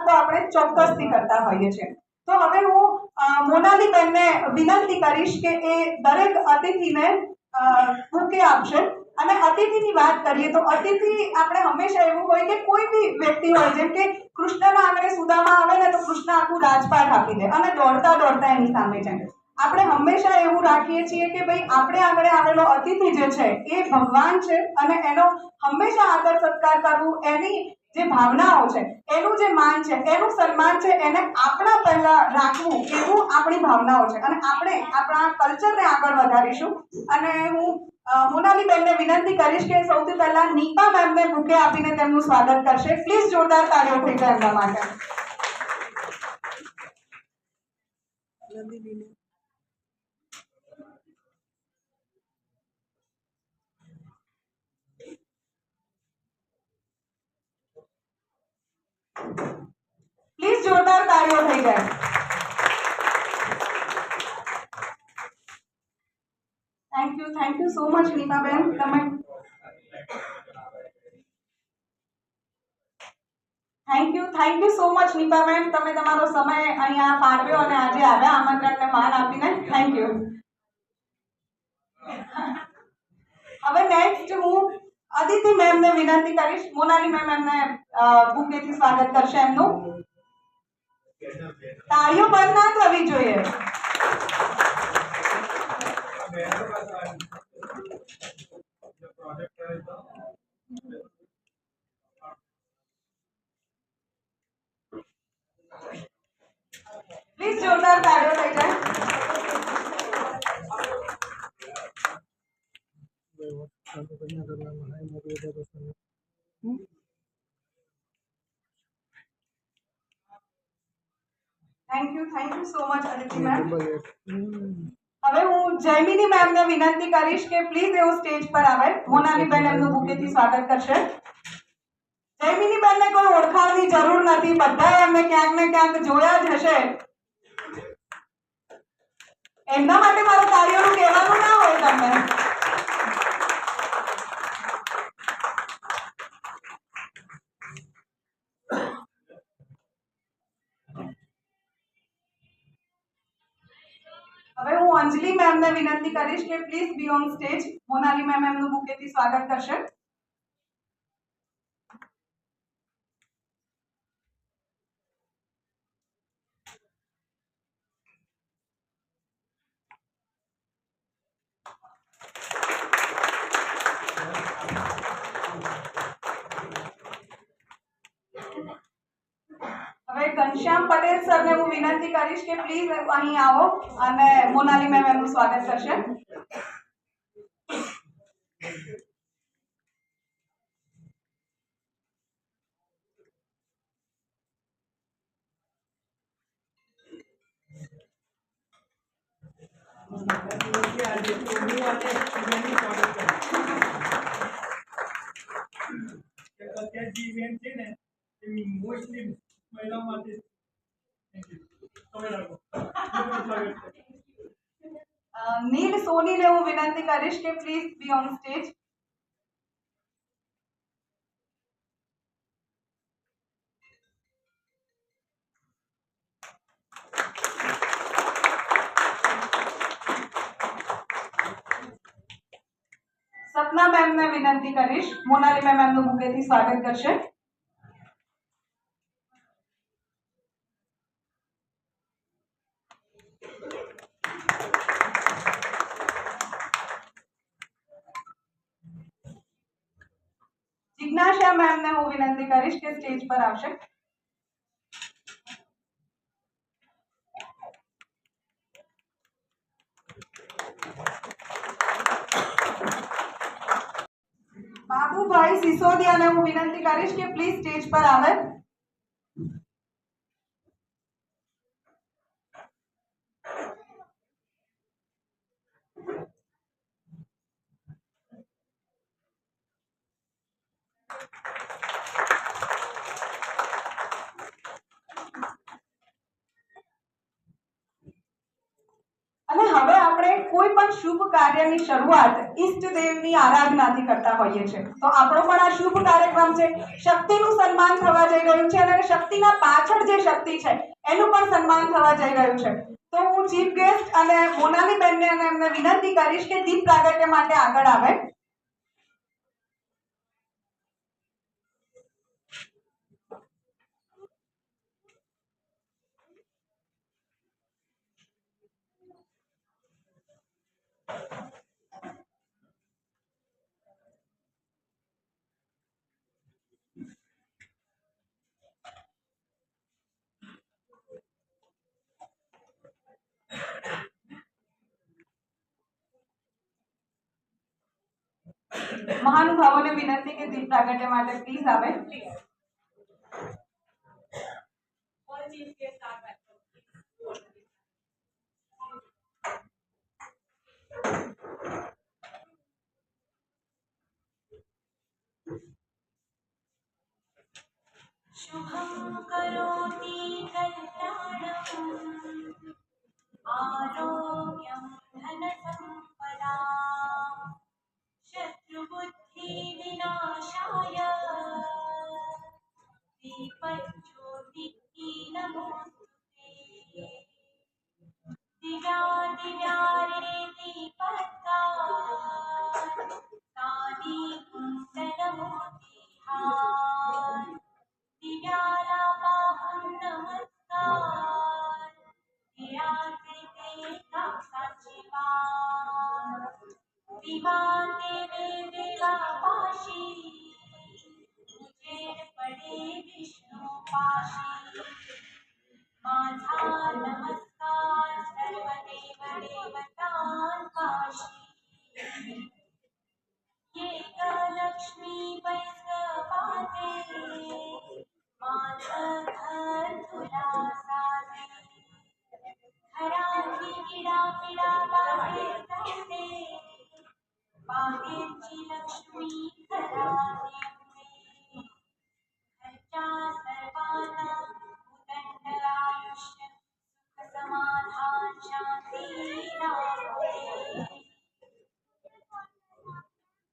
તો આપણે ચોક્કસથી કરતા હોઈએ છીએ। તો હવે હું મોનાલીબેનને વિનંતી કરીશ કે એ દરેક અતિથિને બુકે આપશે। અને અતિથિની વાત કરીએ તો અતિથિ આપણે હંમેશા એવું હોય કે કોઈ બી વ્યક્તિ હોય, જેમ કે કૃષ્ણના આંગણે સુદામા આવે ને તો કૃષ્ણ આખું રાજપાટ આપી દે અને દોડતા દોડતા એની સામે જાય। આપણે હંમેશા એવું રાખીએ છીએ કે ભાઈ આપણે આંગણે આવેલો અતિથિ જે છે એ ભગવાન છે અને એનો હંમેશા આદર સત્કાર કરવું, એની જે ભાવનાઓ છે, એનું જે માન છે, એનું સન્માન છે, એને આપણા પહેલા રાખવું, એવું આપણી ભાવનાઓ છે અને આપણે આપણા કલ્ચરને આગળ વધારીશું। અને હું મોનાલીબેનને વિનંતી કરીશ કે સૌથી પહેલા નીપા મેમને બુકે આપીને તેમનું સ્વાગત કરશે। પ્લીઝ જોરદાર તાળીઓ થઈ જાય એમના માટે। પ્લીઝ જોરદાર તાળીઓ થઈ જાય। થેન્ક યુ સો મચ નીપાબેન। તમે થેન્ક યુ સો મચ નીપાબેન, તમે તમારો સમય અહીંયા ફાળવ્યો અને આજે આવ્યા આમંત્રણને માન આપીને। Thank you. હવે નેક્સ્ટ હું અદિતિ મેમને વિનંતી કરીશ, મોનાલી મેમ એમને બુકેથી સ્વાગત કરશે એમનું। તાળીઓ બંધ ના થવી જોઈએ। પ્લીઝ જોરદાર તાળીઓ થઈ જાય। Thank you so much Aditi ma'am. હવે હું જયમિની મેમને વિનંતી કરીશ કે પ્લીઝ એવું સ્ટેજ પર આવે, મોનાલીબેન એમનું બુકેથી સ્વાગત કરશે। જયમિનીબેનને કોઈ ઓળખાણની જરૂર નથી, બધાએ એમને ક્યાંક ને ક્યાંક જોયા જ હશે। એમના માટે મારે તાળીઓનું કહેવાનું ના હોય તમને। હવે હું અંજલિ મેમને વિનંતી કરીશ કે please B on stage, Monali ma'am એમનું બુકેથી સ્વાગત કરશે। હવે ઘનશ્યામ પટેલ સરને હું વિનંતી કરીશ કે પ્લીઝ અહીં આવો અને મોનાલી મેમ એમનું સ્વાગત કરશે। નીલ સોનીને હું વિનંતી કરીશ કે પ્લીઝ બી ઓન સ્ટેજ। સપના મેમને વિનંતી કરીશ, મોનાલી મેમ એમનું બુકેથી સ્વાગત કરશે। જિજ્ઞાસા મેમને હું વિનંતી કરીશ કે સ્ટેજ પર આવશે। બાબુભાઈ સિસોદિયાને હું વિનંતી કરીશ કે પ્લીઝ સ્ટેજ પર આવે। અને હવે આપણે કોઈ પણ શુભ કાર્યની શરૂઆત ઈષ્ટદેવની આરાધનાથી કરતા હોઈએ છીએ। તો આપણો પણ આ શુભ કાર્યક્રમ છે, શક્તિનું સન્માન થવા જઈ રહ્યું છે અને શક્તિના પાછળ જે શક્તિ છે એનું પણ સન્માન થવા જઈ રહ્યું છે। તો હું ચીફ ગેસ્ટ અને મોનાલી બેનને અને એમને વિનંતી કરીશ કે દીપ પ્રાગટ્ય માટે આગળ આવે। મહાનુભાવોને વિનંતી કે દીપ પ્રાગટ્ય માટે પ્લીઝ આવે। शुभं करोति कल्याणम् आरोग्यं धनसम्पदां शत्रुबुद्धिविनाशाय दीपज्योतिः नमोस्तुते। दिव्यादिव्यारे दीपत्तात् सादीकुण्डलमोतिहार दिव्यालापाहं नमस्कार दियाते साक्षिवान् दिवाते देवापाशी मुझे पडे विष्णुपाशी माझा नमस्कार सर्वदेव देवतां काशी ये लक्ष्मी वैष्णवाते माझं घर तुला साजे घराची किडापिडा बाहेर जाते बाहेरची लक्ष्मी घरात येते घरच्या सर्वांना उदंड आयुष्य सुख समाधान शांती लाभते।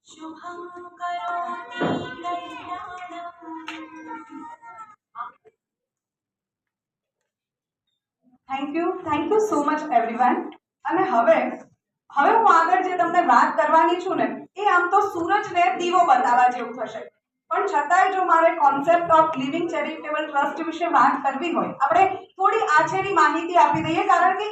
शुभं करोति कल्याणम्। Thank you so much everyone. અને હવે હું આગળ જે તમને વાત કરવાની છું ને એ આમ તો સૂરજને દીવો બતાવવા જેવું થશે, પણ છતાંય જો મારે concept of living charitable trust વિશે વાત કરવી હોય, આપણે થોડી આછેરી માહિતી આપી દઈએ, કારણ કે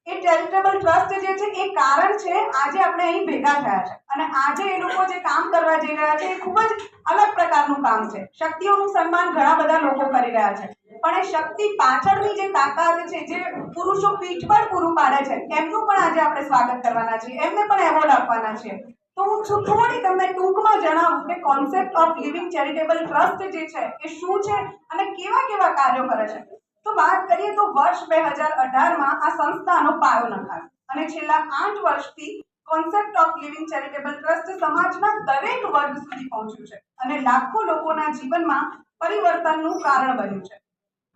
એ ચેરિટેબલ ટ્રસ્ટ જે છે એ કારણ છે આજે આપણે અહીં ભેગા થયા છે અને આજે એ લોકો જે કામ કરવા જઈ રહ્યા છે એ ખૂબ જ અલગ પ્રકારનું કામ છે। શક્તિઓનું સન્માન ઘણા બધા લોકો કરી રહ્યા છે, પણ એ શક્તિ પાછળની જે તાકાત છે, જે પુરુષો પીઠબળ પૂરું પાડે છે, એમનું પણ આજે આપણે સ્વાગત કરવાના છીએ, એમને પણ એવોર્ડ આપવાના છીએ। તો હું થોડી તમને ટૂંકમાં જણાવું કે concept of living charitable trust જે છે એ શું છે અને કેવા કેવા કાર્યો કરે છે। તો વાત કરીએ તો વર્ષ 2018માં આ સંસ્થાનો પાયો નખાયો અને છેલ્લા 8 વર્ષથી concept of living charitable trust સમાજના દરેક વર્ગ સુધી પહોંચ્યું છે અને લાખો લોકોના જીવનમાં પરિવર્તનનું કારણ બન્યું છે।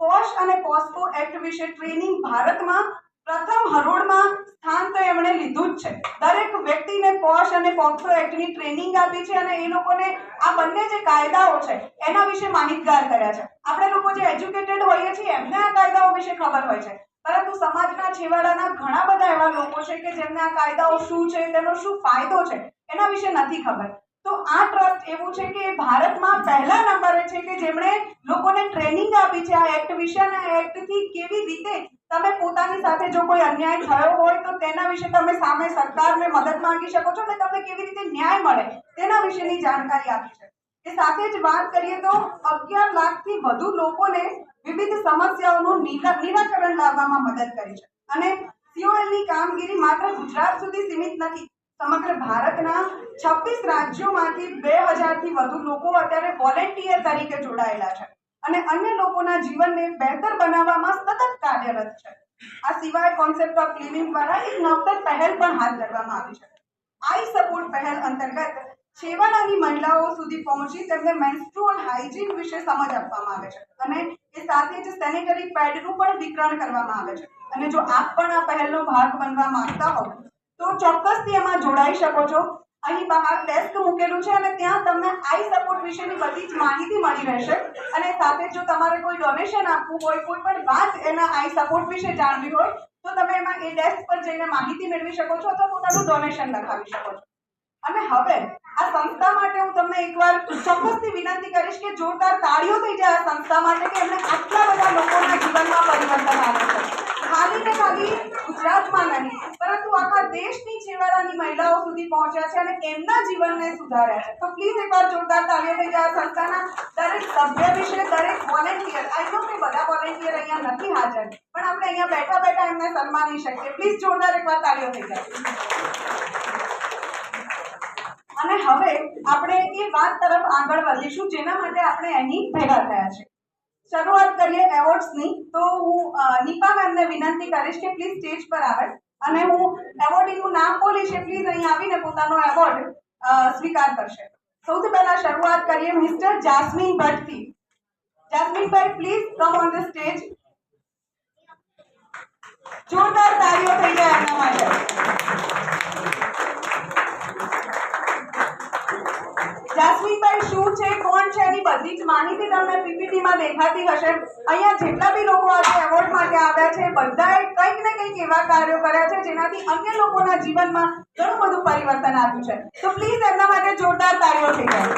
પોશ અને પોસ્કો એક્ટ વિશે ટ્રેનિંગ ભારતમાં પ્રથમ હરોળમાં સ્થાન તો એમણે લીધું જ છે। દરેક વ્યક્તિને પોશ અને પોક્સો એક્ટની ટ્રેનિંગ આપી છે અને એ લોકોને આ બંને જે કાયદાઓ છે એના વિશે માહિતગાર કર્યા છે। આપણે લોકો જે એજ્યુકેટેડ હોઈએ છીએ એમને આ કાયદાઓ વિશે ખબર હોય છે, પરંતુ સમાજના છેવાડાના ઘણા બધા એવા લોકો છે કે જેમને આ કાયદાઓ શું છે, તેનો શું ફાયદો છે એના વિશે નથી ખબર। તો આ ટ્રસ્ટ એવું છે કે ભારતમાં પહેલા નંબરે છે કે જેમણે લોકોને ટ્રેનિંગ આપી છે આ એક્ટ વિશે અને આ એક્ટથી કેવી રીતે તમે પોતાની સાથે જો કોઈ અન્યાય થયો હોય તો તેના વિશે તમે સામે સરકારને મદદ માંગી શકો છો અને તમને કેવી રીતે ન્યાય મળે તેના વિશેની જાણકારી આપી છે। એ સાથે જ વાત કરીએ તો 11 લાખથી વધુ લોકોને વિવિધ સમસ્યાઓનું નિરાકરણ લાવવામાં મદદ કરી છે અને સીઓએલની કામગીરી માત્ર ગુજરાત સુધી સીમિત નથી। સમગ્ર ભારતના 26 રાજ્યોમાંથી 2000થી વધુ લોકો અત્યારે વોલેન્ટિયર તરીકે જોડાયેલા છે અને અન્ય લોકોના જીવનને બહેતર બનાવવામાં સતત કાર્યરત છે। આ સિવાય કોન્સેપ્ટ ઓફ લિવિંગ દ્વારા એક નવતર પહેલ પણ હાથ ધરવામાં આવી છે। આઈ સપોર્ટ પહેલ અંતર્ગત છેવાડાની મહિલાઓ સુધી પહોંચી તેમને મેન્સ્ટ્રુઅલ હાઇજીન વિશે સમજ આપવામાં આવે છે અને એ સાથે જ સેનેટરી પેડનું પણ વિતરણ કરવામાં આવે છે। અને જો આપ પણ આ પહેલનો ભાગ બનવા માંગતા હો તો ચોક્કસથી એમાં જોડાઈ શકો છો. અહીં બહાર ડેસ્ક મૂકેલું છે અને ત્યાં તમને આઈ સપોર્ટ વિશેની બધી જ માહિતી મળી રહેશે. અને સાથે જો તમારે કોઈ ડોનેશન આપવું હોય, કોઈ પણ વાત એના આઈ સપોર્ટ વિશે જાણવી હોય તો તમે એમાં એ ડેસ્ક પર જઈને માહિતી મેળવી શકો છો અથવા પોતાનું ડોનેશન લખાવી શકો છો. અને હવે આ સંસ્થા માટે હું તમને એકવાર ચોક્કસથી વિનંતી કરીશ કે જોરદાર તાળીઓ થઈ જાય આ સંસ્થા માટે કે એમને આટલા બધા લોકોના જીવનમાં પરિવર્તન આવ્યું છે. ખાલી ને ખાલી ગુજરાતમાં નહીં પરંતુ આખા દેશની છેવાડાની મહિલાઓ સુધી પહોંચ્યા છે અને એમના જીવનને સુધાર્યા છે. તો પ્લીઝ એકવાર જોરદાર તાળીઓ થઈ જાય આ સંસ્થાના દરેક સભ્ય વિશે, દરેક વોલેન્ટિયર. આઈ નો કે બધા વોલેન્ટિયર અહીંયા નથી હાજર, પણ આપણે અહીંયા બેઠા બેઠા એમને સન્માની શકીએ. પ્લીઝ જોરદાર એકવાર તાળીઓ થઈ જાય. અને હવે આપણે એ વાત તરફ આગળ વધીશું જેના માટે આપણે અહીં ભેગા થયા છે. શરૂઆત કરીએ એવોર્ડ્સની. તો હું નીપા મેમને વિનંતી કરીશ કે પ્લીઝ સ્ટેજ પર આવે અને હું એવોર્ડીનું નામ બોલીશ, પ્લીઝ અહીં આવીને પોતાનો એવોર્ડ સ્વીકાર કરશે. સૌથી પહેલા શરૂઆત કરીએ મિસ્ટર જાસ્મીન ભટ્ટથી. જાસ્મીનભાઈ please come on the stage. જોરદાર તાળીઓ થઈ જાય એમના માટે. જાસ્મીનભાઈ શું છે, કોણ છે, એની બધી જ માહિતી તમને પીપીટીમાં દેખાતી હશે. અહીંયા જેટલા બી લોકો આજે એવોર્ડ માટે આવ્યા છે બધાએ કંઈક ને કંઈક એવા કાર્યો કર્યા છે જેનાથી અન્ય લોકોના જીવનમાં ઘણું બધું પરિવર્તન આવ્યું છે. તો પ્લીઝ એમના માટે જોરદાર તાળીઓ થઈ જાય.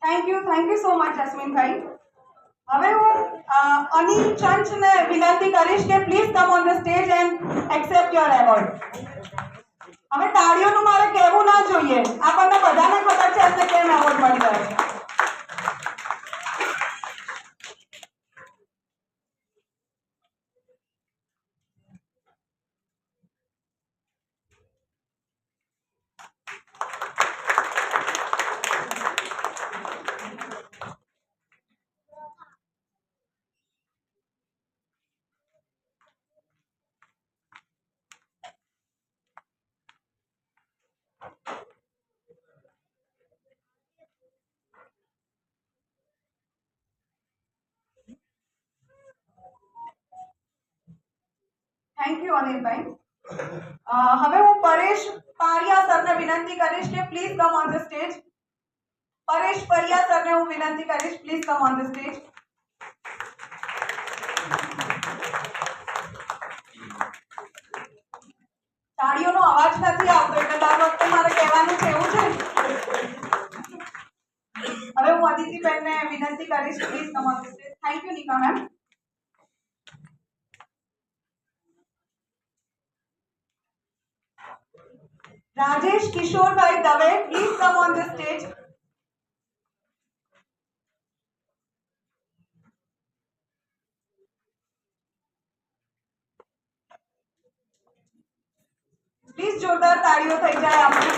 થેન્ક યુ સો મચ જસ્મીનભાઈ. હવે હું અનિલ ચંચને વિનંતી કરીશ કે please come on the stage and accept your award. હવે તાળીઓનું મારે કહેવું ના જોઈએ, આપણને બધાને ખબર છે એમને કેમ એવોર્ડ મળી રહ્યો છે. થેન્ક યુ અનિલભાઈ. હવે હું પરેશ પારિયા સરને વિનંતી કરીશ કે please come on the stage. Paresh Pariya સરને હું વિનંતી કરીશ, please come on the stage. તાળીઓનો અવાજ નથી આવતો એટલે દર વખતે મારે કહેવાનું છે એવું છે. હવે હું અદિતિબેનને વિનંતી કરીશ, please come on the stage. Thank you Nika ma'am. Rajesh Kishor भाई Dave please come on the stage. Please जोरदार ताड़ियों થઈ જાય આપણે.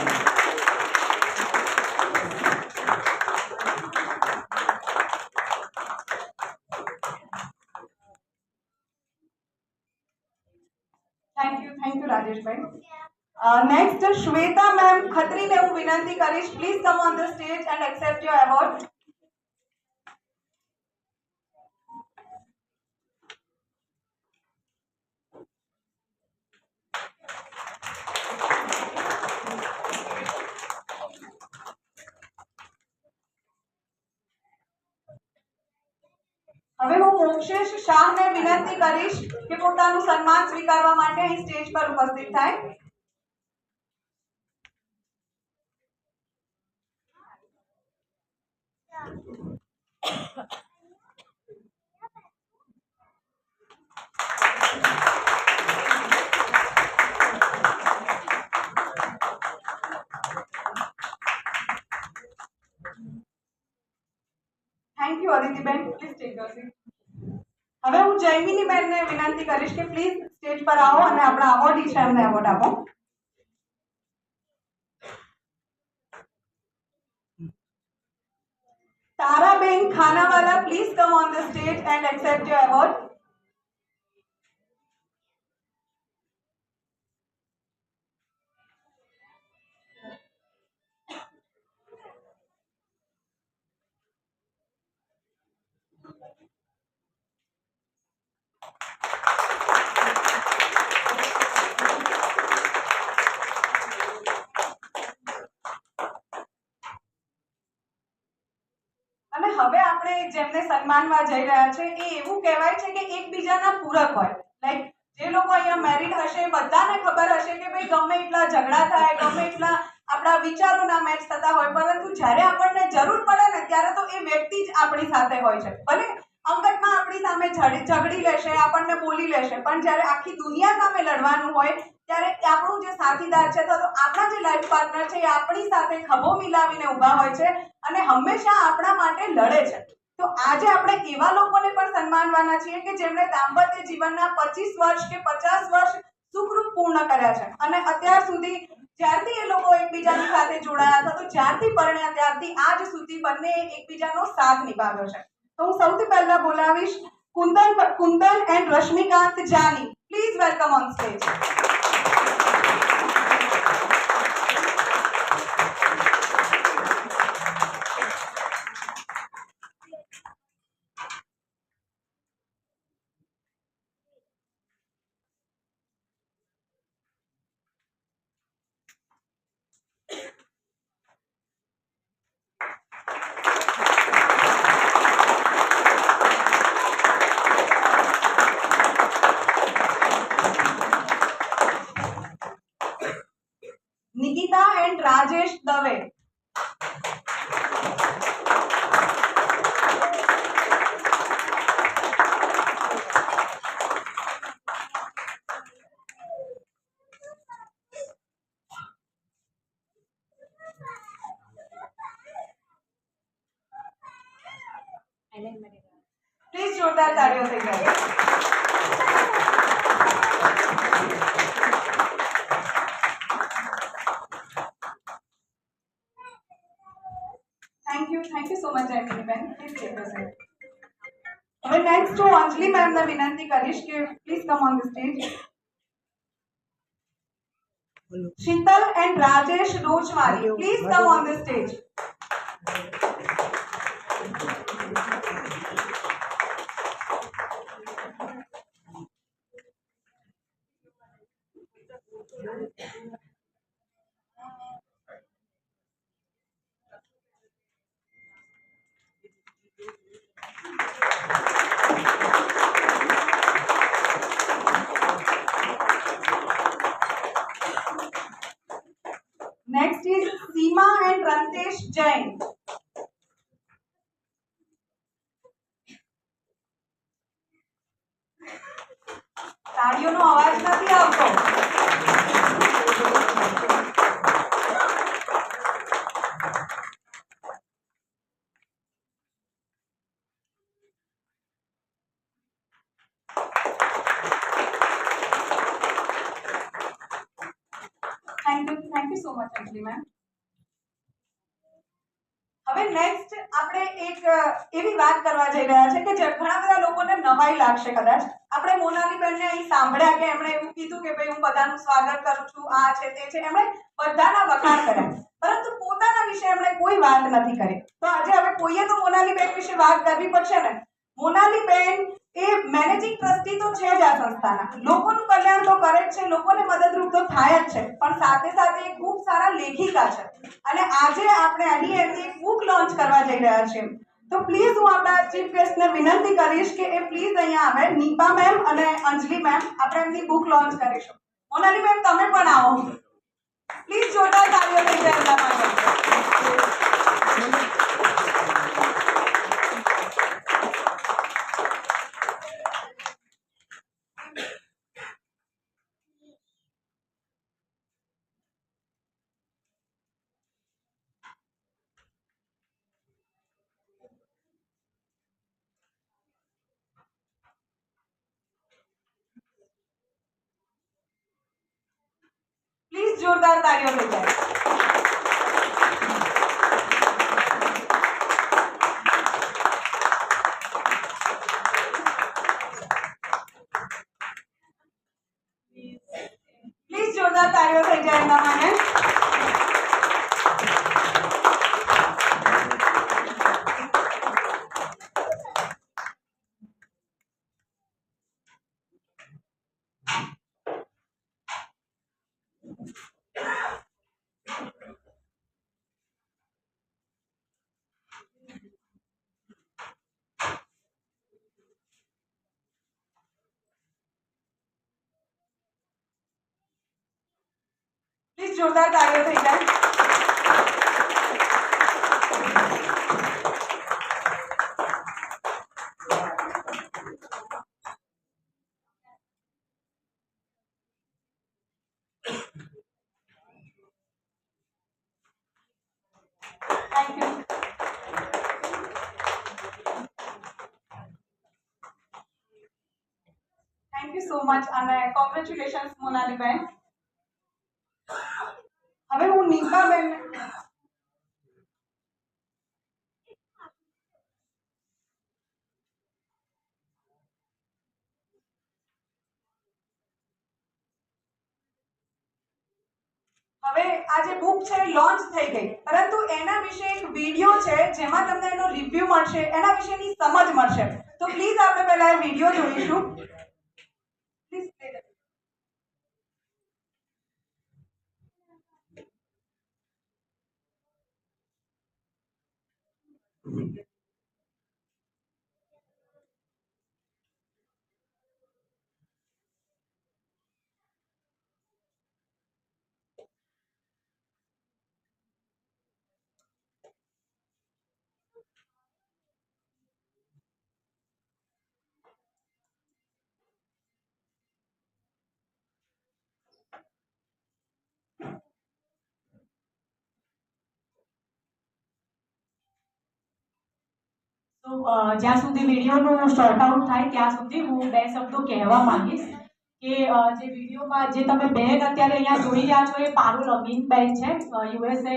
થેન્ક યુ રાજેશભાઈ. નેક્સ્ટ શ્વેતા મેમ ખત્રીને હું વિનંતી કરીશ, please come on the stage and accept your award. હવે હું મોક્ષેશ શાહને વિનંતી કરીશ કે પોતાનું સન્માન સ્વીકારવા માટે અહીં સ્ટેજ પર ઉપસ્થિત થાય. થેન્ક યુ અદિતિબેન. Please take your seat. હવે હું જયમિની બેનને વિનંતી કરીશ કે પ્લીઝ સ્ટેજ પર આવો અને આપણા અવોર્ડી છે એમને એવોર્ડ આપો. તારાબેન Khanawala please come on the stage and accept your award. જેમને સન્માનવા જઈ રહ્યા છે એ એવું કહેવાય છે કે એકબીજાના પૂરક હોય. લાઈક જે લોકો અહીંયા મેરિડ હશે બધાને ખબર હશે કે ભાઈ ગમે એટલા ઝઘડા થાય, ગમે એટલા આપણા વિચારો ના મેચ થતા હોય, પરંતુ જ્યારે આપણને જરૂર પડે ને ત્યારે તો એ વ્યક્તિ જ આપણી સાથે હોય છે. ભલે અંગતમાં આપણી સામે ઝઘડી લેશે, આપણને બોલી લેશે, પણ જ્યારે આખી દુનિયા સામે લડવાનું હોય ત્યારે આપણું જે સાથીદાર છે અથવા તો આપણા જે લાઈફ પાર્ટનર છે એ આપણી સાથે ખભો મિલાવીને ઊભા હોય છે અને હંમેશા આપણા માટે લડે છે. તો આજે આપણે એવા લોકોને પણ સન્માનવાના છીએ કે જેમણે દાંપત્ય જીવનના 25 વર્ષ કે 50 વર્ષ સુખરૂપ પૂર્ણ કર્યા છે અને અત્યાર સુધી જ્યારથી એ લોકો એકબીજાની સાથે જોડાયા હતા, તો જ્યારથી પરણ્યા ત્યારથી આજ સુધી બંને એકબીજાનો સાથ નિભાવ્યો છે. તો હું સૌથી પહેલા બોલાવીશ Kundan and Rashmikant Jani. Please welcome on stage. Nikita and Rajesh Dave. Please જોરદાર તાળીઓ થઈ જાય. Thank you so much, Anjali બેન. Please take your seat. હવે નેક્સ્ટ હું અંજલિ મેમને વિનંતી કરીશ કે please come on the stage. Sheetal and Rajesh Rochwari, please come on the stage. Next is Seema and Rantesh Jain. તાળીઓનો અવાજ નથી આવતો. Thank you so much, Anjali ma'am. હવે નેક્સ્ટ આપણે એક એવી વાત કરવા જઈ રહ્યા છે કે ઘણા બધા લોકોને નવાઈ લાગશે કદાચ. આપણે મોનાલી બેનને અહીં સાંભળ્યા કે એમણે એવું કીધું કે ભાઈ હું બધાનું સ્વાગત કરું છું, આ છે તે છે, એમણે બધાના વખાણ કર્યા, પરંતુ પોતાના વિશે એમણે કોઈ વાત નથી કરી. તો આજે હવે કોઈએ તો મોનાલી બેન વિશે વાત કરવી પડશે ને. મોનાલી બેન એ મેનેજિંગ ટ્રસ્ટી તો છે જ આ સંસ્થાના. લોકોનું કલ્યાણ તો કરે જ છે, લોકોને મદદરૂપ તો થાય જ છે, પણ સાથે સાથે એ ખૂબ સારા લેખિકા છે અને આજે આપણે અહીં એમની એક બુક લોન્ચ કરવા જઈ રહ્યા છીએ. તો પ્લીઝ હું આપણા ચીફ ગેસ્ટને વિનંતી કરીશ કે એ પ્લીઝ અહીંયા આવે. નીપા મેમ અને અંજલિ મેમ, આપણે એમની બુક લોન્ચ કરીશું. મોનાલી મેમ તમે પણ આવો. પ્લીઝ જોરદાર તાળીઓ થઈ જાય એમના માટે. પ્લીઝ જોરદાર તાળીઓ થઈ જાય. પ્લીઝ જોરદાર તાળીઓ થઈ જાય એમના માટે. પ્લીઝ જોરદાર તાળીઓ થઈ જાય. Thank you. Thank you so much અને કોંગ્રેચ્યુલેશન્સ મોનાલીબેન. હવે હું નીતાબેન હવે આ જે બુક છે લોન્ચ થઈ ગઈ, પરંતુ એના વિશે એક વિડીયો છે જેમાં તમને એનો રિવ્યુ મળશે, એના વિશેની સમજ મળશે. તો પ્લીઝ આપણે પહેલા એ વિડીયો જોઈશું. પ્લીઝ પ્લે ધ તો જ્યાં સુધી વિડીયોનું શોર્ટ આઉટ થાય ત્યાં સુધી હું બે શબ્દો કહેવા માંગીશ કે જે વિડીયોમાં જે તમે બેન અત્યારે અહીંયા જોઈ રહ્યા છો એ પારુલ અમીન બેન છે, યુએસએ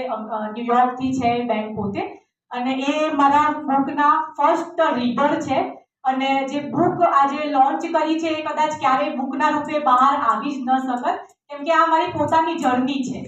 ન્યુયોર્કથી છે બેન પોતે, અને એ મારા બુકના ફર્સ્ટ રીડર છે. અને જે બુક આજે લોન્ચ કરી છે એ કદાચ ક્યારેય બુકના રૂપે બહાર આવી જ ન શકત, કેમ કે આ મારી પોતાની જર્ની છે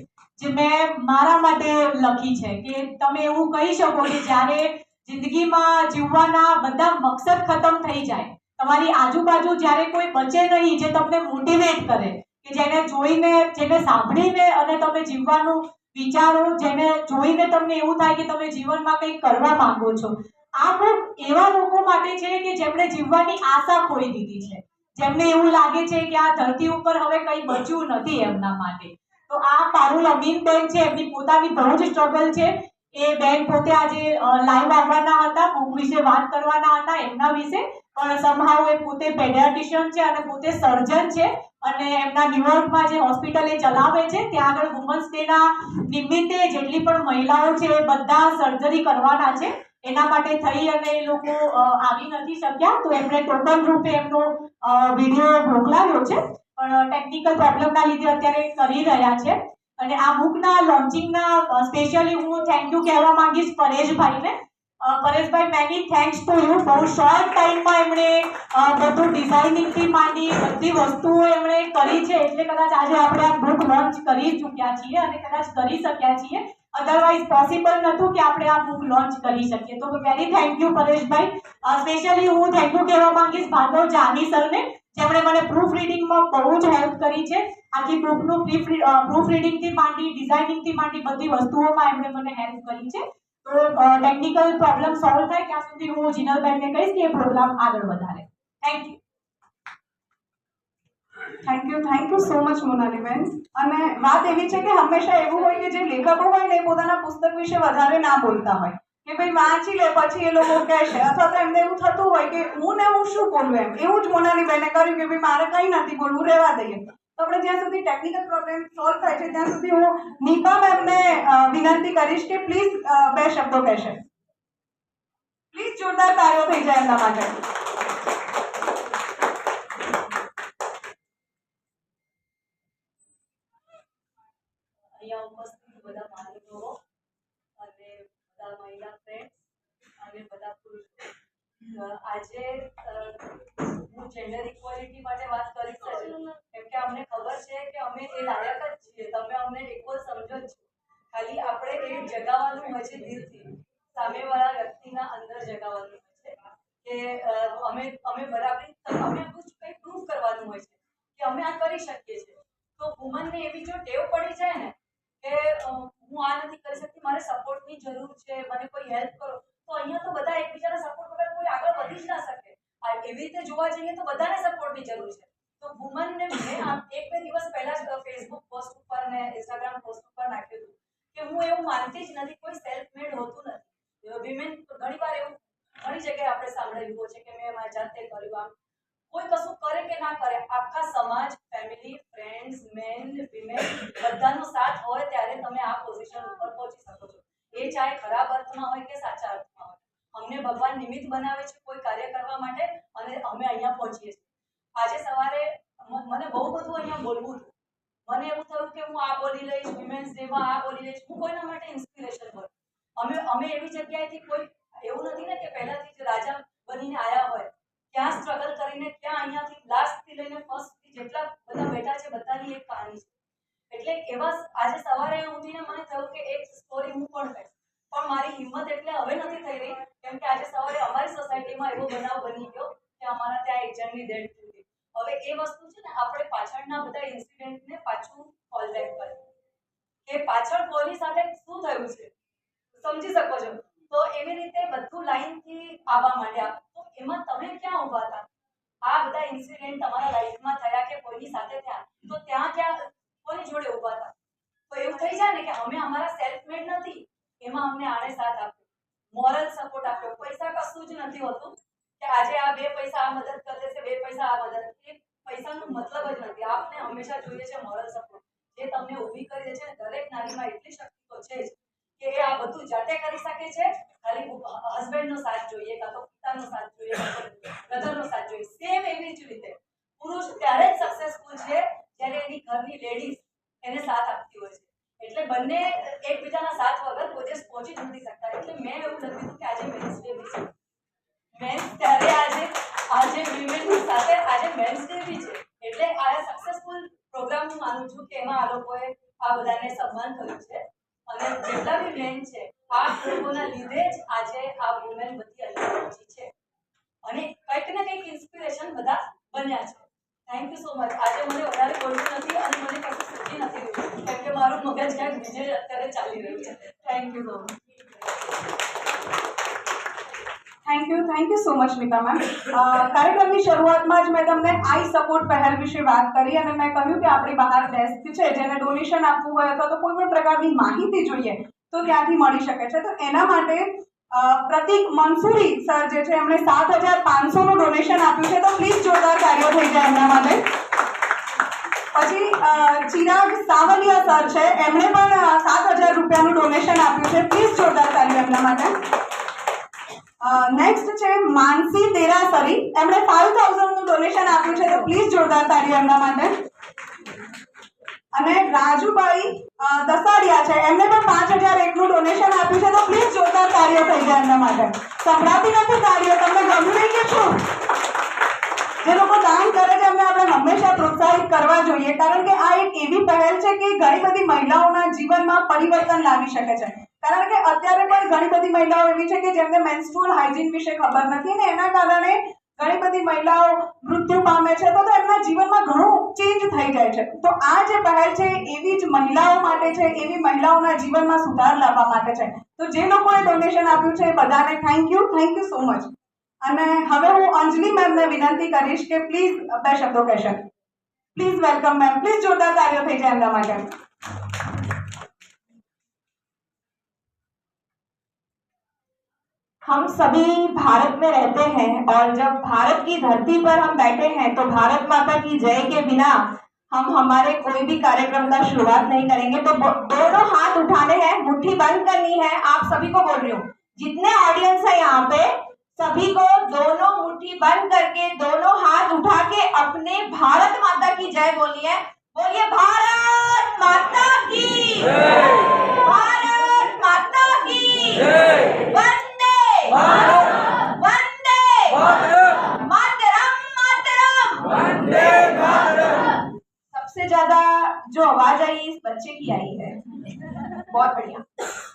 જે મેં મારા માટે લખી છે. કે તમે એવું કહી શકો કે જ્યારે જિંદગીમાં જીવવાના બધા મકસદ ખતમ થઈ જાય, તમારી આજુબાજુ જ્યારે કોઈ બચે નહીં જે તમને મોટિવેટ કરે, કે જેને જોઈને, જેને સાંભળીને અને તમે જીવવાનું વિચારો, જેને જોઈને તમને એવું થાય કે તમે જીવનમાં કંઈક કરવા માંગો છો. આ બુક એવા લોકો માટે છે કે જેમણે જીવવાની આશા ખોઈ દીધી છે, જેમને એવું લાગે છે કે આ ધરતી ઉપર હવે કંઈ બચ્યું નથી એમના માટે. તો આ પારુલ અમીન બેન છે, એમની પોતાની બહુ જ સ્ટ્રગલ છે. એ બેન પોતે આજે લાઈવ આવવાના હતા, બુક વિશે વાત કરવાના હતા એમના વિશે, પણ સમહાવ એ પોતે પેડિયાટ્રિશિયન છે અને પોતે સર્જન છે, અને એમના ન્યુયોર્કમાં જે હોસ્પિટલ એ ચલાવે છે ત્યાં આગળ વુમન્સ ડેના નિમિત્તે જેટલી પણ મહિલાઓ છે એ બધા સર્જરી કરવાના છે. એના માટે થઈ અને એ લોકો આવી નથી શક્યા, તો એમણે ટોકન રૂપે એમનો વિડીયો મોકલાવ્યો છે, પણ ટેકનિકલ પ્રોબ્લેમના લીધે અત્યારે કરી રહ્યા છે. અને આ બુકના લોન્ચિંગના સ્પેશિયલી હું થેન્ક યુ કહેવા માંગીશ પરેશભાઈને. પરેશભાઈ, મેની થેન્ક્સ ટુ યુ. બહુ શોર્ટ ટાઈમમાં એમણે બધું ડિઝાઇનિંગથી માંડી બધી વસ્તુઓ એમણે કરી છે, એટલે કદાચ આજે આપણે આ બુક લોન્ચ કરી ચૂક્યા છીએ અને કદાચ કરી શક્યા છીએ. અધરવાઇઝ પોસિબલ નહોતું કે આપણે આ બુક લોન્ચ કરી શકીએ. તો very thank you Pareshbhai. Specially હું થેન્ક યુ કહેવા માંગીશ ભાર્ગવ જાની સરને, જેમણે મને પ્રૂફ રીડિંગમાં બહુ જ હેલ્પ કરી છે. આખી બુકનું પ્રૂફ રીડિંગથી માંડી, ડિઝાઇનિંગથી માંડી બધી વસ્તુઓમાં એમણે મને હેલ્પ કરી છે. તો ટેકનિકલ પ્રોબ્લેમ સોલ્વ થાય ત્યાં સુધી હું જીનલબેનને કહીશ કે એ પ્રોગ્રામ આગળ વધારે. Thank you. Thank you so much મોનાલીબેન. અને વાત એવી છે કે હંમેશા એવું હોય કે જે લેખકો હોય ને એ પોતાના પુસ્તક વિશે વધારે ના બોલતા હોય, કે ભાઈ વાંચી લે પછી એ લોકો કહેશે, અથવા તો એમને એવું થતું હોય કે હું શું બોલું એમ. એવું જ મોનાલીબેને કર્યું કે ભાઈ મારે કંઈ નથી બોલવું, રહેવા દઈએ. તો આપણે જ્યાં સુધી ટેકનિકલ પ્રોબ્લેમ સોલ્વ થાય છે ત્યાં સુધી હું નીપા મેમને વિનંતી કરીશ કે પ્લીઝ બે શબ્દો કહેશે. પ્લીઝ જોરદાર તાળીઓ થઈ જાય એમના માટે. અહીંયા ઉપસ્થિત બધા મહાનુભાવો અને બધા મહિલા ફ્રેન્ડ્સ અને બધા પુરુષો, આજે હું જેન્ડર ઇક્વાલિટી માટે વાત કરીશ જ, કેમ કે અમને ખબર છે કે અમે એ લાયક જ છીએ. તમે અમને ઇક્વલ સમજો જ છો, ખાલી આપણે એ જગાવવાનું હોય છે દિલથી, સામેવાળા વ્યક્તિના અંદર જગાવવાનું હોય છે કે અમે બરાબરી, અમે કંઈક પ્રૂવ કરવાનું હોય છે કે અમે આ કરી શકીએ છીએ. તો વુમનને એવી જો ટેવ પડી જાય ને કે હું આ નથી કરી શકતી, મારે સપોર્ટની જરૂર છે, મને કોઈ હેલ્પ કરો, તો અહીંયા તો બધા એકબીજાના સપોર્ટ વગર કોઈ આગળ વધી જ ના શકે. એવી રીતે જોવા જઈએ તો બધાને સપોર્ટની જરૂર છે. તો વુમનને મેં આ એક બે દિવસ પહેલા જ ફેસબુક પોસ્ટ ઉપર ને ઇન્સ્ટાગ્રામ પોસ્ટ ઉપર નાખ્યું હતું કે હું એવું માનતી જ નથી કોઈ સેલ્ફ મેડ હોતું નથી વિમેન ઘણી વાર એવું ઘણી જગ્યાએ આપણે સાંભળેલું છે કે મેં મારી જાતે કર્યું આમ કોઈ કશું કરે કે ના કરે આખા સમાજ ફેમિલી ફ્રેન્ડ્સ મેન વિમેન બધાનો સાથ હોય ત્યારે તમે આ પોઝિશન ઉપર પહોંચી શકો છો એ ચાહે ખરાબ અર્થમાં હોય કે સાચા અર્થમાં હોય અમને ભગવાન નિમિત્ત બનાવે છે કોઈ કાર્ય કરવા માટે અને અમે અહીંયા પહોંચીએ છીએ આજે સવારે મને બહુ બધું અહીંયા બોલવું હતું મને એવું થયું કે હું આ બોલી લઈશ વિમેન્સ ડેમાં આ બોલી લઈશ હું કોઈના માટે ઇન્સ્પિરેશન બનું અમે એવી જગ્યાએથી કોઈ એવું નથી ને કે પહેલાથી જ રાજા બનીને આવ્યા હોય ક્યાં સ્ટ્રગલ કરીને ક્યાં અહીંયાથી લાસ્ટથી લઈને ફર્સ્ટથી જેટલા બધા બેઠા છે બધાની એક કહાની છે એટલે એવા આજે સવારે ઉઠીને મને થયું કે એક સ્ટોરી હું પણ કહીશ પણ મારી હિંમત એટલે હવે નથી થઈ રહી કેમ કે આજે સવારે અમારી સોસાયટીમાં એવો બનાવ બની ગયો કે અમારા ત્યાં એક જણની ડેથ થઈ ગઈ હવે એ વસ્તુ છે ને આપણે પાછળના બધા ઇન્સિડન્ટને પાછું કોલ બેક કરીએ કે પાછળ કોની સાથે શું થયું છે સમજી શકો છો તો એવી રીતે બધું લાઈનથી આવવા માંડ્યા તો એમાં તમે ક્યાં ઊભા હતા આ બધા ઇન્સિડન્ટ તમારા લાઈફમાં થયા કે કોઈની સાથે થયા તો ત્યાં ક્યાં કોની જોડે ઊભા હતા તો એવું થઈ જાય ને કે અમે અમારા સેલ્ફ મેડ નથી એમાં અમને આણે સાથ આપ્યો મોરલ સપોર્ટ આપ્યો પૈસા કશું જ નથી હોતું કે આજે આ 2 પૈસા આ મદદ કરી દેશે 2 પૈસા આ મદદ એ પૈસાનો મતલબ જ નથી આપને હંમેશા જોઈએ છે મોરલ સપોર્ટ જે તમને ઊભી કરી દે છે દરેક નારીમાં એટલી શક્તિ તો છે જ કે એ આ બધું જાતે કરી શકે છે ખાલી હસબન્ડનો સાથ જોઈએ કાં તો પિતાનો સાથ જોઈએ બ્રધરનો સાથ જોઈએ સેમ એવી જ રીતે પુરુષ ત્યારે જ સક્સેસફુલ છે જ્યારે એની ઘરની લેડીઝ એને સાથ આપતી હોય છે એટલે બંને એકબીજાના સાથ વગર કોઈ દિવસ પહોંચી જ નથી શકતા એટલે મેં એવું લખ્યું હતું કે આજે મેન્સ ડે બી છે મેન્સ ત્યારે આજે વિમેનની સાથે આજે મેન્સ ડે બી છે એટલે આ સક્સેસફુલ પ્રોગ્રામ હું માનું છું કે એમાં આ લોકોએ આ બધાને સન્માન કર્યું છે અને જેટલા બી મેન છે આ લોકોના લીધે જ આજે આ વુમેન બધી અહીંયા પહોંચી છે અને કંઈક ને કંઈક ઇન્સ્પિરેશન બધા બન્યા છે થેન્ક યુ સો મચ આજે મને વધારે બોલવું નથી અને મને કશું સૂચી નથી રહ્યું કેમ કે મારું મગજ ક્યાંક બીજે અત્યારે ચાલી રહ્યું છે thank you so much thank you so much Nita ma'am કાર્યક્રમની શરૂઆતમાં જ મેં તમને આઈ સપોર્ટ પહેલ વિશે વાત કરી અને મેં કહ્યું કે આપણી બહાર ડેસ્ક છે જેને ડોનેશન આપવું હોય અથવા તો કોઈ પણ પ્રકારની માહિતી જોઈએ તો ત્યાંથી મળી શકે છે તો એના માટે પ્રતિક મંસૂરી સર જે છે એમણે 7,500નું ડોનેશન આપ્યું છે તો પ્લીઝ જોરદાર તાળીઓ થઈ જાય એમના માટે પછી ચિરાગ સાવલિયા સર છે એમણે પણ 7,000 રૂપિયાનું ડોનેશન આપ્યું છે પ્લીઝ જોરદાર તાળીઓ એમના માટે નેક્સ્ટ છે માનસી તેરાસરી એમણે 5,000નું ડોનેશન આપ્યું છે તો પ્લીઝ જોરદાર તાળીઓ એમના માટે અને રાજુભાઈ દસાડિયા છે એમને પણ 5,001નું ડોનેશન આપ્યું છે તો પ્લીઝ જોરદાર તાળીઓ થઈ જાય એમના માટે સંભળાતી નથી તાળીઓ તમને ગમ્યું નહીં કે શું જે લોકો દાન કરે છે એમને આપણે હંમેશા પ્રોત્સાહિત કરવા જોઈએ કારણ કે આ એક એવી પહેલ છે કે ઘણી બધી મહિલાઓના જીવનમાં પરિવર્તન લાવી શકે છે કારણ કે અત્યારે પણ ઘણી બધી મહિલાઓ એવી છે કે જેમને મેન્સ્ટ્રુઅલ હાઇજીન વિશે ખબર નથી ને એના કારણે ઘણી બધી મહિલાઓ મૃત્યુ પામે છે તો એમના જીવનમાં ઘણું ચેન્જ થઈ જાય છે તો આ જે પહેલ છે એવી જ મહિલાઓ માટે છે એવી મહિલાઓના જીવનમાં સુધાર લાવવા માટે છે તો જે લોકોએ ડોનેશન આપ્યું છે એ બધાને થેન્ક યુ સો મચ અને હવે હું અંજલિ મેમને વિનંતી કરીશ કે પ્લીઝ 2 શબ્દો કહેશે પ્લીઝ વેલકમ મેમ પ્લીઝ જોરદાર તાળીઓ થઈ જાય એમના માટે हम सभी भारत में रहते हैं और जब भारत की धरती पर हम बैठे हैं तो भारत माता की जय के बिना हम हमारे कोई भी कार्यक्रम का शुरुआत नहीं करेंगे तो दोनों हाथ उठाने हैं मुट्ठी बंद करनी है आप सभी को बोल रही हूँ जितने ऑडियंस है यहाँ पे सभी को दोनों मुट्ठी बंद करके दोनों हाथ उठा के अपने भारत माता की जय बोलिए भारत माता की भारत माता की वंदे वंदे मातरम मातरम वंदे मातरम। सबसे ज्यादा जो आवाज आई इस बच्चे की आई है बहुत बढ़िया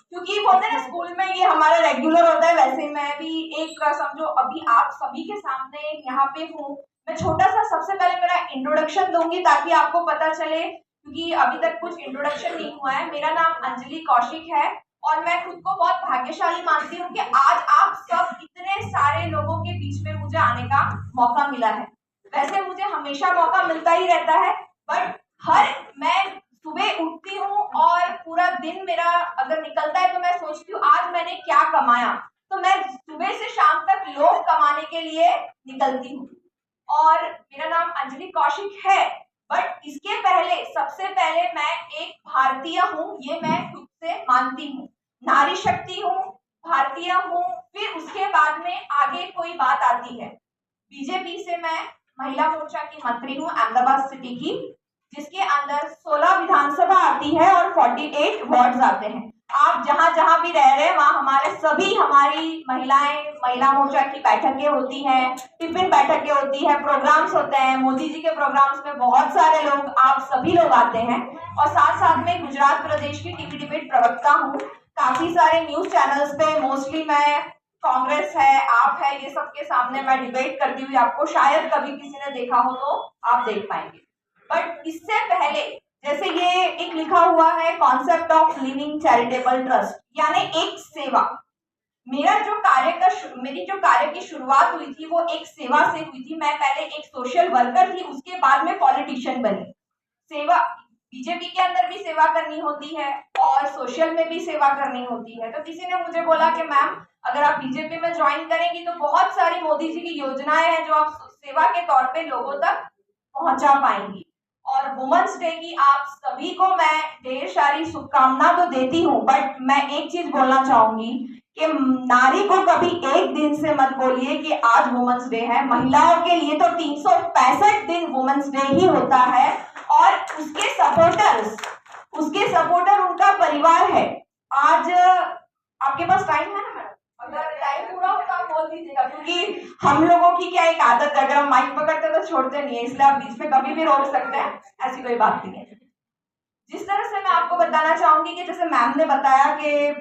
क्योंकि बोलते हैं ना स्कूल में ये हमारा रेगुलर होता है वैसे मैं भी एक समझो अभी आप सभी के सामने यहाँ पे हूँ मैं छोटा सा सबसे पहले मेरा इंट्रोडक्शन दूंगी ताकि आपको पता चले क्योंकि अभी तक कुछ इंट्रोडक्शन नहीं हुआ है मेरा नाम अंजलि कौशिक है और मैं खुद को बहुत भाग्यशाली मानती हूँ कि आज आप सब इतने सारे लोगों के बीच में मुझे आने का मौका मिला है वैसे मुझे हमेशा मौका मिलता ही रहता है, बट मैं सुबह उठती हूँ और पूरा दिन मेरा अगर निकलता है तो मैं सोचती हूँ आज मैंने क्या कमाया। तो मैं सुबह से शाम तक लोग कमाने के लिए निकलती हूँ। और मेरा नाम अंजलि कौशिक है, बट इसके पहले सबसे पहले मैं एक भारतीय हूँ, ये मैं खुद से मानती हूँ। नारी शक्ति हूँ, भारतीय हूँ, फिर उसके बाद में आगे कोई बात आती है। बीजेपी से मैं महिला मोर्चा की मंत्री हूँ अहमदाबाद सिटी की, जिसके अंदर 16 विधानसभा आती है और 48 वार्ड्स आते हैं। आप जहां जहां भी रह रहे हैं वहां हमारी महिलाएं महिला मोर्चा की बैठकें होती हैं, टिफिन बैठकें होती है, प्रोग्राम्स होते हैं। मोदी जी के प्रोग्राम्स में बहुत सारे लोग, आप सभी लोग आते हैं। और साथ साथ में गुजरात प्रदेश की टीवी डिबेट प्रवक्ता हूँ। काफी सारे न्यूज चैनल्स पे मोस्टली मैं, कांग्रेस है, आप है, ये सबके सामने मैं डिबेट करती हुई आपको शायद कभी किसी ने देखा हो तो आप देख पाएंगे। बट इससे पहले जैसे ये एक लिखा हुआ है concept of living charitable trust, यानी एक सेवा। मेरी जो कार्य की शुरुआत हुई थी वो एक सेवा से हुई थी। मैं पहले एक सोशल वर्कर थी, उसके बाद में पॉलिटिशियन बनी। सेवा, बीजेपी के अंदर भी सेवा करनी होती है और सोशल में भी सेवा करनी होती है। तो किसी ने मुझे बोला कि मैम अगर आप बीजेपी में ज्वाइन करेंगी तो बहुत सारी मोदी जी की योजनाएं हैं जो आप सेवा के तौर पे लोगों तक पहुंचा पाएंगी। और वुमेन्स डे की आप सभी को मैं ढेर सारी शुभकामना तो देती हूँ, बट मैं एक चीज बोलना चाहूंगी कि नारी को कभी एक दिन से मत बोलिए कि आज वुमेन्स डे है। महिलाओं के लिए तो 365 दिन वुमेन्स डे ही होता है। और उसके सपोर्टर उनका परिवार है। आज आपके पास टाइम है ना मैडम? अगर टाइम पूरा हो तो आप बोल दीजिएगा, क्योंकि हम लोगों की क्या एक आदत है, अगर हम माइक पकड़ते तो छोड़ते नहीं है, इसलिए आप बीच में कभी भी रोक सकते हैं, ऐसी कोई बात नहीं है। जिस तरह से मैं आपको बताना चाहूंगी कि जैसे मैम ने बताया कि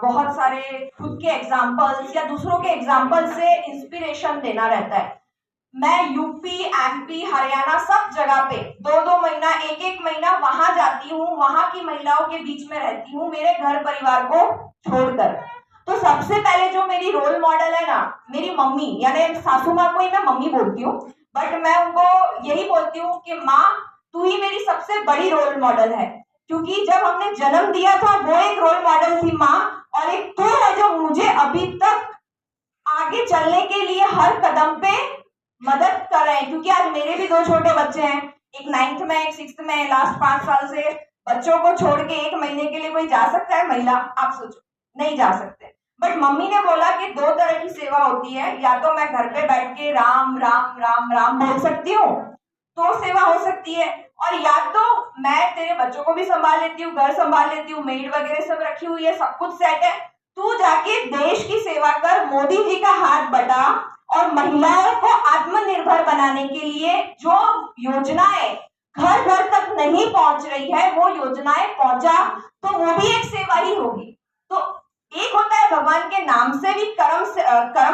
बहुत सारे खुद के एग्जाम्पल्स या दूसरों के एग्जाम्पल से इंस्पिरेशन देना रहता है। मैं यूपी, एमपी, हरियाणा सब जगह पे 2-2 महीना, 1-1 महीना वहां जाती हूँ, वहां की महिलाओं के बीच में रहती हूँ, मेरे घर परिवार को छोड़कर। तो सबसे पहले जो मेरी रोल मॉडल है ना, मेरी मम्मी, यानी सासू माँ को ही मैं मम्मी बोलती हूँ, बट मैं उनको यही बोलती हूँ कि माँ तू ही मेरी सबसे बड़ी रोल मॉडल है, क्योंकि जब हमने जन्म दिया था वो एक रोल मॉडल थी माँ, और एक तू है जो मुझे अभी तक आगे चलने के लिए हर कदम पे मदद कर रहे हैं। क्योंकि आज मेरे भी 2 छोटे बच्चे हैं, एक 9th में, एक 6th में। लास्ट 5 साल से बच्चों को छोड़ के 1 महीने के लिए कोई जा सकता है महिला? आप सोचो, नहीं जा सकते। बट मम्मी ने बोला कि 2 तरह की सेवा होती है, या तो मैं घर पे बैठ के राम राम राम राम बोल सकती हूँ तो सेवा हो सकती है, और या तो मैं तेरे बच्चों को भी संभाल लेती हूँ, घर संभाल लेती हूँ, मेड वगैरह सब रखी हुई है, सब कुछ सेट है, तू जाके देश की सेवा कर, मोदी जी का हाथ बटा, और महिलाओं को आत्मनिर्भर बनाने के लिए जो योजनाएं घर घर तक नहीं पहुंच रही है वो योजनाएं पहुंचा, तो वो भी एक सेवा ही होगी। तो एक होता है भगवान के नाम से भी, कर्म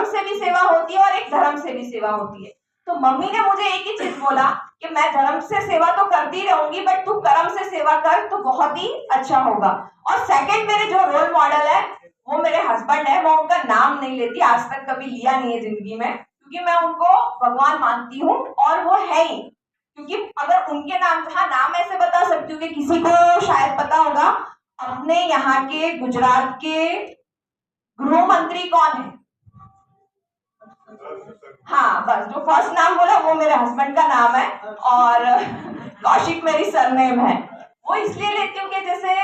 से भी सेवा होती है, और एक धर्म से भी सेवा होती है। तो मम्मी ने मुझे एक ही चीज बोला कि मैं धर्म से सेवा तो करती रहूंगी, बट तू कर्म से सेवा कर तो बहुत ही अच्छा होगा। और सेकंड मेरे जो रोल मॉडल है वो मेरे हस्बैंड है। मैं उनका नाम नहीं लेती, आज तक कभी लिया नहीं है जिंदगी में, क्योंकि मैं उनको भगवान मानती हूँ, और वो है ही। क्योंकि अगर उनके नाम, हाँ नाम ऐसे बता सकती हूँ कि किसी को शायद पता होगा, अपने यहाँ के गुजरात के गृह मंत्री कौन है? हाँ, बस जो फर्स्ट नाम बोला वो मेरे हस्बैंड का नाम है, और कौशिक मेरी सरनेम है। वो इसलिए लेती हूँ कि जैसे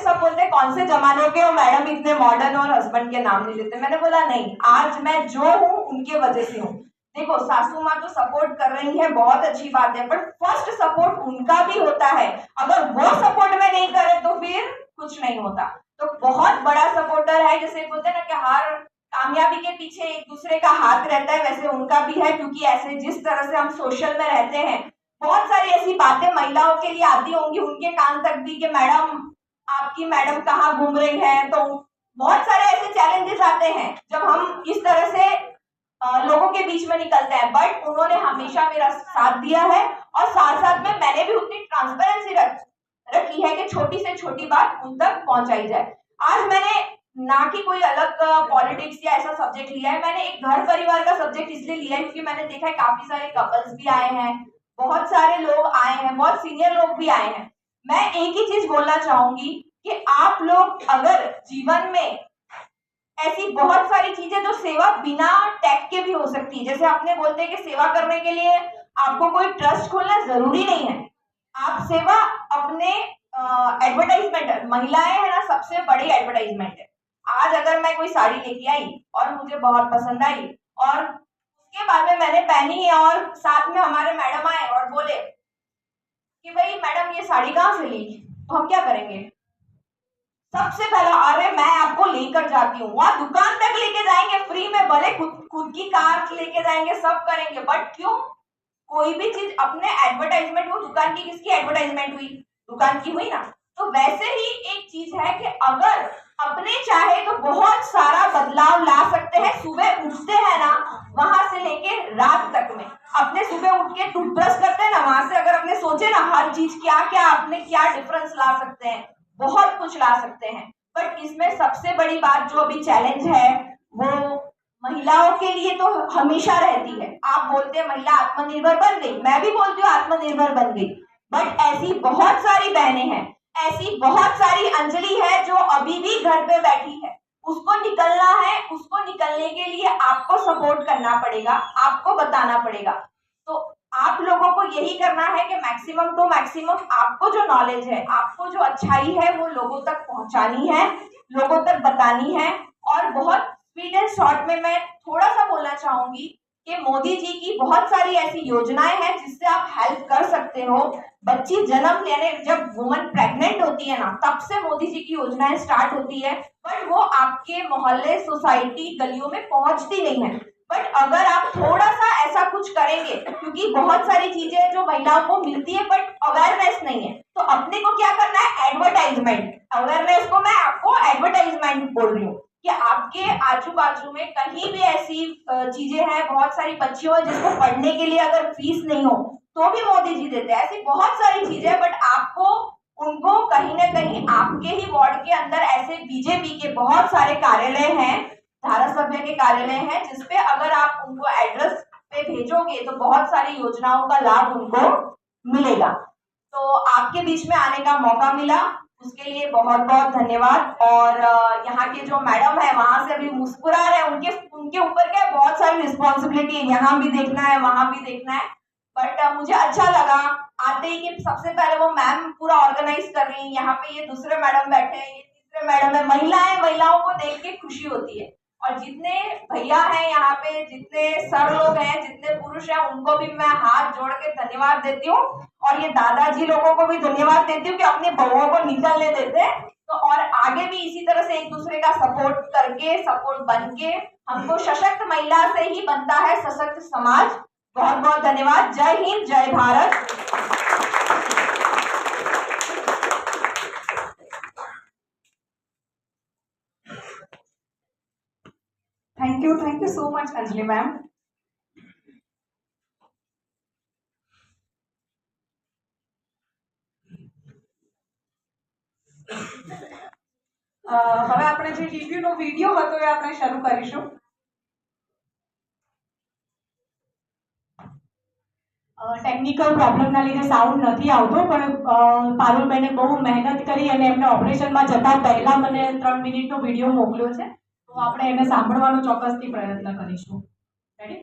सब बोलते हैं कौन से जमाने के हो मैडम, इतने मॉडर्न और हस्बैंड के नाम नहीं लेते। मैंने बोला नहीं, आज मैं जो हूँ उनके वजह से हूँ। देखो सासू माँ तो सपोर्ट कर रही है, बहुत अच्छी बात है, पर फर्स्ट सपोर्ट उनका भी होता है। अगर वो सपोर्ट में नहीं करे तो फिर कुछ नहीं होता। तो बहुत बड़ा सपोर्टर है, जैसे बोलते हैं ना कि हर कामयाबी के पीछे एक दूसरे का हाथ रहता है, वैसे उनका भी है। क्योंकि ऐसे जिस तरह से हम सोशल में रहते हैं, बहुत सारी ऐसी बातें महिलाओं के लिए आती होंगी उनके कान तक भी कि मैडम आपकी मैडम कहाँ घूम रही है। तो बहुत सारे ऐसे चैलेंजेस आते हैं जब हम इस तरह से लोगों के बीच में निकलते हैं, बट उन्होंने हमेशा मेरा साथ दिया है, और साथ साथ में मैंने भी उतनी ट्रांसपेरेंसी रखी है कि छोटी से छोटी बात उन तक पहुंचाई जाए। आज मैंने ना कि कोई अलग पॉलिटिक्स या ऐसा सब्जेक्ट लिया है। मैंने एक घर परिवार का सब्जेक्ट इसलिए लिया है क्योंकि मैंने देखा है काफी सारे कपल्स भी आए हैं, बहुत सारे लोग आए हैं, बहुत सीनियर लोग भी आए हैं। मैं एक ही चीज बोलना चाहूंगी कि आप लोग अगर जीवन में ऐसी बहुत सारी चीजें जो सेवा बिना टैग के भी हो सकती है, जैसे आपने बोलते हैं कि सेवा करने के लिए आपको कोई ट्रस्ट खोलना जरूरी नहीं है। आप सेवा अपने एडवर्टाइजमेंट, महिलाएं है ना सबसे बड़ी एडवर्टाइजमेंट है। आज अगर मैं कोई साड़ी लेके आई और मुझे बहुत पसंद आई और उसके बाद में मैंने पहनी है और साथ में हमारे मैडम आए और बोले कि भाई मैडम ये साड़ी कहाँ से ली, तो हम क्या करेंगे? सबसे पहला अरे मैं आपको लेकर जाती हूँ, वहां दुकान तक लेके जाएंगे फ्री में, भले खुद खुद की कार लेके जाएंगे, सब करेंगे, बट क्यों? कोई भी चीज अपने एडवर्टाइजमेंट, वो दुकान की किसकी एडवर्टाइजमेंट हुई? दुकान की हुई ना। तो वैसे ही एक चीज है कि अगर अपने चाहे तो बहुत सारा बदलाव ला सकते हैं। सुबह उठते हैं ना वहां से लेके रात तक में, अपने सुबह उठ के टूथब्रश करते हैं ना वहां से अगर अपने सोचे ना हर चीज क्या क्या अपने क्या डिफरेंस ला सकते हैं, बहुत कुछ ला सकते हैं। बट इसमें सबसे बड़ी बात जो अभी चैलेंज है वो महिलाओं के लिए तो हमेशा रहती है। आप बोलते हैं महिला आत्मनिर्भर बन गई, मैं भी बोलती हूँ आत्मनिर्भर बन गई, बट ऐसी बहुत सारी बहनें हैं, ऐसी बहुत सारी अंजलि है जो अभी भी घर पे बैठी है। उसको निकलना है, उसको निकलने के लिए आपको सपोर्ट करना पड़ेगा, आपको बताना पड़ेगा। तो आप लोगों को यही करना है कि मैक्सिमम टू मैक्सिमम आपको जो नॉलेज है, आपको जो अच्छाई है वो लोगों तक पहुंचानी है, लोगों तक बतानी है। और बहुत स्वीट एंड शॉर्ट में मैं थोड़ा सा बोलना चाहूंगी कि मोदी जी की बहुत सारी ऐसी योजनाएं हैं जिससे आप हेल्प कर सकते हो। बच्ची जन्म लेने जब वुमन प्रेग्नेंट होती है ना तब से मोदी जी की योजनाएं स्टार्ट होती है, बट वो आपके मोहल्ले सोसाइटी गलियों में पहुंचती नहीं है। बट अगर आप थोड़ा सा ऐसा कुछ करेंगे, क्योंकि बहुत सारी चीजें जो महिलाओं को मिलती है बट अवेयरनेस नहीं है, तो अपने को क्या करना है? एडवर्टाइजमेंट। अवेयरनेस को मैं आपको एडवर्टाइजमेंट बोल रही हूँ कि आपके आजू बाजू में कहीं भी ऐसी चीजें हैं, बहुत सारी बच्चियों हैं जिसको पढ़ने के लिए अगर फीस नहीं हो तो भी मोदी जी देते हैं, ऐसी बहुत सारी चीजें, बट आपको उनको कहीं ना कहीं आपके ही वार्ड के अंदर ऐसे बीजेपी के बहुत सारे कार्यालय हैं, धारा सभ्य के कार्यालय हैं, जिसपे अगर आप उनको एड्रेस पे भेजोगे तो बहुत सारी योजनाओं का लाभ उनको मिलेगा। तो आपके बीच में आने का मौका मिला, उसके लिए बहुत बहुत धन्यवाद। और यहाँ के जो मैडम है वहां से अभी मुस्कुरा रहे हैं, उनके उनके ऊपर क्या है, बहुत सारी रिस्पॉन्सिबिलिटी है, यहाँ भी देखना है वहां भी देखना है। बट मुझे अच्छा लगा आते ही कि सबसे पहले वो मैम पूरा ऑर्गेनाइज कर रही है, यहाँ पे ये दूसरे मैडम बैठे हैं, ये तीसरे मैडम है, महिलाएं, महिलाओं को देख के खुशी होती है। और जितने भैया हैं यहाँ पे, जितने सर लोग हैं, जितने पुरुष हैं, उनको भी मैं हाथ जोड़ के धन्यवाद देती हूँ। और ये दादाजी लोगों को भी धन्यवाद देती हूँ कि अपने बहुओं को निकलने देते हैं। तो और आगे भी इसी तरह से एक दूसरे का सपोर्ट करके, सपोर्ट बन के, हमको सशक्त महिला से ही बनता है सशक्त समाज। बहुत बहुत धन्यवाद। जय हिंद, जय Bharat. Thank you so much Anjali ma'am. હવે આપણે જે રિવ્યુનો વિડીયો હતો એ આપણે શરૂ કરીશું। ટેકનિકલ પ્રોબ્લેમના લીધે સાઉન્ડ નથી આવતો, પણ પારુલબેને બહુ મહેનત કરી અને એમને ઓપરેશનમાં જતા પહેલા મને 3 મિનિટનો વિડીયો મોકલ્યો છે, તો આપણે એને સાંભળવાનો ચોક્કસથી પ્રયત્ન કરીશું। રેડી?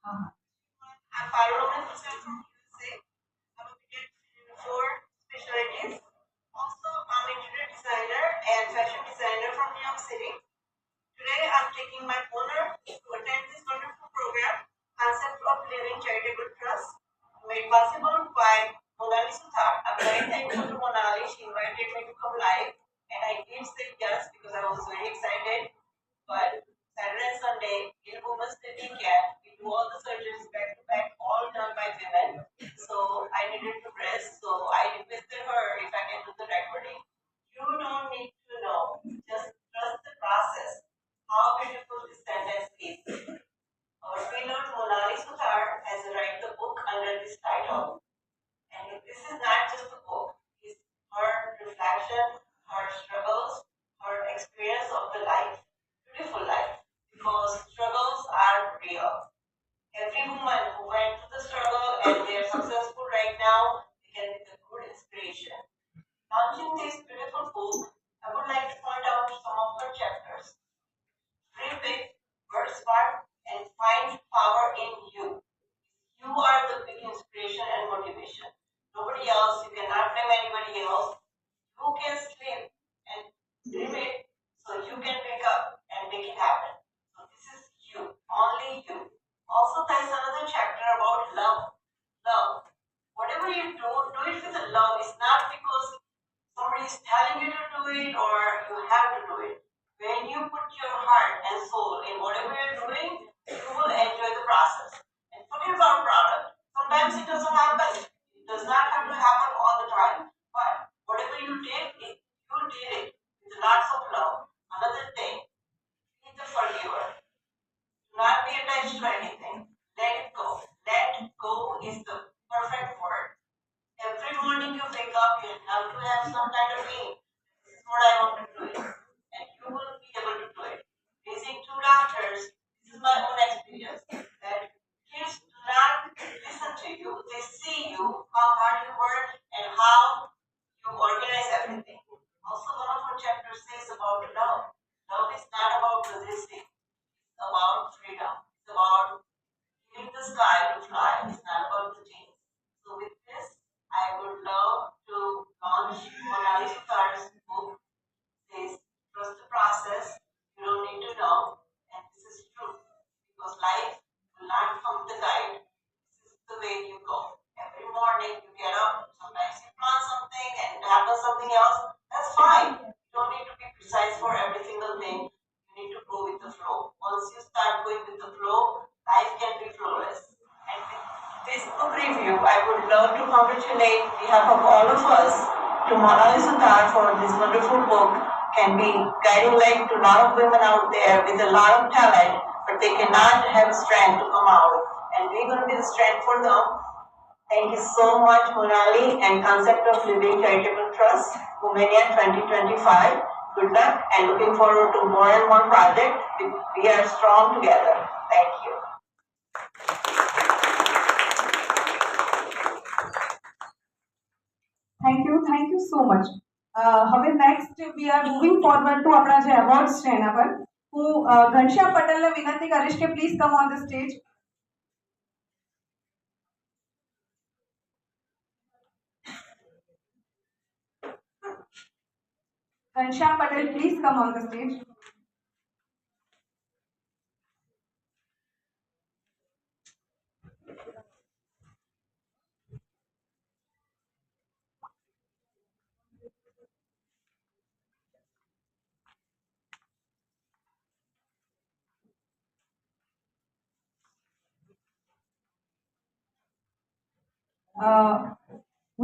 હા હા। I'm Parul from USA. I'm a pediatrician for specialties. Also, I'm a interior designer and fashion designer from New York City. Today, I'm taking my honor to attend this wonderful program, Concept of Living Charitable Trust, made possible by Monali Suthar. I'm very thankful to Monali. She invited me to come live, and I did say yes because I was very excited. But Saturday and Sunday, in Women's Day weekend, we do all the surgeries back to back, all done by women. So I needed to rest. So I requested her if I can do the recording. You don't need to know. Just trust the process. How beautiful this sentence is. Our keynote Monali Suthar has written the book under this title. And this is not just a book. It's her reflection, her struggles, her experience. every woman who went through the struggle and they are successful right now, they can be the good inspiration. Launching this beautiful book, I would like to point out some of her chapters. Dream big, work smart, and find power in you. You are the big inspiration and motivation. Nobody else, you cannot blame anybody else. You can sleep and dream it so you can wake up and make it happen. So this is you, only you. Also, there is another chapter about love. Love. Whatever you do it with a love. It's not because somebody is telling you to do it or you have to do it. When you put your heart and soul in whatever you're doing, you will enjoy the process. And forget about product. Sometimes it doesn't happen. It does not have to happen all the time. But whatever you did, you did it with lots of love. Another thing, be the forgiver. Do not be attached to anything. Let it go. Let go is the perfect word. Every morning you wake up, you have to have some kind of aim. This is what I want to do it. And you will be able to do it. Raising two daughters, this is my own experience. That kids do not listen to you. They see you, how hard you work and how you organize everything. Also, one of our chapters says about love. Love is not about possessing. It's about freedom. It's about giving the sky to fly. It's not about the chains. So with this, I would love to launch Monali Sutar's book. Says, trust the process. You don't need to know. And this is true. Because life will not come with the guide. This is the way you go. Every morning you get up. Sometimes you plan something and it happens something else. That's fine. You don't need to be precise for every single thing. You need to go with the flow. Once you start going with the flow, life can be flawless. And with this book review, I would love to congratulate behalf of all of us to Monali Sutar for this wonderful book. Can be guiding light to a lot of women out there with a lot of talent, but they cannot have strength to come out. And we're going to be the strength for them. Thank you so much, Monali, and Concept of Living Charitable Trust, Romania 2025. Good luck and looking forward to more and more projects. We are strong together. Thank you. Thank you so much. હવે next we are moving forward to આપણા જે awards છે એના પર હું ઘનશ્યામ પટેલને વિનંતી કરીશ કે please come on the stage. Ghanshyam Patel, please come on the stage.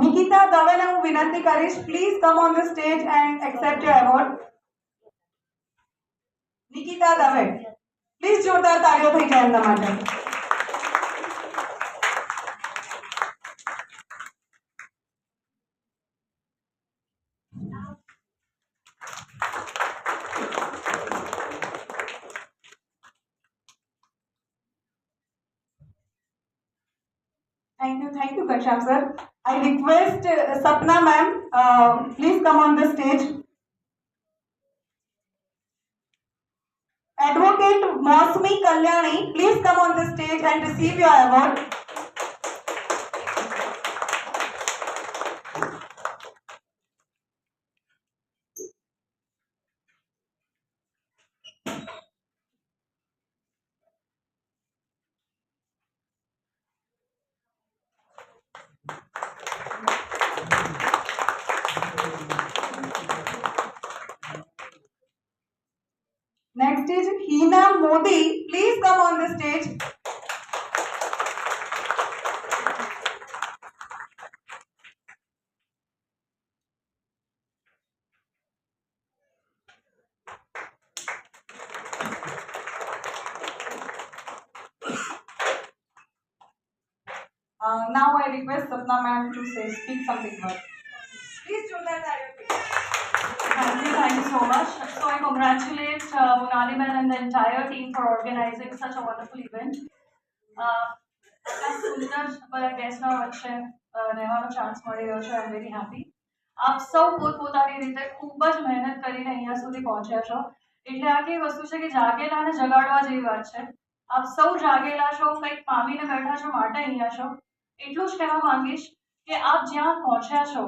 Nikita દવેને હું વિનંતી કરીશ, please come on the stage and accept your award. Nikita Dave, please જોરદાર તાળીઓ થઈ જાય એમના માટે. Thank you, Ghanshyam sir. I request Sapna ma'am, please come on the stage. Advocate Mosmi Kalyani, please come on the stage and receive your award. Next is Hina Modi. Please come on the stage. Now I request Sapna ma'am to speak something more. Please do that. Thank you so much. So I congratulate Monali ma'am and the entire team for organizing such a wonderful event. આટલા સુંદર બધા ગેસ્ટના વચ્ચે રહેવાનો chance મળી રહ્યો છે. આઈ am very happy. આપ સૌ પોતપોતાની રીતે ખૂબ જ મહેનત કરીને અહીંયા સુધી પહોંચ્યા છો. એટલે આ કેવી વસ્તુ છે કે જાગેલાને જગાડવા જેવી વાત છે. આપ સૌ જાગેલા છો, કંઈક પામીને બેઠા છો માટે અહીંયા છો. એટલું જ કહેવા માંગીશ કે આપ જ્યાં પહોંચ્યા છો,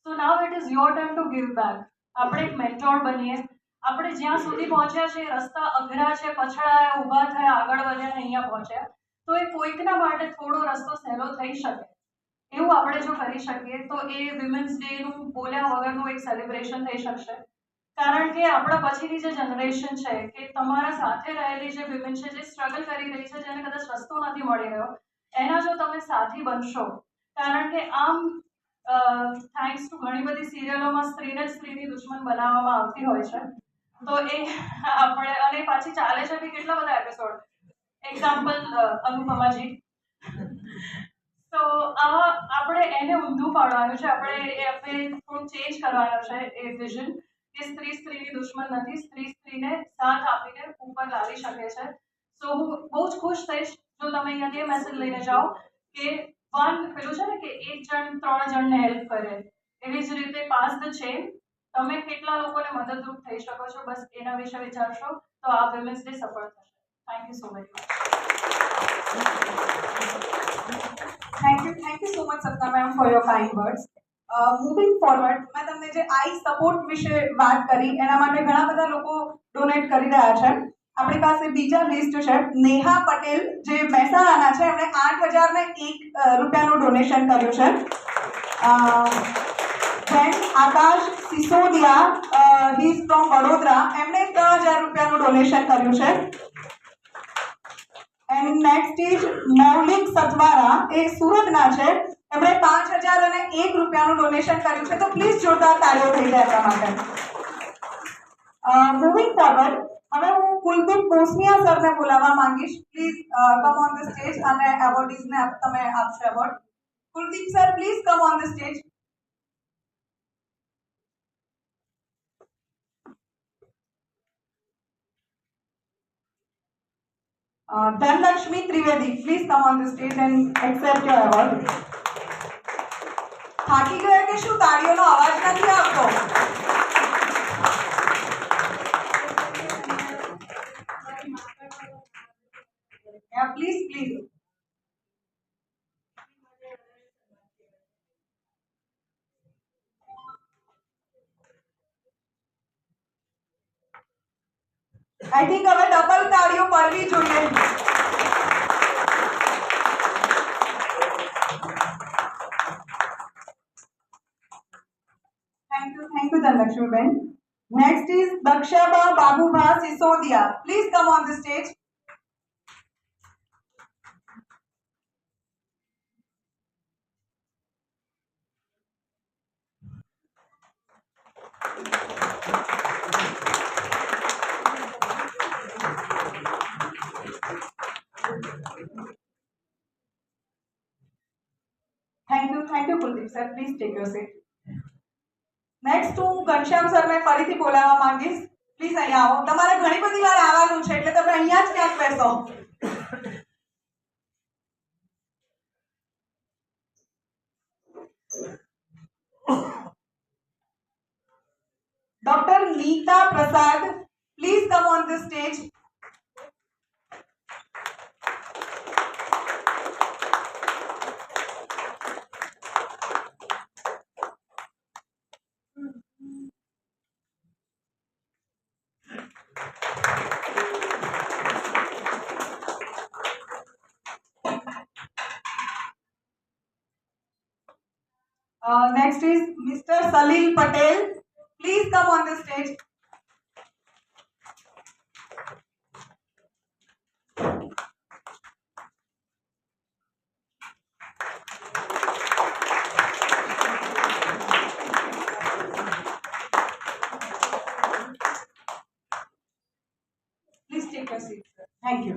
so now it is your time to give back. આપણે એક મેન્ટોર બનીએ. આપણે જ્યાં સુધી પહોંચ્યા છે રસ્તા અઘરા છે, પછડાયા, ઊભા થયા, આગળ વધ્યા, અહીંયા પહોંચ્યા, તો એ કોઈકના માટે થોડો રસ્તો સહેલો થઈ શકે. એવું આપણે જો કરી શકીએ તો એ વિમેન્સ ડેનું બોલ્યા વગરનું એક સેલિબ્રેશન થઈ શકશે. કારણ કે આપણા પછીની જે જનરેશન છે કે તમારા સાથે રહેલી જે વિમેન છે, જે સ્ટ્રગલ કરી રહી છે, જેને કદાચ રસ્તો નથી મળી રહ્યો, એના જો તમે સાથી બનશો. કારણ કે આમ થેન્ક્સ ટુ ઘણી બધી સિરિયલોમાં સ્ત્રીને જ સ્ત્રીની દુશ્મન બનાવવામાં આવતી હોય છે. તો એ આપણે અને પાછી ચાલે છે બી કેટલા બધા એપિસોડ. એક્ઝામ્પલ અનુપમાજી. તો આવા આપણે એને ઊંધું પાડવાનું છે. આપણે થોડુંક ચેન્જ કરવાનું છે એ વિઝન કે સ્ત્રી સ્ત્રીની દુશ્મન નથી. સ્ત્રી સ્ત્રીને સાથ આપીને ઉપર લાવી શકે છે. સો હું બહુ જ ખુશ થઈશ જો તમે અહીંયાથી એ મેસેજ લઈને જાઓ કે પેલું છે ને કે એક જણ 3 જણને હેલ્પ કરે, એવી જ રીતે પાસ ધ ચેન. તમે કેટલા લોકોને મદદરૂપ થઈ શકો છો, બસ એના વિશે વિચારશો તો આ વિમેન્સ ડે સફળ થશે. Thank you so very much. Thank you so much Sapna ma'am for your kind words. Moving forward, મેં તમને જે આઈ સપોર્ટ વિશે વાત કરી એના માટે ઘણા બધા લોકો ડોનેટ કરી રહ્યા છે. આપણી પાસે બીજા લિસ્ટ છે. નેહા પટેલ જે મહેસાણાના છે, એમણે 8,001 રૂપિયાનું ડોનેશન કર્યું છે. then Akash Sisodia, he is from Vadodara, એમણે 3,000 રૂપિયાનું ડોનેશન કર્યું છે. And next is Maulik Sathwara, એ સુરતના છે, એમણે 5,001 રૂપિયાનું ડોનેશન કર્યું છે. તો પ્લીઝ જોરદાર તાળીઓ થઈ જાય આપણા માટે. મૂવિંગ ફોરવર્ડ, હવે હું કુલદીપ કોસમિયા સરને બોલાવવા માંગીશ. Please come on the stage અને એવોર્ડીઝને તમે આપશો award. Kuldeep sir, please come on the stage. Dhanlakshmi Trivedi, please come on the stage and accept your award. થાકી ગયા કે શું? તાળીઓનો અવાજ નથી આવતો. Please please. આઈ થિંક હવે ડબલ તાળીઓ પડવી જોઈએ. Thank you Dhanlakshmi Ben. Next is Dakshaba Babubha Sisodia. Please come on the stage. Thank you Kuldeep sir. Please take your seat. Next હું ઘનશ્યામ સરને ફરીથી બોલાવવા માંગીશ. પ્લીઝ અહીંયા આવો. તમારે ઘણી બધી વાર આવવાનું છે એટલે તમે અહીંયા જ ક્યાંક બેસો. Doctor Nita Prasad, please come on the stage. Next is Mr. Salil Patel. Please come on the stage. Please take your seat, sir. Thank you.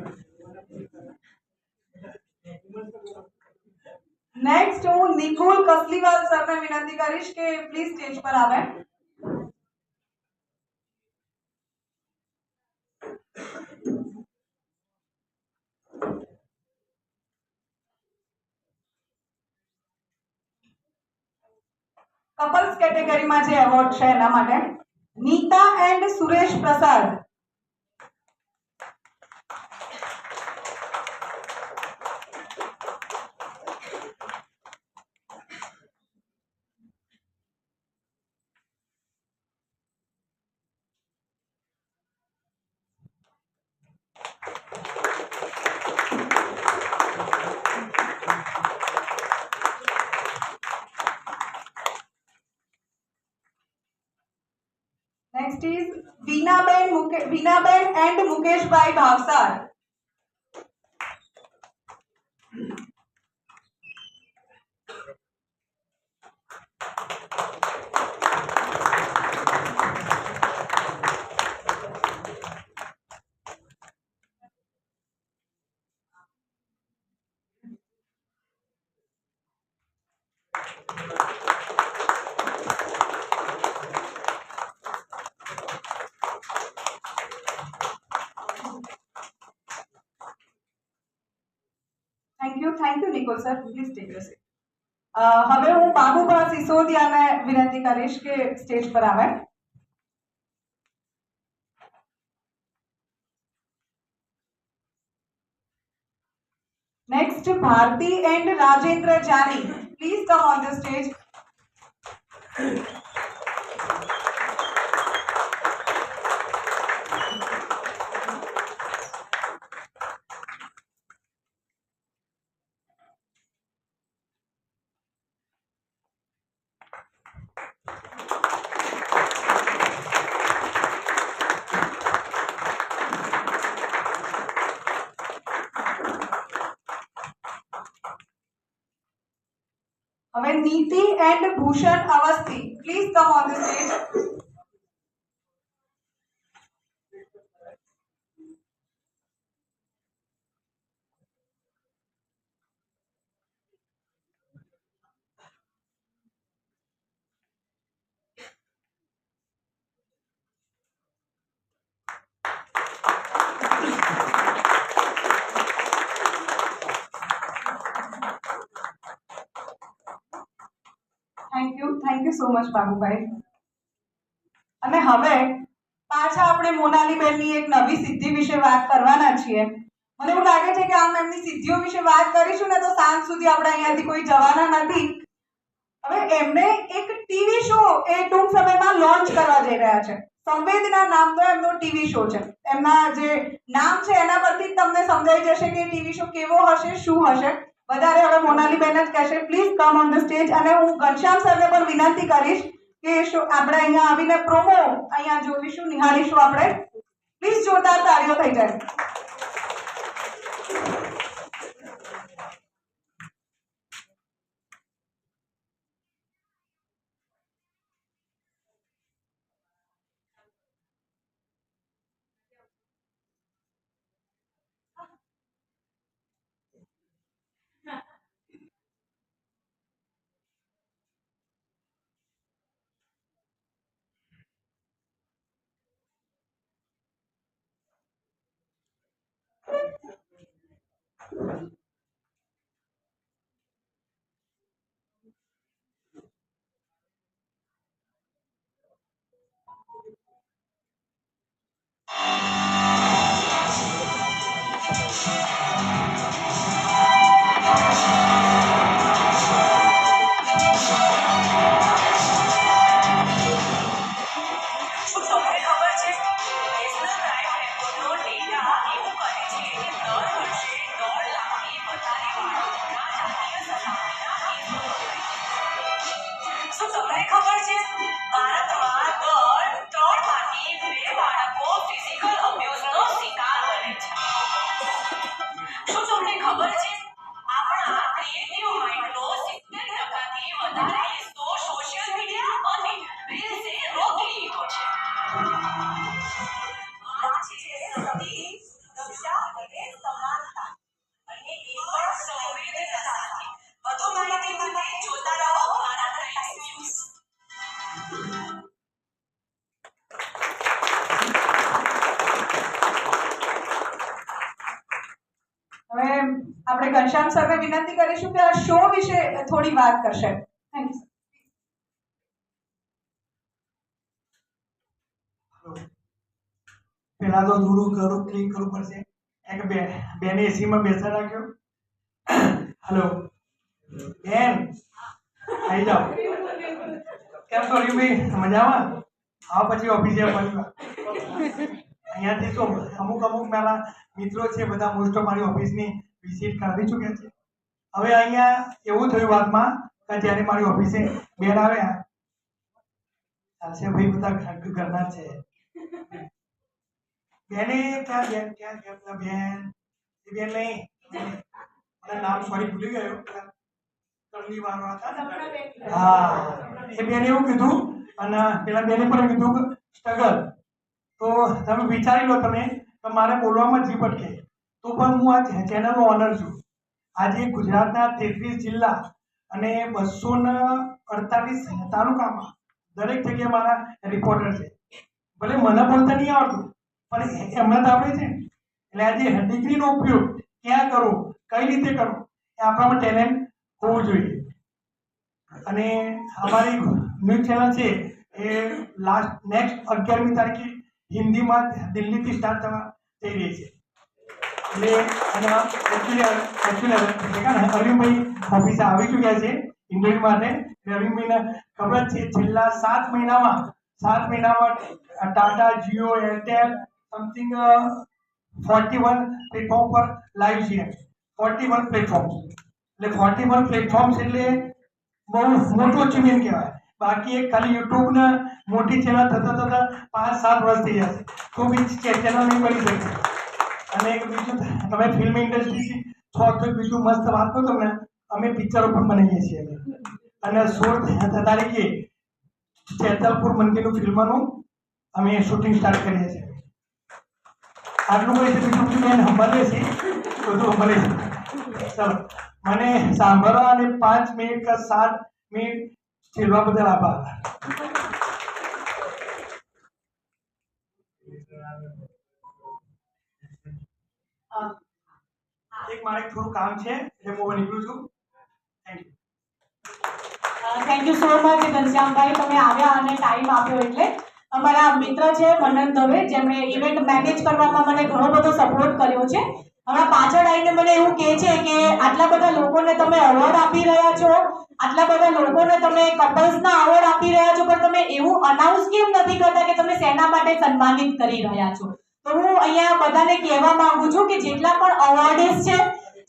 Next હું નિકુલ કસલીવાલ સરને વિનંતી કરીશ કે પ્લીઝ સ્ટેજ પર આવે. કપલ્સ કેટેગરીમાં જે એવોર્ડ છે એના માટે Nita and Suresh Prasad. Next is Vinaben and Mukeshbhai Bhavsar. Thank you, Nicole sir. Please take your seat. હવે હું બાબુભા સિસોદિયાને વિનંતી કરીશ કે સ્ટેજ પર આવે. Next, Bharti and Rajendra Jani. Please come on the stage. હવે Niti and Bhushan Awasthi. Please come on the stage. Thank you so much બાબુભાઈ. અને હવે પાછા આપણે મોનાલીબેનની એક નવી સિદ્ધિ વિશે વાત કરવાના છીએ. મને એવું લાગે છે કે આમ એમની સિદ્ધિઓ વિશે વાત કરીશું ને તો સાંજ સુધી આપણે અહીંયાથી કોઈ જવાના નથી. હવે એમને એક ટીવી શો એ ટૂંક સમયમાં લોન્ચ કરવા જઈ રહ્યા છે. સંવેદના નામનો એમનો ટીવી શો છે. એમના જે નામ છે એના પરથી જ તમને સમજાઈ જશે કે ટીવી શો કેવો હશે, શું હશે. વધારે હવે મોનાલીબેન જ કહેશે. Please come on the stage. અને હું ઘનશ્યામ સરને પણ વિનંતી કરીશ કે શો આપણે અહીંયા આવીને પ્રોમો અહીંયા જોઈશું, નિહાળીશું આપણે. પ્લીઝ જોરદાર તાળીઓ થઈ જાય. આપણે ઘનશ્યામ સરને વિનંતી કરીશું કે આ શો વિશે થોડી વાત કરશે. Thank you. પહેલાં તો થોડું ઘરું ક્લીન કરવું પડશે. એક બેને એસીમાં બેસા રાખ્યો. હલો બેન, આવી જાઓ. કેમ છો ભાઈ, મજામાં? આવો પછી ઓફિસે મળીએ. અહીંયાથી શું અમુક મારા મિત્રો છે બધા મોસ્ટ ઓફ મારી ઓફિસની વિઝિટ કરી ચૂક્યા છે. હવે અહીંયા એવું થયું વાતમાં કે જ્યારે મારી ઓફિસે બેન આવ્યા, ચાલશે ભાઈ, બધા ઘરના જ છે. બેને ક્યાં પેલા બેન એ બેન નહીં, મને નામ સોરી ભૂલી ગયો. કરલી વાળા હતા. હા, એ બેને એવું કીધું અને પેલા બેને પણ કીધું સ્ટ્રગલ. તો તમે વિચારી લો તમે કે મારે બોલવામાં જીભ અટકે તો પણ હું આ ચેનલનો ઓનર છું. આજે ગુજરાતના 33 જિલ્લા અને 248 તાલુકામાં દરેક જગ્યાએ મારા રિપોર્ટર છે. ભલે મને બોલતા નહીં આવડતું પણ એમને તો આવડે છે. એટલે આજે ડિગ્રીનો ઉપયોગ ક્યાં કરો, કઈ રીતે કરો, એ આપણામાં ટેલેન્ટ હોવું જોઈએ. અને અમારી ન્યૂઝ ચેનલ છે એ નેક્સ્ટ 11મી તારીખે હિન્દીમાં દિલ્હીથી સ્ટાર્ટ થવા જઈ રહી છે. એટલે અને એકચ્યુઅલી અરવિંદભાઈ ઓફિસે આવી ચૂક્યા છે ઇન્ટરવ્યુ માટે. અરવિંદભાઈને ખબર છે છેલ્લા 7 મહિનામાં Tata, Jio, Airtel something 41 platform પર લાઈવ છે. 41 પ્લેટફોર્મ્સ એટલે 41 પ્લેટફોર્મ્સ એટલે બહુ મોટું અચીવમેન્ટ કહેવાય. બાકી એક ખાલી યુટ્યુબને મોટી ચેનલ થતા 5-7 વર્ષ થઈ જશે તો બી ચેનલ નહીં બની શકે. અને એક બીજું, તમે ફિલ્મ ઇન્ડસ્ટ્રીથી છો તો બીજું મસ્ત વાત કહું તમને, અમે પિક્ચરો પણ બનાવીએ છીએ. અને 16 તારીખે ચેતલપુર મંદિરનું ફિલ્મનું અમે શૂટિંગ સ્ટાર્ટ કરીએ છીએ. આટલું કઈ બીજું બેન સંભાળે છે, બધું સંભાળે છે. ચાલો, મને સાંભળવા અને 5 મિનિટ કે 7 મિનિટ છેલ્વા બદલ આભાર. એક મારે થોડું કામ છે એટલે હું નીકળું છું. થેન્ક યુ સો મચ ઘનશ્યામભાઈ, તમે આવ્યા અને ટાઈમ આપ્યો. એટલે અમારા મિત્ર છે મનન દવે, જેમણે ઇવેન્ટ મેનેજ કરવામાં મને ઘણો બધો સપોર્ટ કર્યો છે. હમણાં પાછળ આવીને મને એવું કહે છે કે આટલા બધા લોકોને તમે એવોર્ડ આપી રહ્યા છો, આટલા બધા લોકોને તમે કપલ્સના એવોર્ડ આપી રહ્યા છો, પણ તમે એવું અનાઉન્સ કેમ નથી કરતા કે તમે શેના માટે સન્માનિત કરી રહ્યા છો? તો હું અહીંયા બધાને કહેવા માંગુ છું કે જેટલા પણ અવોર્ડ્સ છે,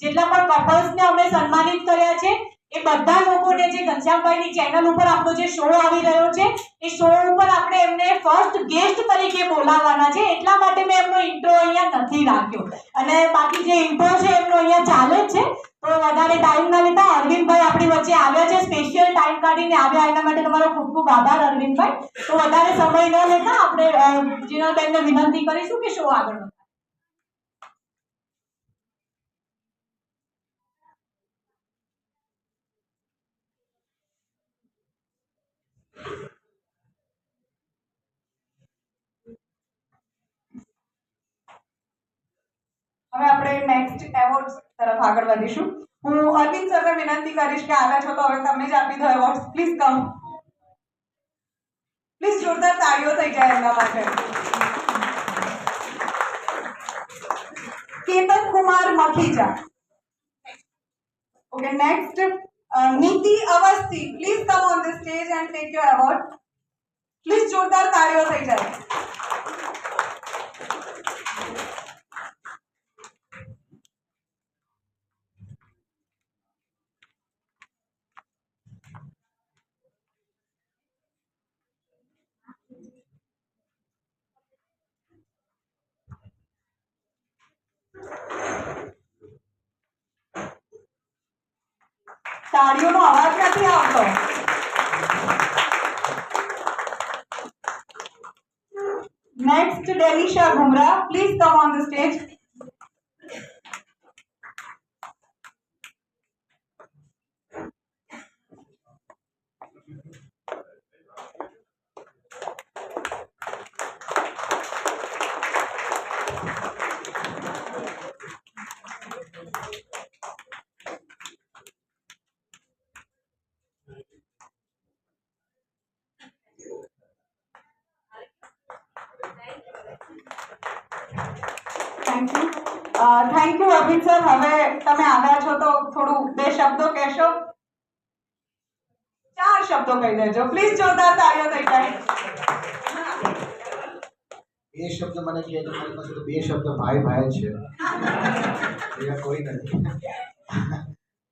જેટલા પણ કપલ્સને અમે સન્માનિત કર્યા છે, એ બધા લોકોને જે ઘનશ્યામભાઈની ચેનલ ઉપર આપણો જે શો આવી રહ્યો છે એ શો ઉપર આપણે એમને ફર્સ્ટ ગેસ્ટ તરીકે બોલાવવાના છે. એટલા માટે મેં એમનો ઇન્ટ્રો અહીંયા નથી રાખ્યો. અને બાકી જે ઇન્ટ્રો છે એમનો અહીંયા ચાલે જ છે. તો વધારે ટાઈમ ના લેતા અરવિંદભાઈ આપણી વચ્ચે આવ્યા છે, સ્પેશિયલ ટાઈમ કાઢીને આવ્યા, એના માટે તમારો ખૂબ ખૂબ આભાર અરવિંદભાઈ. તો વધારે સમય ન લેતા આપણે જીનલબેનને વિનંતી કરીશું કે શો આગળ વધારે. હવે આપણે નેક્સ્ટ એવોર્ડ્સ તરફ આગળ વધીશું. હું અરવિંદ સરને વિનંતી કરીશ કે આવ્યા છો તો હવે તમને જ આપી દો એવોર્ડ્સ. Please come. પ્લીઝ જોરદાર તાળીઓ થઈ જાય એમના માટે. Ketan Kumar Makhija. Okay, next Niti Awasthi. Please come on the stage and take your award. Please જોરદાર તાળીઓ થઈ જાય. તાળીઓનો અવાજ નથી આવતો. Next Delisha Ghumra. Please come on the stage. Thank you Abhit sir. હવે તમે આવ્યા છો તો થોડું 2 શબ્દો કહેશો. 4 શબ્દો કહી દેજો પ્લીઝ. જોરદાર તાળીઓ થઈ જાય. બે શબ્દ મને કહે તો મારી પાસે તો બે શબ્દ ભાઈ ભાઈ જ છે, બીજા કોઈ નથી.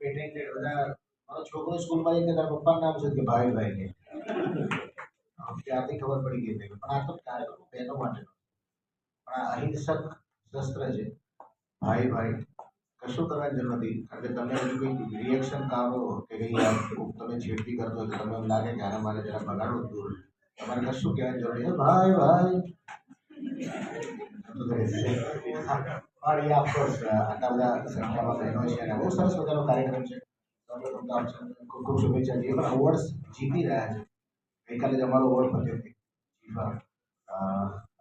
પેટેન્ટેડ બધા. મારો છોકરો સ્કૂલમાં જઈને તારા પપ્પાનું નામ છે કે ભાઈ ભાઈ ને ત્યારથી ખબર પડી ગઈ. પણ આ તો કાર્યક્રમ બહેનો માટે, પણ આ અહિંસક શસ્ત્ર છે ભાઈ ભાઈ. કશું કરવાની જરૂર નથી, કારણ કે તમે હજુ કંઈક રિએક્શન કાઢો કે કંઈ તમે છેડતી કરતો હોય તો તમને એમ લાગે કે આને મારે જરા બગાડવું દૂર, તમારે કશું કહેવાની જરૂર નહીં. ભાઈ ભાઈ પણ એ ઓફકોર્સ આટલા બધા સંખ્યામાં બહેનો છે અને બહુ સરસ મજાનો કાર્યક્રમ છે. ખૂબ ખૂબ શુભેચ્છા. જે પણ અવોર્ડ્સ જીતી રહ્યા છે, ગઈકાલે જ અમારો અવોર્ડ પત્યો હતો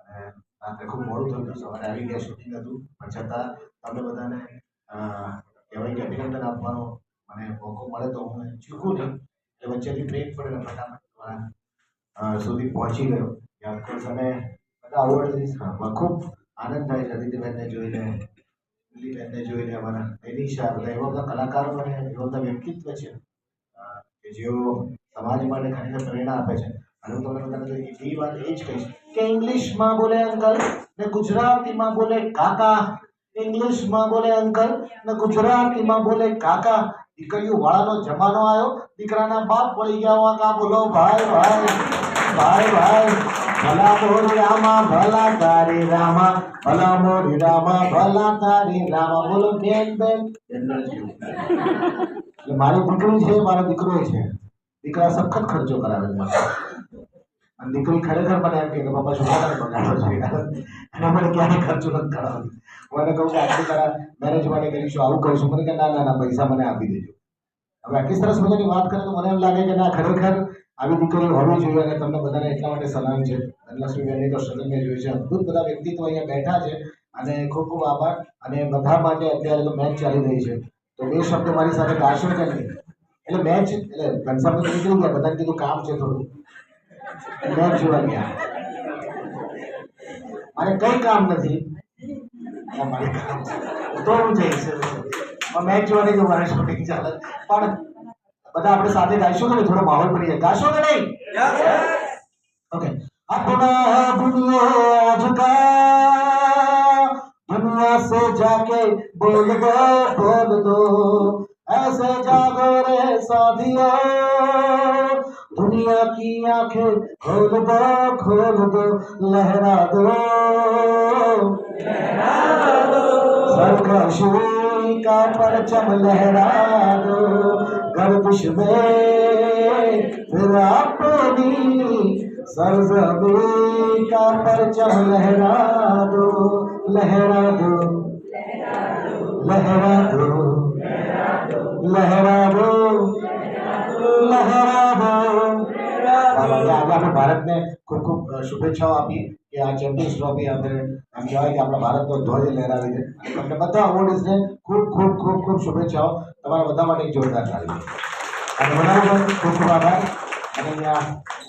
અને રાત્રે ખૂબ મોડું થયું હતું, સવારે આવી ગયા, શૂટિંગ હતું, પણ છતાં તમને બધાને કહેવાય કે અભિનંદન આપવાનો મને મોકો મળે તો હું ચૂકું નહીં. એટલે વચ્ચેથી બ્રેક પડે ફટાફટ તમારા સુધી પહોંચી ગયો. ઓફકોર્સ અને બધા અવોર્ડ ખૂબ આનંદ થાય છે. અદિતિબેનને જોઈને, દિલ્હીબેનને જોઈને, અમારા એનિશા, બધા એવા બધા કલાકારો અને એવા બધા વ્યક્તિત્વ છે કે જેઓ સમાજ માટે ખરેખર પ્રેરણા આપે છે. અને હું તમને બધાને એ વાત એ જ કહીશ કે ઇંગ્લિશમાં બોલે અંકલ ને ગુજરાતીમાં બોલે કાકા, ઇંગ્લિશમાં બોલે અંકલ ને ગુજરાતીમાં બોલે કાકા. દીકરીઓ વાળાનો જમાનો આવ્યો, દીકરાના બાપ પડી ગયા વાંકા. બોલો ભાઈ ભાઈ ભાઈ ભાઈ. ભલા મોરી રામા ભલા તારી રામા, ભલા મોરી રામા ભલા તારી રામા. બોલો બેન બેન. એટલે મારી દીકરી છે, મારો દીકરો છે. દીકરા સખત ખર્ચો કરાવે છે અને દીકરી ખરેખર મને એમ કે પપ્પા છોકરાને બગાડો છે અને મને ક્યાંય ખર્ચો નથી કરાવતો. હું એને કહું કે આટલી તારા મેરેજ માટે કરીશું, આવું કરીશું. મને કે ના ના ના, પૈસા મને આપી દેજો. હવે આટલી સરસ મજાની વાત કરે તો મને એમ લાગે કે ના, ખરેખર આવી દીકરીઓ હોવી જોઈએ. અને તમને બધાને એટલા માટે સલામ છે. ધનલક્ષ્મીબેનની તો સદન મેં જોઈ છે, અદ્ભુત બધા વ્યક્તિત્વ અહીંયા બેઠા છે અને ખૂબ ખૂબ આભાર. અને બધા માટે અત્યારે તો મેચ ચાલી રહી છે, તો 2 શબ્દ મારી સાથે ગાશો કે નહીં? એટલે મેચ એટલે કન્સર્ટ તો નીકળી ગયા, બધાને કીધું કામ છે થોડું, મેચ જોવા ગયા. મારે કઈ કામ નથી, મારે કામ છે તો હું જઈશ. મેચ જોવાની તો મારે શૂટિંગ ચાલે. પણ બધા આપણે સાથે ગાઈશું કે થોડો માહોલ પડી જાય. ગાશો કે નહીં? ओके. अपना दुनिया झुका, दुनिया से जाके बोल दो ऐसे जागो रे साथियों, दुनिया की आंखें खोल दो लहरा दो सरकशी का परचम लहरा दो, गर्दिश में फिर अपनी सरज़मीं का परचम लहरा दो लहरा दो लहरा दो लहरा दो लहरा दो. આજે આપણે ભારતને ખૂબ ખૂબ શુભેચ્છાઓ આપી કે આ ચેમ્પિયન્સ ટ્રોફી આપણે એમ કહેવાય કે આપણા ભારતનો ધ્વજ લહેરાવી છે. તમને બધા અવોર્ડ્સને ખૂબ ખૂબ ખૂબ ખૂબ શુભેચ્છાઓ. તમારા બધા માટે એક જોરદાર તાળી. અને બધાનો ખૂબ ખૂબ આભાર. અને અહીંયા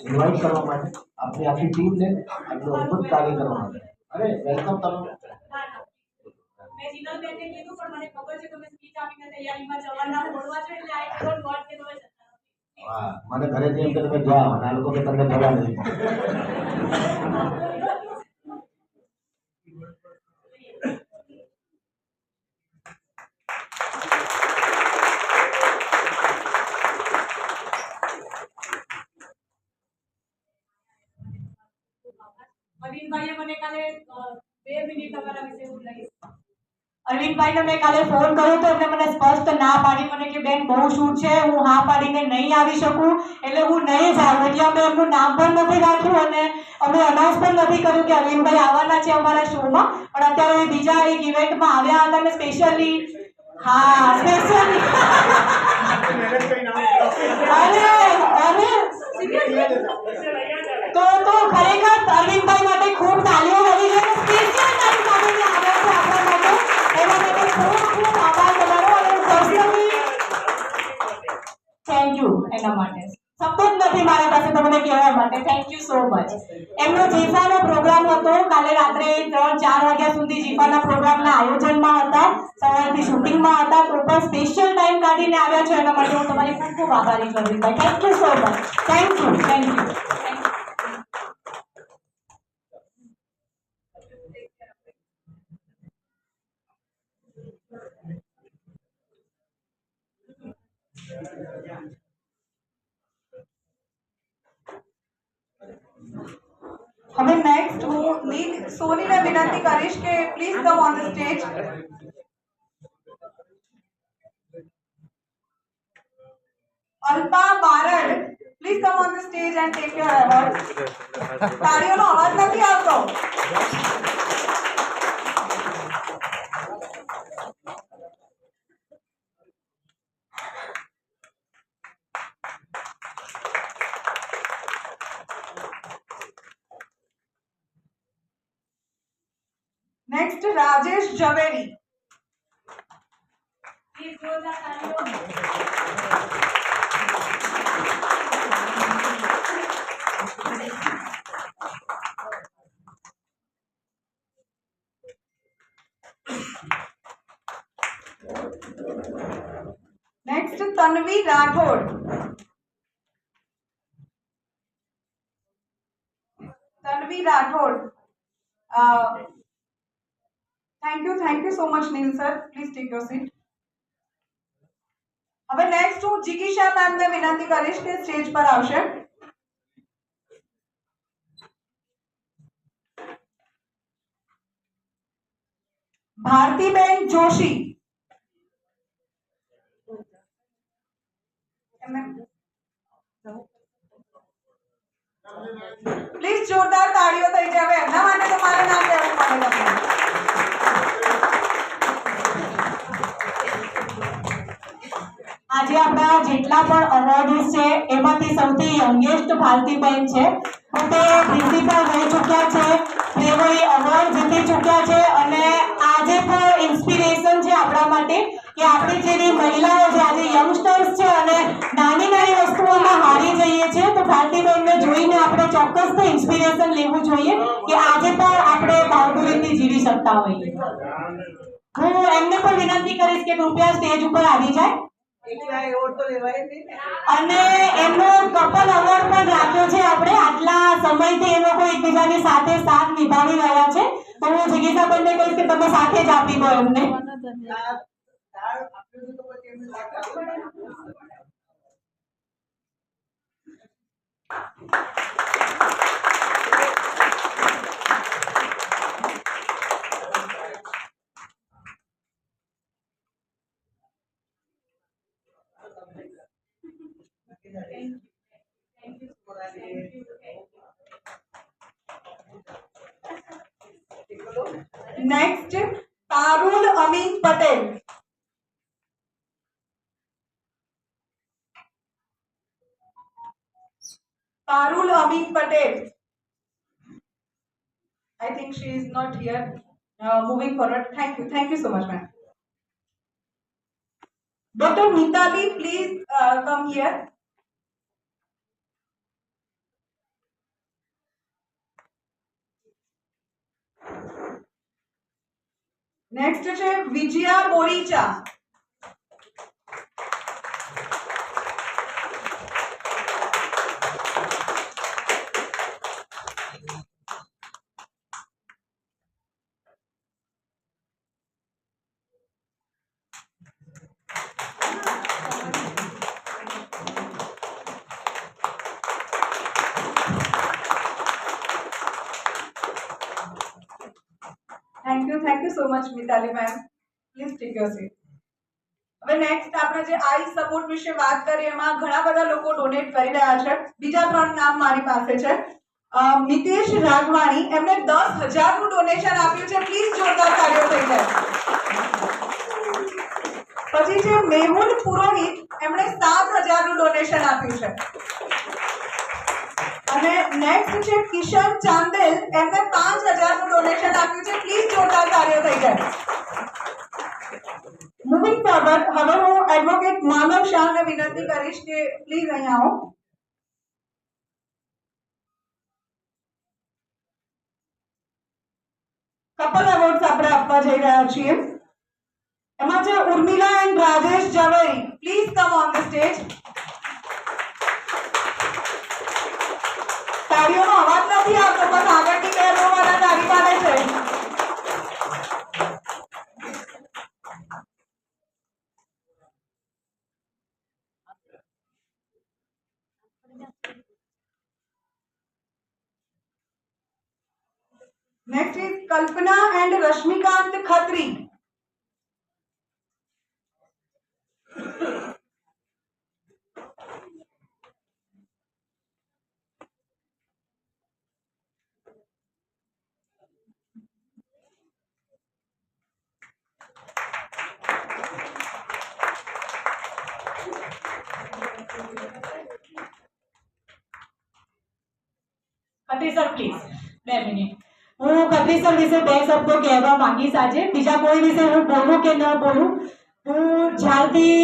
ઇન્વાઇટ કરવા માટે આપણી આખી ટીમને આટલું અદ્ભુત કાર્ય કરવા માટે. અરે વેલકમ. તમે મેં જીનલબેનને કીધું પણ મને ખબર છે તમે સ્પીચ આપીને તૈયારીમાં જવાના બોલવા છો એટલે આઈ ડોન્ટ વોન્ટ કે તમે હા, મને ઘરેથી એમ કે તમે જાઓ અને આ લોકો કે તમને જવા નહીં. અરવિંદભાઈએ મને કાલે 2 મિનિટ તમારા વિશે હું લઈશ. અરવિંદભાઈને મેં કાલે ફોન કર્યો તો એમને મને સ્પષ્ટ ના પાડી, મને કે બેન બહુ શૂટ છે, હું હા પાડીને નહીં આવી શકું, એટલે હું નહીં જાઉં. એટલે અમે એમનું નામ પણ નથી રાખ્યું અને અમે અનાઉન્સ પણ નથી કર્યું કે અરવિંદભાઈ આવવાના છે અમારા શોમાં. પણ અત્યારે બીજા એક ઇવેન્ટમાં આવ્યા હતા અને સ્પેશિયલી તો ખરેખર અરવિંદભાઈ માટે ખૂબ તાલીઓ હોવી જોઈએ. સ્પેશિયલ ટાઈમ કાઢીને આવ્યા છે આપણા માટે, એના માટે ખૂબ ખૂબ આભાર તમારો. અને પર્સનલી થેન્ક યુ એના માટે. શબ્દો જ નથી. નથી મારા પાસે તમને કહેવા માટે. Thank you so much. એમનો જીફાનો પ્રોગ્રામ હતો કાલે રાત્રે 3-4 વાગ્યા સુધી જીફાના પ્રોગ્રામના આયોજનમાં હતા, સવારથી શૂટિંગમાં હતા, તો પણ સ્પેશિયલ ટાઈમ કાઢીને આવ્યા છો એના માટે હું તમારી ખૂબ ખૂબ આભારી છું અરવિંદભાઈ. Thank you so much. Thank you. Thank you. હવે નેક્સ્ટ હું સોનીને વિનંતી કરીશ કે please come on the stage. Alpa Barad, please come on the stage and take your award. તાળીઓનો અવાજ નથી આવતો. નેક્સ્ટ રાજેશ ઝવેરી. પ્લીઝ જોરદાર તાળીઓ. Next Tanvi Rathod. Tanvi Rathod. Thank you so much Neel sir. Please take your seat. હવે નેક્સ્ટ હું જિગીશા મેમને વિનંતી કરીશ કે સ્ટેજ પર આવશે. ભારતીબેન જોશી. પ્લીઝ જોરદાર તાળીઓ થઈ જાય. હવે એમના માટે તો મારે ના કહેવું પડે તમને. આજે આપણા જેટલા પણ અવોર્ડ્સ છે એમાંથી સૌથી યંગેસ્ટ ભારતીબેન છે. પોતે પ્રિન્સિપલ રહી ચૂક્યા છે, પ્લેવરી અવોર્ડ જીતી ચૂક્યા છે અને આજે પણ ઇન્સ્પિરેશન છે આપણા માટે કે આપણી જેવી મહિલાઓ જે આજે યંગસ્ટર્સ છે અને નાની નાની વસ્તુઓમાં હારી જઈએ છીએ, તો ભારતીબેનને જોઈને આપણે ચોક્કસથી ઇન્સ્પિરેશન લેવું જોઈએ કે આજે પણ આપણે બહાદુરીથી જીવી શકતા હોઈએ. હું એમને પણ વિનંતી કરીશ કે કૃપયા સ્ટેજ ઉપર આવી જાય. અને એમનો કપલ અવોર્ડ પણ રાખ્યો છે આપણે. આટલા સમયથી એ લોકો એકબીજાની સાથે સાથ નિભાવી રહ્યા છે, તો હું જિગીશાબેનને કહીશ કે તમે સાથે જ આપી દો એમને. Next Parul Amin Patel. Parul Amin Patel. I think she is not here. Moving forward. Thank you so much, ma'am. Dr. Mitali, please come here. Next છે Vijaya Boricha. Thank you so much, Mitali ma'am. Please take your seat. હવે next આપણે જે આઈ support વિશે વાત કરી એમાં ઘણા બધા લોકો ડોનેટ કરી રહ્યા છે. બીજા 3 નામ મારી પાસે છે. મિતેશ રાઘવાણી, એમણે 10,000 નું ડોનેશન આપ્યું છે. પ્લીઝ જોરદાર તાળીઓ થઈ જાય. પછી છે મેહુલ પુરોહિત, એમણે 7,000 નું ડોનેશન આપ્યું છે. અને નેક્સ્ટ છે કિશન ચાંદેલ, એમને 5,000 નું ડોનેશન આપ્યું છે. પ્લીઝ જોરદાર તાળીઓ થઈ જાય. મૂવિંગ ફોરવર્ડ, હવે હું એડવોકેટ માનવ શાહને વિનંતી કરીશ કે પ્લીઝ અહીંયા આવો. કપલ એવોર્ડ્સ આપણે આપવા જઈ રહ્યા છીએ. એમાં છે Urmila and Rajesh Zaveri. Please come on the stage. તાળીઓનો અવાજ નથી આવતો, બસ આગળની બે રો વાળા તાળી પાડે છે. Next is Kalpana and Rashmikant Khatri. Khatri sir please 2 minute. હું ખત્રી સર વિશે 2 શબ્દો કહેવા માંગીશ આજે. બીજા કોઈ વિશે હું બોલું કે ન બોલું, હું જ્યારથી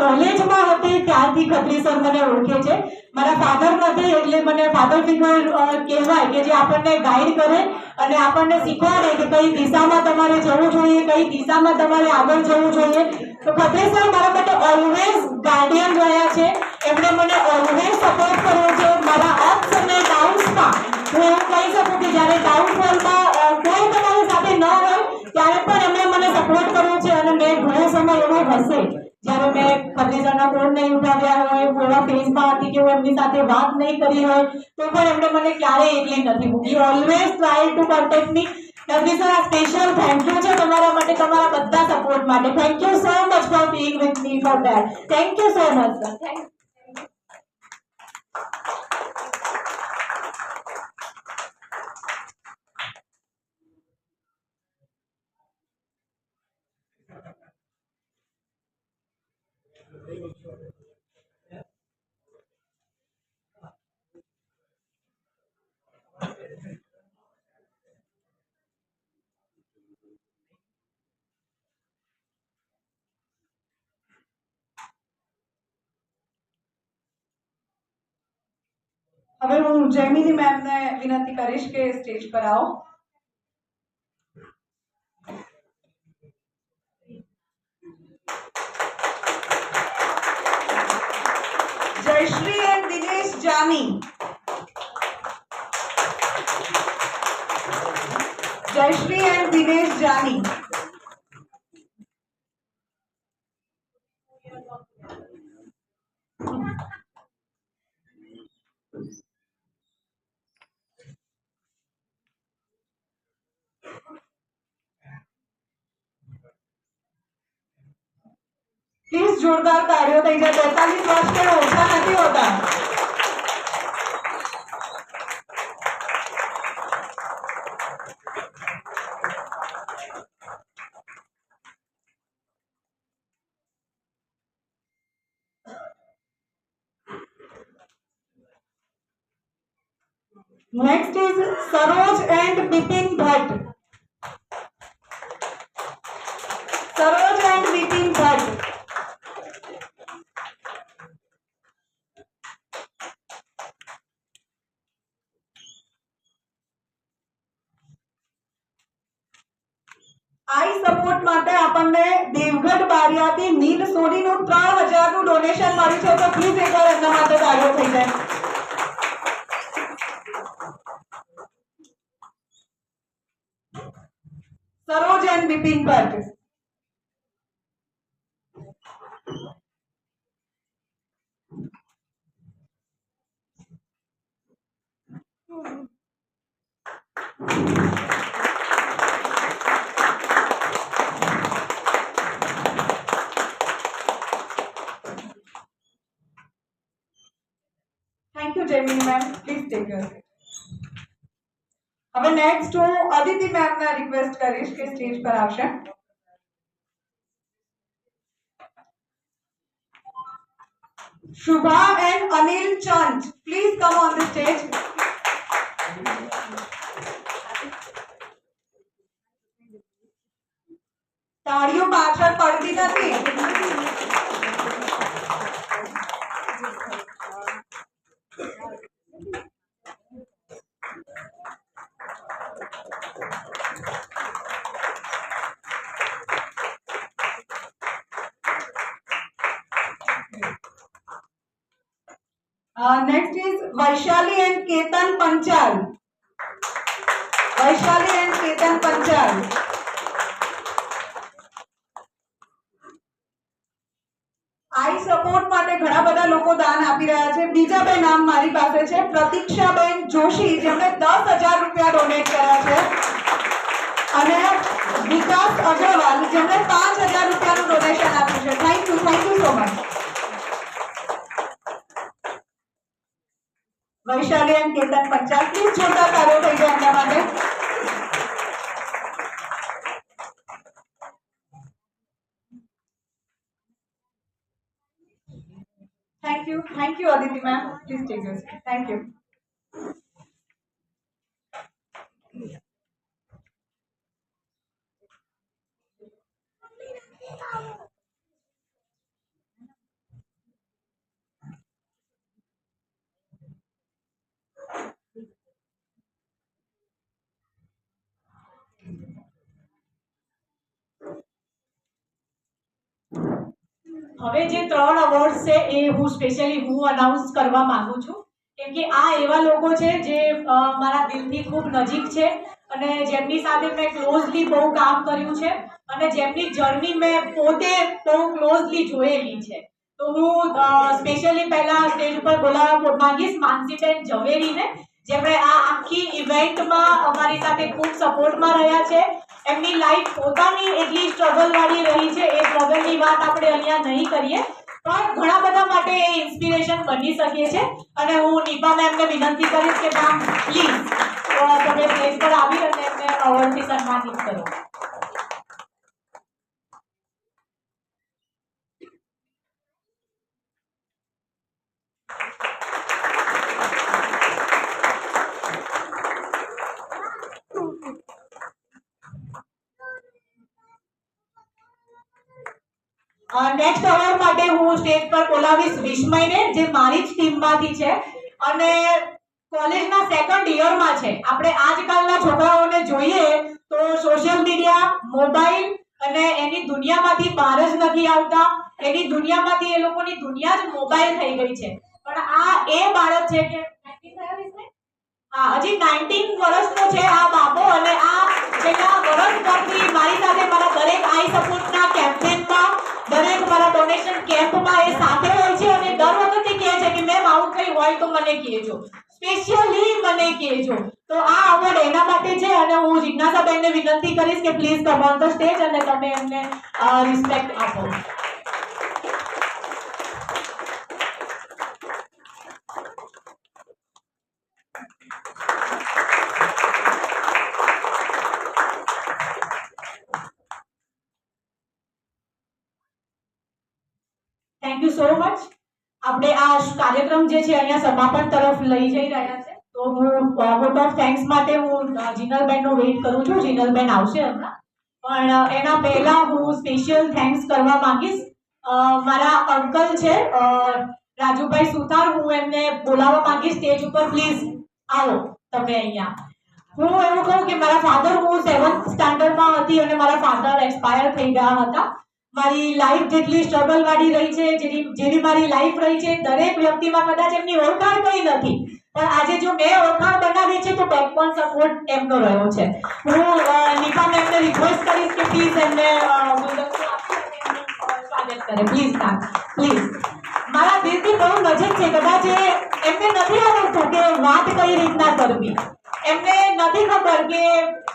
કોલેજમાં હતી ત્યારથી ખત્રી સર મને ઓળખે છે. મારા ફાધર નથી એટલે મને ફાધર ફિગર કહેવાય કે જે આપણને ગાઈડ કરે અને આપણને શીખવાડે કે કઈ દિશામાં તમારે જવું જોઈએ, કઈ દિશામાં તમારે આગળ જવું જોઈએ. તો ખત્રી સર મારા માટે ઓલવેઝ ગાર્ડિયન રહ્યા છે. એમણે મને ઓલવેઝ સપોર્ટ કર્યો છે મારા અપ્સ અને ડાઉન્સમાં. હું એવું કહી શકું કે જ્યારે ડાઉનફોલમાં કોઈ તમારી સાથે ન હોય ત્યારે પણ એમણે મને સપોર્ટ કર્યો છે. અને મેં ઘણો સમય એવો હશે જ્યારે મેં ખત્રી સરના ફોન નહીં ઉઠાવ્યા હોય, હું એવા ફેઝમાં હતી કે હું એમની સાથે વાત નહીં કરી હોય, તો પણ એમણે મને ક્યારેય એકલી નથી મૂકી. Always try to contact me. Khatri sir, આ સ્પેશિયલ થેન્ક યુ છે તમારા માટે, તમારા બધા સપોર્ટ માટે. Thank you so much for being with me for that. Thank you so much sir. Thank you. હવે હું જયમિની મેમને વિનંતી કરીશ કે સ્ટેજ પર આવો. Jayshree and Dinesh Jani. Jayshree and Dinesh Jani. Please જોરદાર તાળીઓ થઈ જાય. 43 વર્ષ કે ઓછા નથી હોતા. Next is Saroj and Bipin Bhatt. Saroj and Bipin Bhatt. I support માટે આપણને દેવગઢ બારિયાથી નીલ સોનીનું 3000 નું ડોનેશન મળ્યું છે. તો પ્લીઝ એકવાર એમના માટે તાળીઓ થઈ જાય. Saroj and Bipin Bhatt. Thank you, Jamini ma'am. Please take your seat. હવે નેક્સ્ટ હું અદિતિ મેમને રિક્વેસ્ટ કરીશ કે સ્ટેજ પર આવશે. Shubha and Anil Chand, please come on the stage. તાળીઓ પાછળ પડતી નથી. Next is Vaishali and Ketan Panchal. Vaishali and Ketan Panchal. I support માટે ઘણા બધા લોકો દાન આપી રહ્યા છે. બીજા બે નામ મારી પાસે છે. પ્રતીક્ષાબેન જોશી જેમણે 10,000 રૂપિયા ડોનેટ કર્યા છે અને વિકાસ અગ્રવાલ જેમણે 5,000 રૂપિયાનું ડોનેશન આપ્યું છે. Thank you so much. Vaishali and Ketan Panchal, please જોરદાર તાળીઓ થઈ જાય એમના માટે. Thank you Aditi ma'am. Please take this. Thank you. હવે જે 3 અવોર્ડ્સ છે એ હું સ્પેશિયલી અનાઉન્સ કરવા માંગુ છું, કેમ કે આ એવા લોકો છે જે મારા દિલથી ખૂબ નજીક છે અને જેમની સાથે મેં ક્લોઝલી બહુ કામ કર્યું છે અને જેમની જર્ની મેં પોતે બહુ ક્લોઝલી જોયેલી છે. તો હું સ્પેશિયલી પહેલા સ્ટેજ ઉપર બોલાવવા માંગીશ માનસીબેન ઝવેરીને, જેમણે આ આખી ઇવેન્ટમાં અમારી સાથે ખૂબ સપોર્ટમાં રહ્યા છે. એમની લાઈફ પોતાની એટલી સ્ટ્રગલ વાળી રહી છે, એ સ્ટ્રગલની વાત આપણે અહીંયા નહીં કરીએ, પણ ઘણા બધા માટે એ ઇન્સ્પિરેશન બની શકે છે. અને હું નીપા મેમને વિનંતી કરીશ કે મેમ પ્લીઝ તમે સ્ટેજ પર આવી અને એમને અવોર્ડથી સન્માનિત કરો. નેક્સ્ટ અવોર્ડ માટે હું સ્ટેજ પર બોલાવીશ વિસ્મયને, જે મારી જ ટીમમાંથી છે અને કોલેજના 2nd યરમાં છે. આપણે આજકાલના છોકરાઓને જોઈએ તો સોશિયલ મીડિયા, મોબાઈલ અને એની દુનિયામાંથી બહાર જ નથી આવતા. એની દુનિયામાંથી એ લોકોની દુનિયા જ મોબાઈલ થઈ ગઈ છે. પણ આ એ બાળક છે કે હજી 19 વર્ષનો છે આ બાબો, અને આ છેલ્લા વર્ષ પરથી મારી સાથે મારા દરેક આઈ સપોર્ટના કેમ્પેનમાં, દરેક મારા ડોનેશન કેમ્પમાં એ સાથે હોય છે અને દર વખતે કહે છે કે મેમ આવું કંઈ હોય તો મને કહેજો, સ્પેશિયલી મને કહેજો. તો આ અવોર્ડ એના માટે છે અને હું જિજ્ઞાસાબેનને વિનંતી કરીશ કે please come on the stage અને તમે એમને રિસ્પેક્ટ આપો. Thank you so much. આપણે આ કાર્યક્રમ જે છે અહીંયા સમાપન તરફ લઈ જઈ રહ્યા છે, તો હું વોટ ઓફ થેન્ક્સ માટે હું જીનલબેનનો વેઇટ કરું છું. જીનલબેન આવશે હમણાં, પણ એના પહેલા હું સ્પેશિયલ થેન્ક્સ કરવા માંગીશ મારા અંકલ છે રાજુભાઈ સુથાર. હું એમને બોલાવવા માંગીશ સ્ટેજ ઉપર. પ્લીઝ આવો તમે અહીંયા. હું એવું કહું કે મારા ફાધર, હું 7th સ્ટાન્ડર્ડમાં હતી અને મારા ફાધર એક્સપાયર થઈ ગયા હતા. મારી લાઈફ જેટલી સ્ટ્રગલ વાળી રહી છે, જેવી મારી લાઈફ રહી છે, દરેક વ્યક્તિમાં કદાચ એમની ઓળખાણ કઈ નથી, પણ આજે જો મેં ઓળખાણ બનાવી છે તો બેકબોન સપોર્ટ એમનો રહ્યો છે. હું નીપા મેમને રિક્વેસ્ટ કરીશ કે પ્લીઝ એમને સ્વાગત કરે. Please please. મારા દિલથી બહુ નજીક છે. કદાચ એમને નથી આવડતું કે વાત કઈ રીતના કરવી. એમને નથી ખબર કે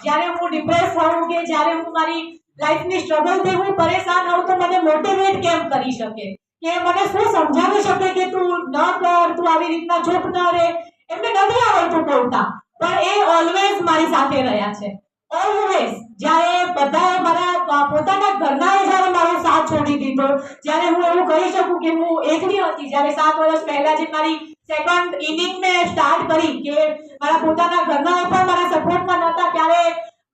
જ્યારે હું ડિપ્રેસ હોઉં કે જ્યારે હું મારી લાઈફની સ્ટ્રગલથી હું પરેશાન હોઉં તો મને મોટિવેટ કેમ કરી શકે, કે મને શું સમજાવી શકે કે તું ન કર, તું આવી રીતના ચૂપ ન રહે. એમને નથી આવડતું બોલતા, પણ એ ઓલવેઝ મારી સાથે રહ્યા છે. ઓલવેઝ. જ્યારે બધા મારા પોતાના ઘરનાએ જ્યારે મારો સાથ છોડી દીધો, જ્યારે હું એવું કહી શકું કે હું એકલી હતી, જ્યારે 7 વર્ષ પહેલા જે મારી સેકન્ડ ઇનિંગ મેં સ્ટાર્ટ કરી, કે મારા પોતાના ઘરના પણ મારા સપોર્ટમાં નહોતા, ત્યારે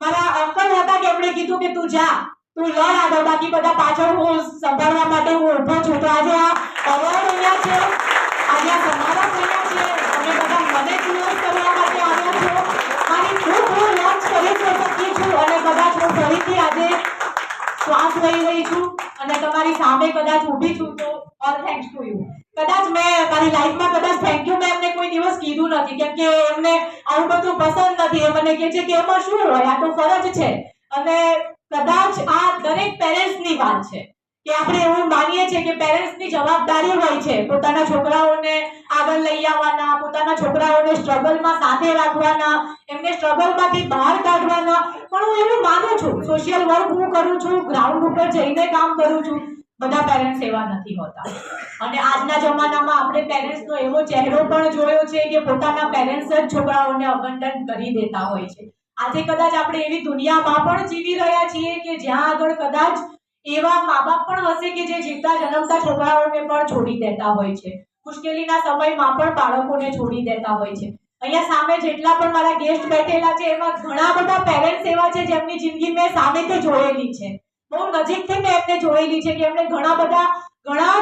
મારા અંકલ હતા કે એમણે કીધું કે તું જા, તું લડ આગળ, બાકી બધા પાછળ હું સંભાળવા માટે હું ઊભો છું. તો આજે આ અવોર્ડ અહીંયા છે, આજે આ સમારોહ અહીંયા છે, તમે બધા મને ક્લોઝ કરવા માટે આવ્યા છો. મારી ખૂબ હું લોન્ચ કરી શકું છું અને કદાચ હું ફરીથી આજે શ્વાસ લઈ રહી છું અને તમારી સામે કદાચ ઊભી છું તો ઓલ થેન્ક્સ ટુ યુ. કદાચ મેં મારી લાઈફમાં કદાચ થેન્ક યુ મેં એમને કોઈ દિવસ કીધું નથી, કેમ કે એમને આવું બધું પસંદ નથી. એ મને કહે છે કે એમાં શું હોય, આ તો ફરજ છે. અને કદાચ આ દરેક પેરેન્ટ્સની વાત છે કે આપણે એવું માનીએ છીએ કે પેરેન્ટ્સની જવાબદારી હોય છે પોતાના છોકરાઓને આગળ લઈ આવવાના, પોતાના છોકરાઓને સ્ટ્રગલમાં સાથે રાખવાના, એમને સ્ટ્રગલમાંથી બહાર કાઢવાના. પણ હું એવું માનું છું, સોશિયલ વર્ક હું કરું છું, ગ્રાઉન્ડ ઉપર જઈને કામ કરું છું, બધા પેરેન્ટ્સ એવા નથી હોતા. અને આજના જમાનામાં આપણે પેરેન્ટ્સનો એવો ચહેરો પણ જોયો છે કે પોતાના પેરેન્ટ્સ જ છોકરાઓને અબંડન કરી દેતા હોય છે. આજે કદાચ આપણે એવી દુનિયામાં પણ જીવી રહ્યા છીએ કે જ્યાં આગળ કદાચ એવા મા બાપ પણ હશે કે જે જીવતા જન્મતા છોકરાઓને પણ છોડી દેતા હોય છે, મુશ્કેલીના સમયમાં પણ બાળકોને છોડી દેતા હોય છે. અહીંયા સામે જેટલા પણ મારા ગેસ્ટ બેઠેલા છે એમાં ઘણા બધા પેરેન્ટ્સ એવા છે જેમની જિંદગી મેં સામેથી જોયેલી છે, બહુ નજીકથી મેં એમને જોયેલી છે કે એમને ઘણા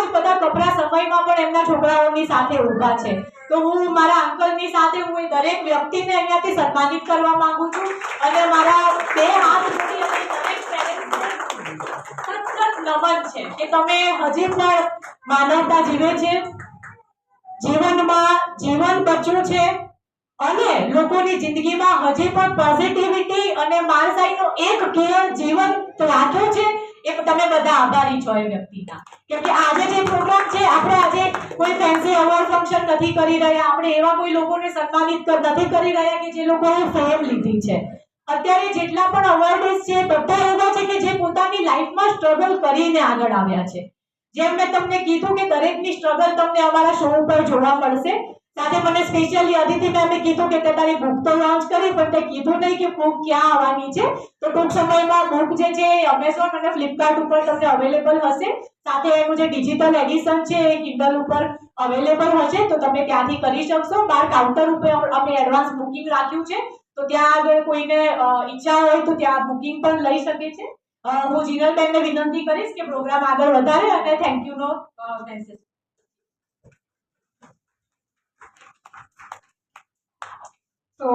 જ બધા કપરા સમયમાં પણ એમના છોકરાઓની સાથે ઊભા છે. તો હું મારા અંકલની સાથે હું એ દરેક વ્યક્તિને અહીંયાથી સન્માનિત કરવા માંગુ છું અને મારા બે હાથ જોડી અને દરેક પેરેન્ટ્સને સખત નમન છે કે તમે હજી પણ માનવતા જીવે છે, જીવનમાં જીવન બચ્યું છે અને લોકોની જિંદગીમાં હજી પણ પોઝિટિવિટી અને માણસાઈનો એક કેર જીવંત રાખ્યો છે. એ તમે બધા આભારી છો એ વ્યક્તિના, કેમ કે આજે જે પ્રોગ્રામ છે આપણે આજે કોઈ ફેન્સી અવોર્ડ ફંક્શન નથી કરી રહ્યા, આપણે એવા કોઈ લોકોને સન્માનિત નથી કરી રહ્યા કે જે લોકોએ ફેમ લીધી છે. અત્યારે જેટલા પણ અવોર્ડિસ છે બધા એવા છે કે જે પોતાની લાઈફમાં સ્ટ્રગલ કરીને આગળ આવ્યા છે. જેમ મેં તમને કીધું કે દરેકની સ્ટ્રગલ તમને અમારા શો ઉપર જોવા મળશે. સાથે મને સ્પેશિયલી અદિતિ મેમે કીધું કે તે તારી બુક તો લોન્ચ કરી, પણ તે કીધું નહીં કે બુક ક્યાં આવવાની છે. તો ટૂંક સમયમાં બુક જે છે એ Amazon અને Flipkart ઉપર તમને અવેલેબલ હશે. સાથે એનું જે ડિજિટલ એડિશન છે એ Kindle ઉપર અવેલેબલ હશે, તો તમે ત્યાંથી કરી શકશો. બાર કાઉન્ટર ઉપર અમે એડવાન્સ બુકિંગ રાખ્યું છે, તો ત્યાં આગળ કોઈને ઈચ્છા હોય તો ત્યાં બુકિંગ પણ લઈ શકે છે. હું જીનલબેનને વિનંતી કરીશ કે પ્રોગ્રામ આગળ વધારે અને થેન્ક યુ નો મેસેજ. તો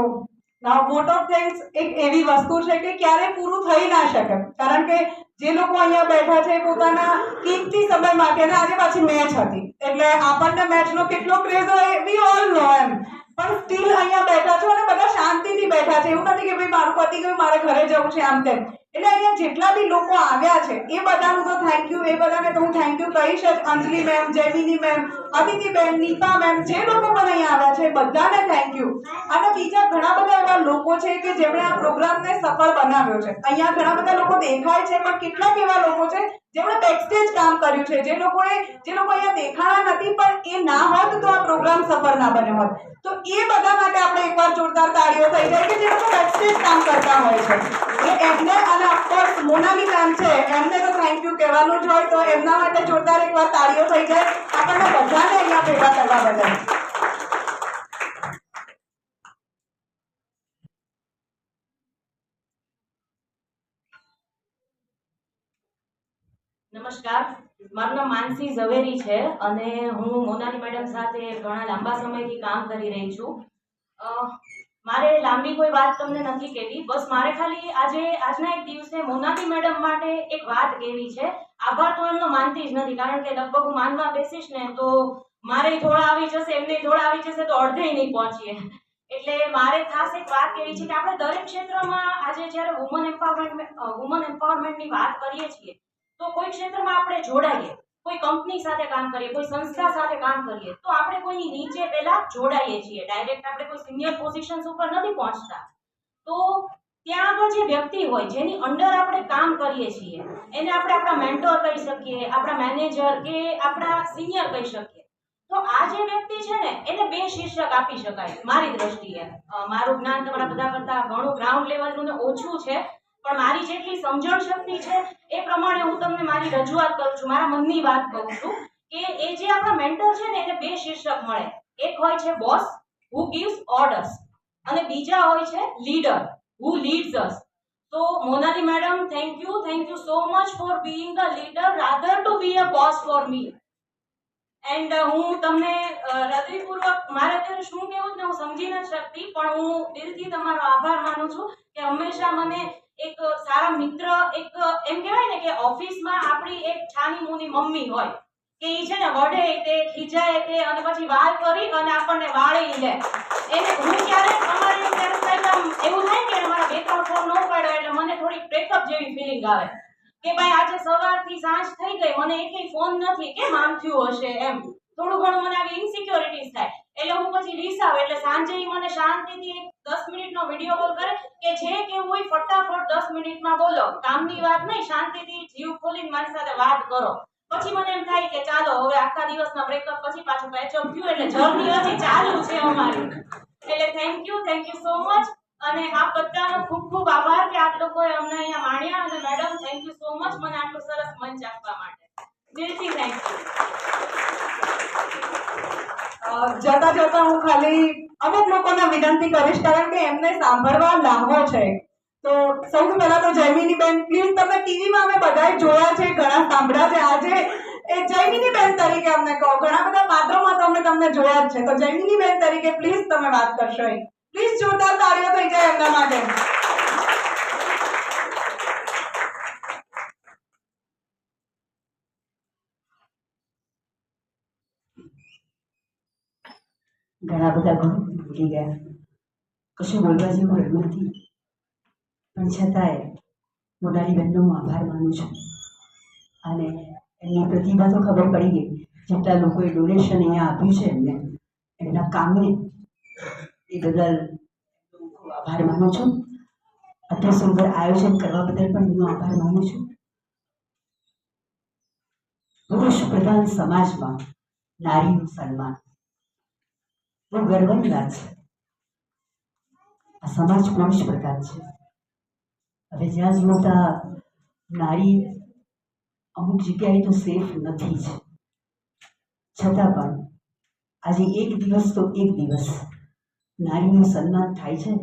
નાઉ વોટ ઓફ થેન્ક્સ એક એવી વસ્તુ છે કે ક્યારે પૂરું થઈ ના શકે, કારણ કે જે લોકો અહીંયા બેઠા છે પોતાના કિંમતી સમય માટે, અને આજે પાછી મેચ હતી એટલે આપણને મેચનો કેટલો ક્રેઝ હોય વી ઓલ નો એમ, પણ સ્ટીલ અહીંયા બેઠા છો અને બધા શાંતિથી બેઠા છે. એવું નથી કે ભાઈ મારું પતિ ગયું મારે ઘરે જવું છે આમ તેમ. એટલે અહીંયા જેટલા બી લોકો આવ્યા છે એ બધાનું તો થેન્ક યુ, એ બધાને તો હું થેન્ક યુ કહીશ જ. અંજલિ ma'am, Jaymini ma'am, Aditiben, Nita ma'am, જે લોકો પણ અહીંયા આવ્યા છે બધાને થેન્ક યુ. અને બીજા ઘણા બધા એવા લોકો છે કે જેમણે આ પ્રોગ્રામને સફળ બનાવ્યો છે. અહીંયા ઘણા બધા લોકો દેખાય છે, પણ કેટલાક એવા લોકો છે જેમણે બેકસ્ટેજ કામ કર્યું છે, જે લોકો અહીંયા દેખાણા નથી, પણ એ ના હોત તો આ પ્રોગ્રામ સફળ ના બન્યો હોત. તો એ બધા માટે આપણે એકવાર જોરદાર તાળીઓ થઈ જાય કે જે લોકો બેકસ્ટેજ કામ કરતા હોય છે. એટલે એમને અને ઓફકોર્સ મોનાલી મેમ છે એમને તો થેન્ક યુ કહેવાનું જ હોય, તો એમના માટે જોરદાર એકવાર તાળીઓ થઈ જાય આપણને બધાને અહીંયા ભેગા કરવા બદલ. નમસ્કાર, મારું નામ માનસી ઝવેરી છે અને હું મોનાલી મેડમ સાથે ઘણા લાંબા સમયથી કામ કરી રહી છું. મારે લાંબી કોઈ વાત તમને નથી કહેવી, બસ મારે ખાલી આજના એક દિવસે મોનાલી મેડમ માટે એક વાત કહેવી છે. આભાર તો એમનો માનતી જ નથી, કારણ કે લગભગ હું માનવા બેસીશ ને તો મારે થોડા આવી જશે, એમને થોડા આવી જશે તો અડધે નહીં પહોંચીએ. એટલે મારે ખાસ એક વાત કહેવી છે કે આપણે દરેક ક્ષેત્રમાં આજે જ્યારે વુમન એમ્પાવરમેન્ટની વાત કરીએ છીએ તો કોઈ ક્ષેત્રમાં આપણે જોડાઈએ, કોઈ કંપની સાથે કામ કરીએ, કોઈ સંસ્થા સાથે કામ કરીએ તો આપણે કોઈની નીચે પહેલા જોડાઈએ છીએ. ડાયરેક્ટ આપણે કોઈ સિનિયર પોઝિશન્સ ઉપર નથી પહોંચતા. તો ત્યાં આગળ જે વ્યક્તિ હોય જેની અંડર આપણે કામ કરીએ છીએ એને આપણે આપણા મેન્ટોર કહી શકીએ, આપણા મેનેજર કે આપણા સિનિયર કહી શકીએ. તો આ જે વ્યક્તિ છે ને એને બે શીર્ષક આપી શકાય મારી દ્રષ્ટિએ. મારું જ્ઞાન તમારા બધા કરતા ઘણું ગ્રાઉન્ડ લેવલનું ને ઓછું છે, પણ મારી જેટલી સમજણ શક્તિ છે એ પ્રમાણે હું તમને મારી રજૂઆત કરું છું, મારા મનની વાત કહું છું કે એ જે આપણા મેન્ટર છે ને એને બે શીર્ષક મળે. એક હોય છે બોસ હુ ગિવ્સ ઓર્ડર્સ અને બીજા હોય છે લીડર હુ લીડ્સ અસ. તો Monali madam, thank you so much for being a leader rather to be a boss for me. And હું તમને હૃદયપૂર્વક મારે અત્યારે શું કહેવું ને હું સમજી નથી શકતી, પણ હું દિલથી તમારો આભાર માનું છું કે હંમેશા મને એક સારા મિત્ર, એક એમ કહેવાય ને કે ઓફિસમાં આપણી એક છાની મુની મમ્મી હોય કે ઈ છે ને વઢે તે ખીજાય તે અને પછી વાર કરી અને આપણને વાળી લે. એને હું ક્યારેક અમારે ક્યારેક કંઈક આમ એવું થાય કે અમારા 2-3 ફોન ન પાડ્યો એટલે મને થોડીક બ્રેકઅપ જેવી ફિલિંગ આવે કે ભાઈ આજે સવારથી સાંજ થઈ ગઈ મને એકેય ફોન નથી, કેમ આમ થયું હશે એમ થોડું ઘણું મને આવી ઇન્સિક્યોરિટીઝ થાય. એટલે હું પછી રીસાવ એટલે સાંજે ઈ મને શાંતિથી 10 મિનિટનો વિડીયો કોલ કરે કે જે કેવું હોય ફટાફટ 10 મિનિટમાં બોલો, કામની વાત નહીં, શાંતિથી જીવ ખોલીને મારી સાથે વાત કરો. પછી મને એમ થાય કે ચાલો હવે આખા દિવસના બ્રેકઅપ પછી પાછું પેચઅપ થયું એટલે જર્ની હજી ચાલુ છે અમારી. એટલે થેન્ક યુ સો મચ. અને આ બધાનો ખૂબ ખૂબ આભાર કે આપ લોકોએ અમને અહીંયા માણ્યા. અને madam thank you so much મને આટલું સરસ મંચ આપવા માટે. દિલથી થેન્ક યુ. જતા જતા હું ખાલી અમુક લોકોને વિનંતી કરીશ, કારણ કે એમને સાંભળવા લાગવો છે. તો સૌથી પહેલા તો જયમિની બેન પ્લીઝ, તમે ટીવીમાં અમે બધાએ જોયા છે, ઘણા સાંભળ્યા છે, આજે એ જયમિની બેન તરીકે અમને કહો. ઘણા બધા પાત્રોમાં તો અમે તમને જોયા જ છે, તો જયમિની બેન તરીકે પ્લીઝ તમે વાત કરશો. પ્લીઝ જોરદાર તાળીઓ થઈ જાય એમના માટે. ઘણા બધા ઘણું ભૂલી ગયા, કશું બોલવા જેવું રહ્યું નથી, પણ છતાંય મોનાલીબેનનો હું આભાર માનું છું. અને એમની પ્રતિભા તો ખબર પડી ગઈ, જેટલા લોકોએ ડોનેશન અહીંયા આપ્યું છે એમને એમના કામને, એ બદલ હું ખૂબ આભાર માનું છું. આટલું સુંદર આયોજન કરવા બદલ પણ એમનો આભાર માનું છું. પુરુષ પ્રધાન સમાજમાં નારીનું સન્માન બહુ ગર્વની વાત છે. આ સમાજ પુરુષ પ્રધાન છે. હવે જ્યાં જોતા નારી અમુક જગ્યાએ તો સેફ નથી જ, છતાં પણ આજે એક દિવસ તો એક દિવસ નારીનું સન્માન થાય છે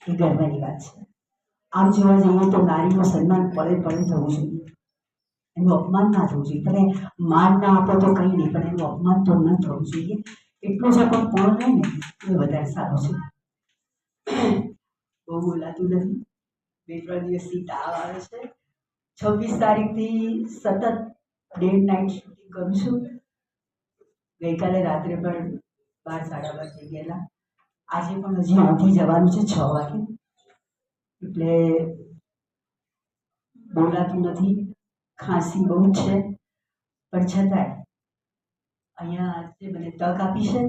એ ગર્વની વાત છે. આમ જોવા જઈએ તો નારીનું સન્માન પળે પળે થવું જોઈએ, એનું અપમાન ના થવું જોઈએ. તમે માન ના આપો તો કંઈ નહીં, પણ એનું અપમાન તો ન થવું જોઈએ. એટલું જ આપણું પૂર્ણ રહે ને એ વધારે સારું છે. બહુ બોલાતું નથી, 2-3 દિવસથી તાવ આવે છે. 26 તારીખથી સતત ડે નાઇટ શૂટિંગ કરું છું. ગઈકાલે રાત્રે પણ 12-12:30 થઈ ગયેલા. આજે પણ હજી અહીંથી જવાનું છે 6 વાગે, એટલે બોલાતું નથી, ખાંસી બહુ જ છે. પણ છતાંય અહીંયા જે મને તક આપી છે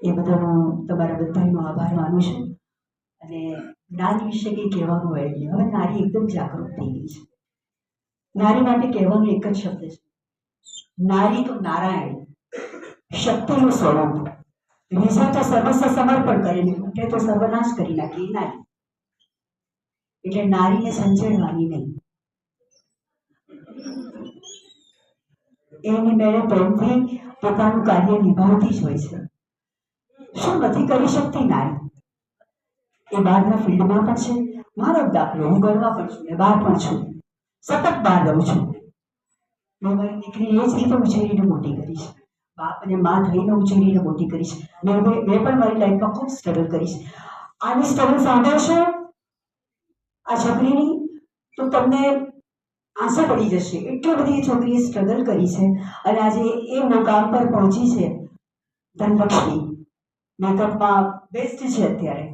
એ બદલ હું તમારા બધાનો આભાર માનું છું. અને નારી વિશે કંઈ કહેવાનું હોય નહીં. હવે નારી એકદમ જાગૃત થઈ ગઈ છે. નારી માટે કહેવાનું એક જ શબ્દ છે, નારી તો નારાયણ, શક્તિનું સ્વરૂપ. વિજય તો સર્વસ્વ સમર્પણ કરેલી, ઉઠે તો સર્વનાશ કરી નાખી નારી. એટલે નારીને સંચેડવાની નહીં, એની મેળે પ્રેમથી પોતાનું કાર્ય નિભાવતી જ હોય છે. શું નથી કરી શકતી નારી? એ બહારના ફિલ્ડમાં પણ છે. મારો દાખલો, હું ઘરમાં પણ છું ને બહાર પણ છું, સતત બહાર રહું છું. મેં મારી દીકરી એ જ રીતે ઉછેરીને મોટી કરીશ, બાપ અને મા થઈને ઉછેરીને મોટી કરીશ. મેં પણ મારી લાઈફમાં ખૂબ સ્ટ્રગલ કરીશ. આની સ્ટ્રગલ સાંભળશો આ છોકરીની તો તમને આંસુ પડી જશે. એટલી બધી છોકરીએ સ્ટ્રગલ કરી છે અને આજે એ મુકામ પર પહોંચી છે. ધનલક્ષ્મી મેકઅપમાં બેસ્ટ છે અત્યારે,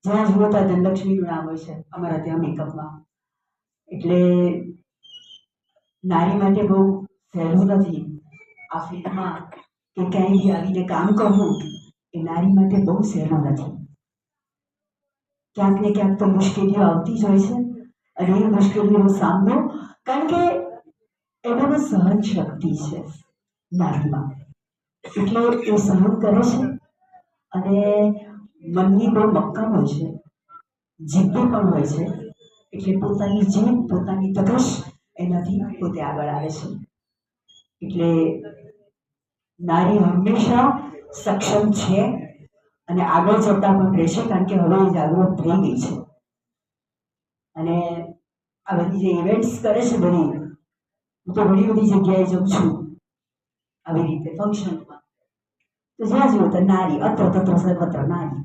જ્યાં જુઓ ત્યાં ધનલક્ષ્મીનું નામ હોય છે અમારા ત્યાં મેકઅપમાં. એટલે નારી માટે બહુ સહેલું નથી આ ફિલ્ડમાં કે ક્યાંય બી આવીને કામ કરવું. એ નારી માટે બહુ સહેલું નથી. ક્યાંક ને ક્યાંક તો મુશ્કેલીઓ આવતી જ હોય છે અને એ મુશ્કેલીઓનો સામનો, કારણ કે એનામાં સહન શક્તિ છે નારીમાં, એટલે એ સહન કરે છે અને મનની બહુ મક્કમ હોય છે, જિદ્દી પણ હોય છે. એટલે પોતાની જીદ, પોતાની ધગશ એનાથી પોતે આગળ આવે છે. એટલે નારી હંમેશા સક્ષમ છે અને આગળ જતા પણ રહેશે, કારણ કે હવે એ જાગૃત થઈ ગઈ છે. અને આ બધી જે ઇવેન્ટ્સ કરે છે બધી, હું તો ઘણી બધી જગ્યાએ જાઉં છું આવી રીતે ફંક્શનમાં, તો જ્યાં જુઓ તો નારી, અત્ર તત્ર સર્વત્ર નારી.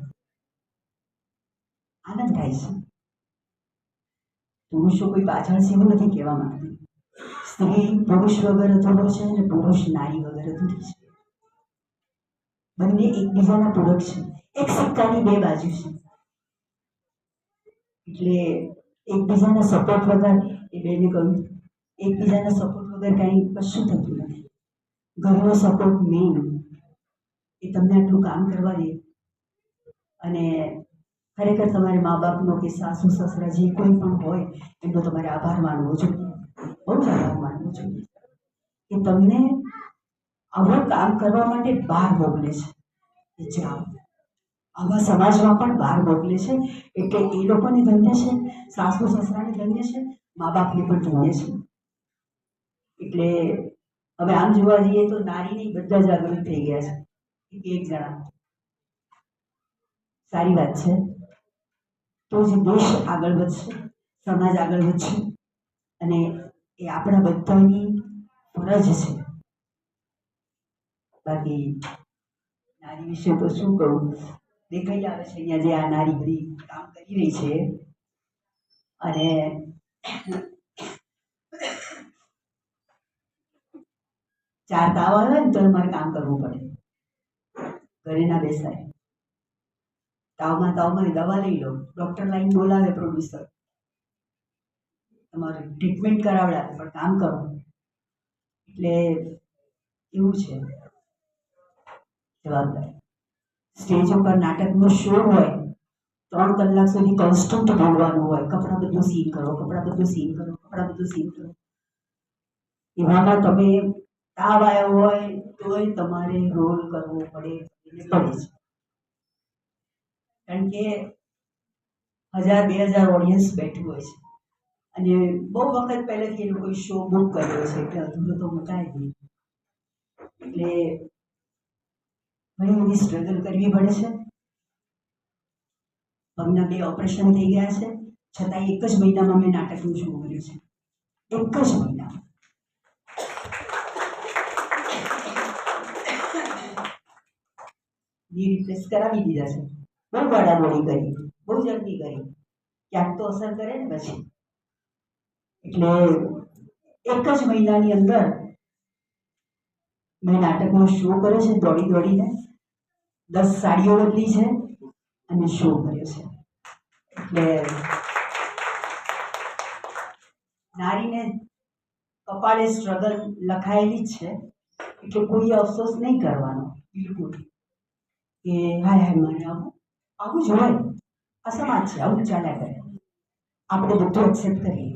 આનંદ થાય છે. પુરુષો કોઈ પાછળ છે એવું નથી કહેવા માંગતી. સ્ત્રી પુરુષ વગર અધૂરો છે અને પુરુષ નારી વગર અધૂરી છે. બંને એકબીજાના પૂરક છે, એક સિક્કાની બે બાજુ છે. એટલે એકબીજાના સપોર્ટ વગર, એ બેને કહ્યું, એકબીજાના સપોર્ટ વગર કાંઈ કશું થતું નથી. ઘરનો સપોર્ટ મેઇન, એ તમને આટલું કામ કરવા દે. અને ખરેખર તમારે મા બાપનો કે સાસુ સસરા જે કોઈ પણ હોય એમનો તમારે આભાર માનવો જોઈએ, બહુ જ આભાર માનવો જોઈએ કે તમને આવું કામ કરવા માટે બહાર મોકલે છે. એ જાઓ, આવા સમાજમાં પણ બહાર મોકલે છે એટલે એ લોકોને ધન્ય છે, સાસુ સસરાને ધન્ય છે, મા બાપને પણ ધન્ય છે. એટલે હવે આમ જોવા જઈએ તો નારીની બધા જાગૃત થઈ ગયા છે, એક જણા. સારી વાત છે. તો જ દેશ આગળ વધશે, સમાજ આગળ વધશે અને એ આપણા બધાની ફરજ છે. બાકી નારી વિશે તો શું કહું, દેખાઈ આવે છે અહીંયા જે આ નારી બધી કામ કરી રહી છે. અને ચાર તાવ આવે ને તો મારે કામ કરવું પડે, ઘરે ના બેસાય. તાવમાં દવા લઈ લો, ડૉક્ટર લાઈન બોલાવે પ્રોડ્યુસર, તમારે ટ્રીટમેન્ટ કરાવડાવે, પણ કામ કરો. એટલે એવું છે જવાબદારી. સ્ટેજ ઉપર નાટકનો શો હોય, 3 કલાક સુધી કોન્સ્ટન્ટ બોલવાનું હોય, કપડાં બધું સીન કરો, કપડાં બધું સીન કરો, કપડાં બધું સીન કરો. એવામાં તમે તાવ આવ્યો હોય તોય તમારે રોલ કરવો પડે છે. કારણ કે 1000-2000 ઓડિયન્સ બેઠું હોય છે અને બહુ વખત પહેલેથી એ લોકોએ શો બુક કર્યો છે એટલે અધૂરો તો મુકાય નહીં. એટલે ઘણી બધી સ્ટ્રગલ કરવી પડે છે. પગના 2 ઓપરેશન થઈ ગયા છે, છતાં એક જ મહિનામાં મેં નાટકનું શરૂ કર્યું છે. એક જ મહિના. રિપ્લેસ કરાવી દીધા છે. બહુ વાડાદોડી કરી, બહુ જલ્દી કરી, ક્યાંક તો અસર કરે ને પછી. એટલે એક જ મહિનાની અંદર મેં નાટકનો શો કર્યો છે, દોડીને 10 સાડીઓ બદલી છે અને શો કર્યો છે. એટલે નારીને કપાળે સ્ટ્રગલ લખાયેલી જ છે, એટલે કોઈ અફસોસ નહીં કરવાનો બિલકુલ કે હાય મને આવું જ હોય, આ સમાજ છે, આવું ચાલ્યા કરે, આપણે બધું એક્સેપ્ટ કરીએ.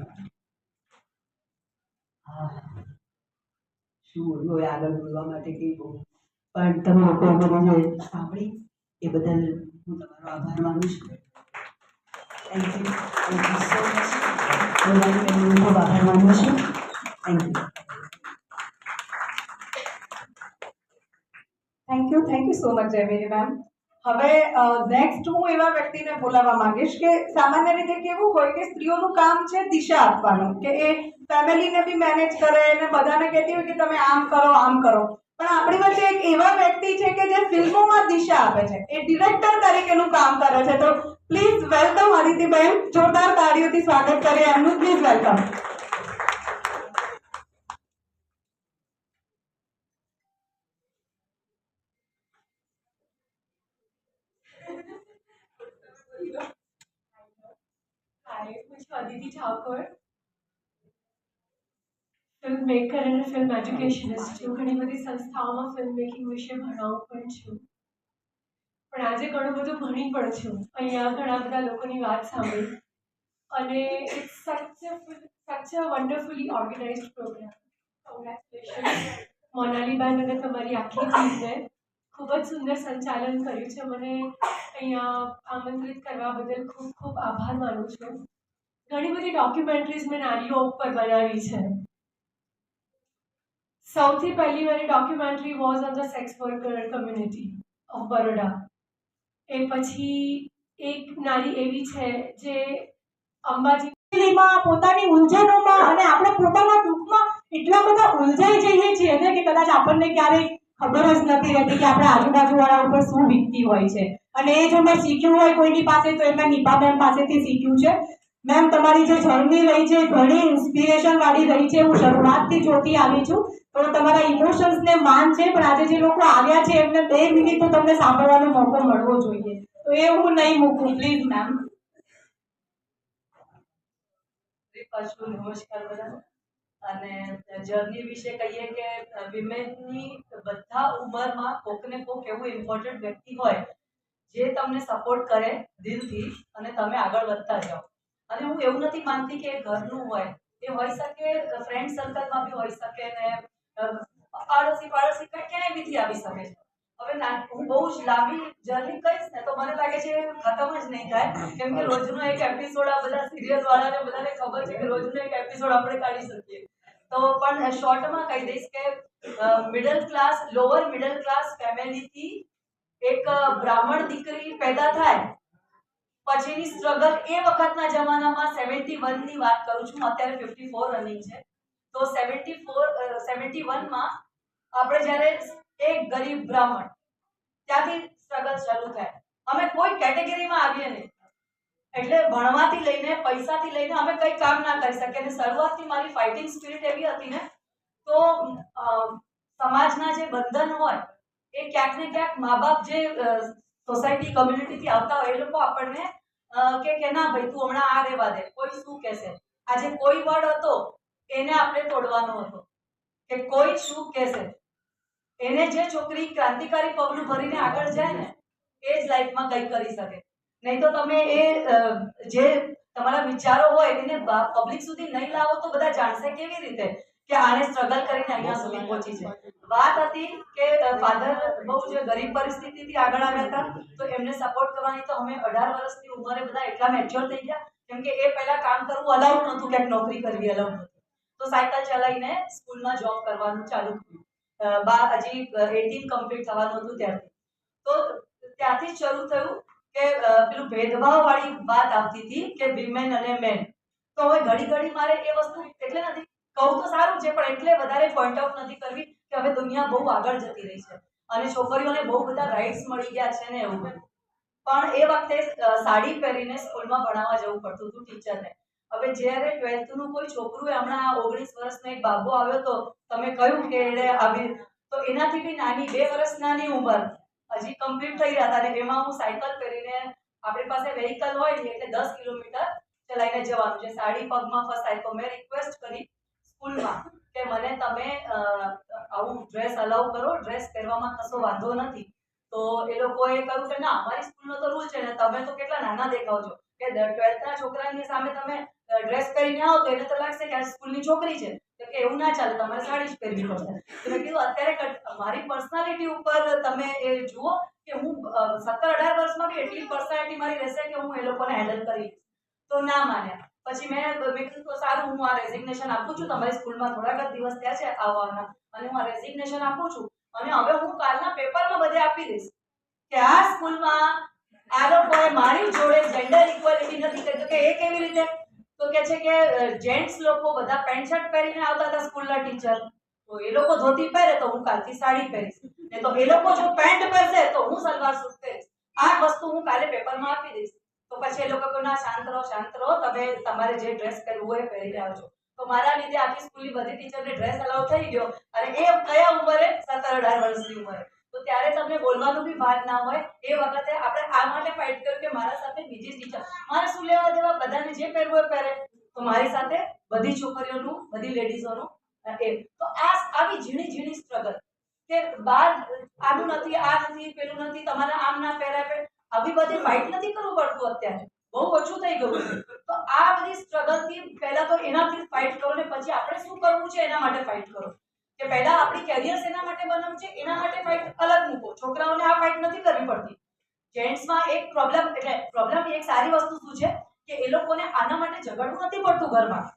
શું બોલવું આગળ બોલવા માટે કંઈ બહુ, પણ તમે લોકો મને જે સાંભળી એ બદલ હું તમારો આભાર માનું છું. Thank you so much. હું ખૂબ આભાર માનું છું. Thank you. Thank you so much Jayveri ma'am. હવે નેક્સ્ટ હું એવા વ્યક્તિને બોલાવવા માંગીશ કે સામાન્ય રીતે કેવું હોય કે સ્ત્રીઓનું કામ છે દિશા આપવાનું, કે એ ફેમિલીને બી મેનેજ કરે અને બધાને કહેતી હોય કે તમે આમ કરો આમ કરો. પણ આપણી વચ્ચે એક એવા વ્યક્તિ છે કે જે ફિલ્મોમાં દિશા આપે છે, એ ડિરેક્ટર તરીકેનું કામ કરે છે. તો પ્લીઝ વેલકમ અદિતિબેન. જોરદાર તાળીઓથી સ્વાગત કરીએ એમનું. Please welcome. Hi, હું છું અદિતિ ઠાકોર, ફિલ્મ મેકર અને ફિલ્મ એજ્યુકેશનિસ્ટ છું. ઘણી બધી સંસ્થાઓમાં ફિલ્મ મેકિંગ વિશે ભણાવું પણ છું, પણ આજે ઘણું બધું ભણી પણ છું. અહીંયા ઘણા બધા લોકોની વાત સાંભળી અને it's such a wonderfully organized program. Congratulations મોનાલીબેન અને તમારી આખી ટીમને. ખૂબ જ સુંદર સંચાલન કર્યું છે. મને અહીંયા આમંત્રિત કરવા બદલ ખૂબ ખૂબ આભાર માનું છું. ઘણી બધી ડોક્યુમેન્ટરીઝ મેં નારીઓ ઉપર બનાવી છે. સૌથી પહેલી મારી documentary was on the sex worker community of Baroda. એ પછી એક નારી એવી છે જે અંબાજીમાં પોતાની ઉલઝનોમાં અને આપણે પોતાના દુઃખમાં એટલા બધા ઉલઝાઈ જઈએ છીએ ને કે કદાચ આપણને ક્યારેય ખબર જ નથી રહેતી કે આપણા આજુબાજુવાળા ઉપર શું વીતતી હોય છે. અને એ જો મેં શીખ્યું હોય કોઈની પાસે તો એમાં નિપાબેન પાસેથી શીખ્યું છે. મેમ તમારી જે જર્ની રહી છે ઘણી ઇન્સ્પિરેશન વાળી રહી છે. હું શરૂઆતથી જોતી આવી છું તો તમારા ઇમોશન્સને માન છે, પણ આજે જે લોકો આવ્યા છે એમને 2 મિનિટ તો તમને સાંભળવાનો મોકો મળવો જોઈએ. તો એ હું નહીં મૂકું, પ્લીઝ મેમ. પાછું નમસ્કાર બધા. અને જર્ની વિશે કહીએ કે વિમેનની બધા ઉંમરમાં કોકને કોક એવું ઇમ્પોર્ટન્ટ વ્યક્તિ હોય જે તમને સપોર્ટ કરે દિલથી અને તમે આગળ વધતા જાઓ. અને હું એવું નથી માનતી કે ઘરનું હોય, એ હોઈ શકે ફ્રેન્ડ સર્કલમાં બી હોઈ શકે ને આડોશી પાડોશી ક્યાંય બીથી આવી શકે છે. હવે હું બહુ જ લાંબી જર્ની કહીશ ને તો મને લાગે છે ખતમ જ નહીં થાય, કેમ કે રોજનો એક એપિસોડ આ બધા સિરિયલ વાળાને બધાને ખબર છે કે રોજનો એક એપિસોડ આપણે કાઢી શકીએ. તો પણ શોર્ટમાં કહી દઈશ કે લોઅર મિડલ ક્લાસ ફેમિલીથી એક બ્રાહ્મણ દીકરી પેદા થાય પછીની સ્ટ્રગલ એ વખતના જમાનામાં 71 ની વાત કરું છું, અત્યારે 54 રનિંગ છે. તો 71 માં આપણે જ્યારે એક ગરીબ બ્રાહ્મણ ત્યાંથી સ્ટ્રગલ શરૂ થાય. અમે કોઈ કેટેગરીમાં આવીએ નહીં, એટલે ભણવાથી લઈને પૈસાથી લઈને અમે કંઈ કામ ના કરી શકીએ. અને શરૂઆતથી મારી ફાઇટિંગ સ્પિરિટ એવી હતી ને, તો સમાજના જે બંધન હોય એ ક્યાંક ને ક્યાંક મા બાપ જે સોસાયટી કમ્યુનિટીથી આવતા હોય એ લોકો આપણને કે ના ભાઈ તું હમણાં આ રહેવા દે, કોઈ શું કહેશે. આજે કોઈ વર્ડ હતો એને આપણે તોડવાનો હતો કે કોઈ શું કહેશે. એને જે છોકરી ક્રાંતિકારી પગલું ભરીને આગળ જાય ને એ જ લાઈફમાં કંઈ કરી શકે. નહીં તો તમે એ જે તમારા વિચારો હોય એને પબ્લિક સુધી નહીં લાવો તો બધા જાણશે કેવી રીતે કે આને સ્ટ્રગલ કરીને અહીંયા સુધી પહોંચી છે. વાત હતી કે ફાધર બહુ જ ગરીબ પરિસ્થિતિથી આગળ આવ્યા હતા, તો એમને સપોર્ટ કરવાની તો અમે 18 વર્ષની ઉંમરે બધા એટલા મેચ્યોર થઈ ગયા, કેમ કે એ પહેલા કામ કરવું અલાઉડ નહોતું, ક્યાંક નોકરી કરવી અલાઉડ નહોતું. તો સાયકલ ચલાવીને સ્કૂલમાં જોબ કરવાનું ચાલુ કર્યું. હજી 18 કમ્પ્લીટ થવાનું હતું ત્યારથી. તો ત્યાંથી જ શરૂ થયું કે પેલું ભેદભાવ વાળી વાત આવતી હતી કે વિમેન અને મેન. તો હવે ઘડી મારે એ વસ્તુ એટલે નથી કહું તો સારું છે, પણ એટલે વધારે પોઈન્ટ આઉટ નથી કરવી કે હવે દુનિયા બહુ આગળ જતી રહી છે અને છોકરીઓને બહુ બધા રાઇટ્સ મળી ગયા છે ને એવું બધું. પણ એ વખતે સાડી પહેરીને સ્કૂલમાં ભણાવવા જવું પડતું હતું ટીચરને. હવે જ્યારે 12th નું કોઈ છોકરું હમણાં 19 વર્ષનો એક બાબો આવ્યો તો તમે કહ્યું કે એને આવી, તો એનાથી બી નાની 2 વર્ષ નાની ઉંમર હજી કમ્પ્લીટ થઈ રહ્યા હતા અને એમાં હું સાયકલ પહેરીને, આપણી પાસે વેહિકલ હોય ને એટલે 10 કિલોમીટર ચલાવીને જવાનું છે, સાડી પગમાં ફસાય. તો મેં રિક્વેસ્ટ કરી સ્કૂલમાં કે મને તમે આવું ડ્રેસ અલાઉ કરો, ડ્રેસ પહેરવામાં કશો વાંધો નથી. તો એ લોકોએ કહ્યું કે ના અમારી સ્કૂલનો તો રૂલ છે ને તમે તો કેટલા નાના દેખાવ છો કે 12th ના છોકરાની સામે તમે ડ્રેસ પહેરીને આવો તો એને તો લાગશે કે આ સ્કૂલની છોકરી છે, તો કે એવું ના ચાલે, તમારે સાડી જ પહેરવી પડશે. તો મેં કીધું અત્યારે મારી પર્સનાલિટી ઉપર તમે એ જુઓ કે હું 17-18 વર્ષમાં બી એટલી પર્સનાલિટી મારી રહેશે કે હું એ લોકોને હેન્ડલ કરી. તો ના માન્યા. પછી મેં કીધું તો સારું, હું આ રેઝિગ્નેશન આપું છું, તમારી સ્કૂલમાં થોડાક જ દિવસ થયા છે આવવાના અને હું આ રેઝિગ્નેશન આપું છું અને હવે હું કાલના પેપરમાં બધે આપી દઈશ કે આ સ્કૂલમાં આ લોકોએ મારી જોડે જેન્ડર ઇક્વાલિટી નથી કરી. તો કે એ કેવી રીતે? તો કે છે કે જેન્ટ્સ લોકો બધા પેન્ટ શર્ટ પહેરીને આવતા હતા સ્કૂલના ટીચર, તો એ લોકો ધોતી પહેરે તો હું કાલથી સાડી પહેરીશ, ને તો એ લોકો જો પેન્ટ પહેરશે તો હું સલવાર સૂટ પહેરીશ. આ વસ્તુ હું કાલે પેપરમાં આપી દઈશ. તો પછી એ લોકો કહ્યું ના શાંત રહો, તમે તમારે જે ડ્રેસ પહેરવું હોય પહેરીને આવજો. તો મારા લીધે આખી સ્કૂલની બધી ટીચરને ડ્રેસ અલાઉ થઈ ગયો અને એ કયા ઉંમરે? 17-18 વર્ષની ઉંમરે. તો ત્યારે તમને બોલવાનું બી ભાન ના હોય. એ વખતે આપણે આ માટે ફાઇટ કર્યું કે મારા સાથે બીજી ટીચર, મારે શું લેવા દેવા, બધાને જે પહેરવું હોય પહેરે, તો મારી સાથે બધી છોકરીઓનું, બધી લેડીઝોનું એ. તો આવી ઝીણી સ્ટ્રગલ કે બાર આનું નથી, આ નથી, પેલું નથી, તમારે આમ ના પહેરાય, આવી બધી ફાઇટ નથી કરવું પડતું અત્યારે, બહુ ઓછું થઈ ગયું છે. તો આ બધી સ્ટ્રગલથી પહેલા તો એનાથી ફાઇટ કરો ને પછી આપણે શું કરવું છે એના માટે ફાઇટ કરો. કે પહેલા આપણી કેરિયર એના માટે બનાવવું છે, એના માટે ફાઇટ અલગ મૂકો. છોકરાઓને આ ફાઇટ નથી કરવી પડતી. જેન્ટ્સમાં એક પ્રોબ્લેમ એક સારી વસ્તુ શું છે કે એ લોકોને આના માટે ઝઘડવું નથી પડતું ઘરમાં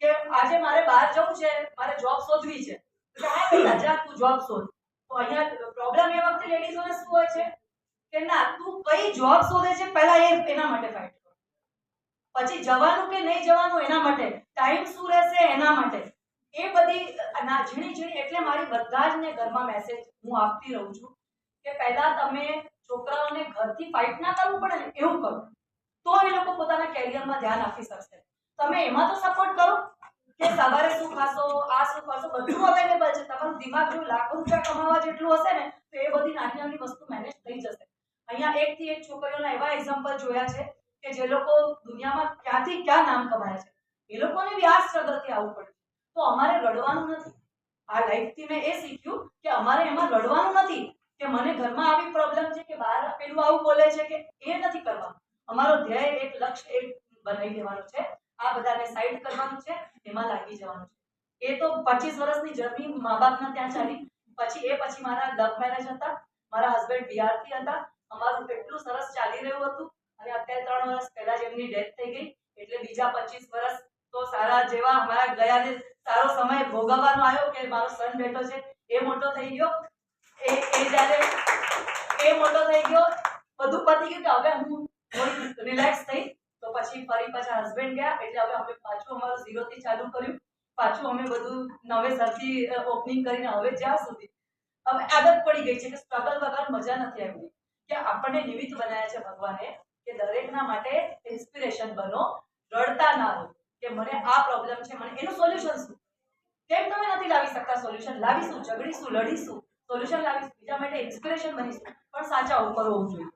કે આજે મારે બહાર જવું છે, મારે જોબ શોધવી છે, તો હા બેટા જા તું જોબ શોધ. તો અહીંયા પ્રોબ્લેમ એ વખતે લેડીઝોને શું હોય છે કે ના તું કઈ જોબ શોધે છે પહેલા એના માટે ફાઇટ કરો, પછી જવાનું કે નહીં જવાનું એના માટે, ટાઈમ શું રહેશે એના માટે. એ બધી ઝીણી એટલે મારી બધા જ ને ઘરમાં મેસેજ હું આપતી રહું છું કે પહેલા તમે છોકરાઓને ઘરથી ફાઇટ ના કરવું પડે ને એવું કરો. તો એ લોકો પોતાના કેરિયરમાં ધ્યાન આપી શકશે. તમે એમાં તો સપોર્ટ કરો કે સવારે શું ખાશો, આ શું ખાશો, બધું અવેલેબલ છે. તમારું દિમાગ જો લાખો રૂપિયા કમાવા જેટલું હશે ને તો એ બધી નાની નાની વસ્તુ મેનેજ થઈ જશે. અહીંયા એકથી એક છોકરીઓના એવા એક્ઝામ્પલ જોયા છે કે જે લોકો દુનિયામાં ક્યાંથી ક્યાં નામ કમાયા છે. એ લોકોને બી આ સ્ટ્રગલથી આવવું પડે. તો અમારે રડવાનું નથી. આ લાઈફથી મેં એ શીખ્યું કે અમારે એમાં રડવાનું નથી કે મને ઘરમાં આવી પ્રોબ્લેમ છે કે બહાર પેલું આવું બોલે છે કે એ નથી કરવાનું. અમારો ધ્યેય એક લક્ષ્ય એક બનાવી દેવાનો છે. આ બધાને સાઈડ કરવાનું છે, એમાં લાગી જવાનું છે. એ તો 25 વર્ષની જર્ની મા બાપના ત્યાં ચાલી. પછી મારા લવ મેરેજ હતા. મારા હસબન્ડ બિહારથી હતા. અમારું એટલું સરસ ચાલી રહ્યું હતું અને અત્યારે 3 વર્ષ પહેલા જ એમની ડેથ થઈ ગઈ. એટલે બીજા 25 વર્ષ તો સારા જેવા અમારા ગયા ને સારો સમય ભોગવવાનો આવ્યો કે મારો સન બેઠો છે, એ મોટો થઈ ગયો. એ મોટો થઈ ગયો, બધું પતી ગયું કે હવે હું થોડી રિલેક્સ થઈ. તો પછી પાછા હસબન્ડ ગયા એટલે હવે અમે પાછું અમારું 0 થી ચાલુ કર્યું. પાછું અમે બધું નવેસરથી ઓપનિંગ કરીને હવે જ્યાં સુધી હવે આદત પડી ગઈ છે કે સ્ટ્રગલ વગર મજા નથી આવતી. કે આપણને નિમિત્ત બનાવ્યા છે ભગવાને કે દરેકના માટે ઇન્સ્પિરેશન બનો. રડતા ના રહો કે મને આ પ્રોબ્લેમ છે, મને એનું સોલ્યુશન શું. કેમ તમે નથી લાવી શકતા સોલ્યુશન? લાવીશું, ઝઘડીશું, લડીશું, સોલ્યુશન લાવીશું, બીજા માટે ઇન્સ્પિરેશન બનીશું. પણ સાચા ઉપર હોવું જોઈએ.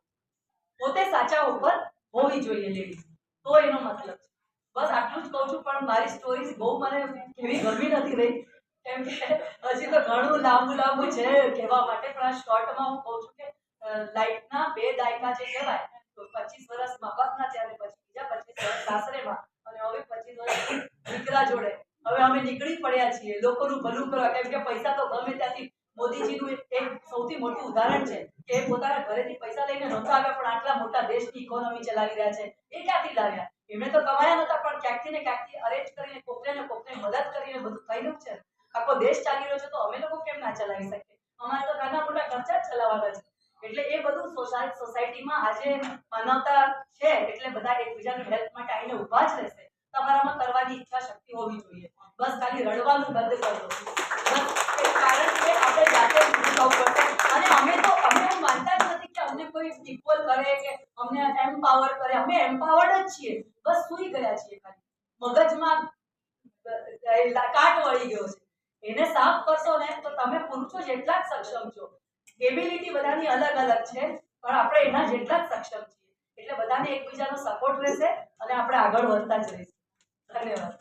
પોતે સાચા ઉપર હોવી જોઈએ લેડીઝ. તો એનો મતલબ છે. બસ આટલું જ કહું છું. પણ મારી સ્ટોરીઝ બહુ મને કેવી ગમી નથી રહી કેમ કે હજી તો ઘણું લાંબુ છે કહેવા માટે. પણ આ શોર્ટમાં હું કહું છું કે લાઈફના 2 દાયકા જે કહેવાય તો 25 વર્ષ મા બાપના, ત્યારે પછી બીજા 25 વર્ષ સાસરેમાં અને હવે 25 વર્ષ દીકરા જોડે. હવે અમે નીકળી પડ્યા છીએ લોકોનું ભલું કરવા. કેમ કે પૈસા તો ગમે ત્યાંથી મોદીજીનું એક સૌથી મોટું ઉદાહરણ છે કે એ પોતાના ઘરેથી પૈસા લઈને નહોતા આવ્યા પણ આટલા મોટા દેશની ઇકોનોમી ચલાવી રહ્યા છે. એ ક્યાંથી લાવ્યા? એમણે તો કમાયા નહોતા પણ ક્યાંકથી ને ક્યાંકથી અરેન્જ કરીને કોકને મદદ કરીને બધું થયેલું છે. આખો દેશ ચાલી રહ્યો છે તો અમે લોકો કેમ ના ચલાવી શકીએ? અમારે તો નાના મોટા ખર્ચા જ ચલાવવાના છે. એટલે એ બધું સોસાયટીમાં આજે માનવતા છે એટલે બધા એકબીજાની હેલ્પ માટે આવીને ઊભા જ રહેશે. તમારામાં કરવાની ઈચ્છા શક્તિ હોવી જોઈએ. બસ ખાલી રડવાનું બંધ કરી દો. બસ કારણ કે આપણે જાતે જવું પડશે. અને અમે એવું માનતા જ નથી કે અમને કોઈ ઇક્વલ કરે કે અમને એમ્પાવર કરે. અમે એમ્પાવર્ડ જ છીએ. બસ સૂઈ ગયા છીએ. ખાલી મગજમાં કાટ વળી ગયો છે. એને સાફ કરશો ને તો તમે પુરુષો જેટલા જ સક્ષમ છો. એબિલિટી બધાની અલગ અલગ છે પણ આપણે એના જેટલા જ સક્ષમ છીએ. એટલે બધાને એકબીજાનો સપોર્ટ રહેશે અને આપણે આગળ વધતા જ રહીશું. ધન્યવાદ.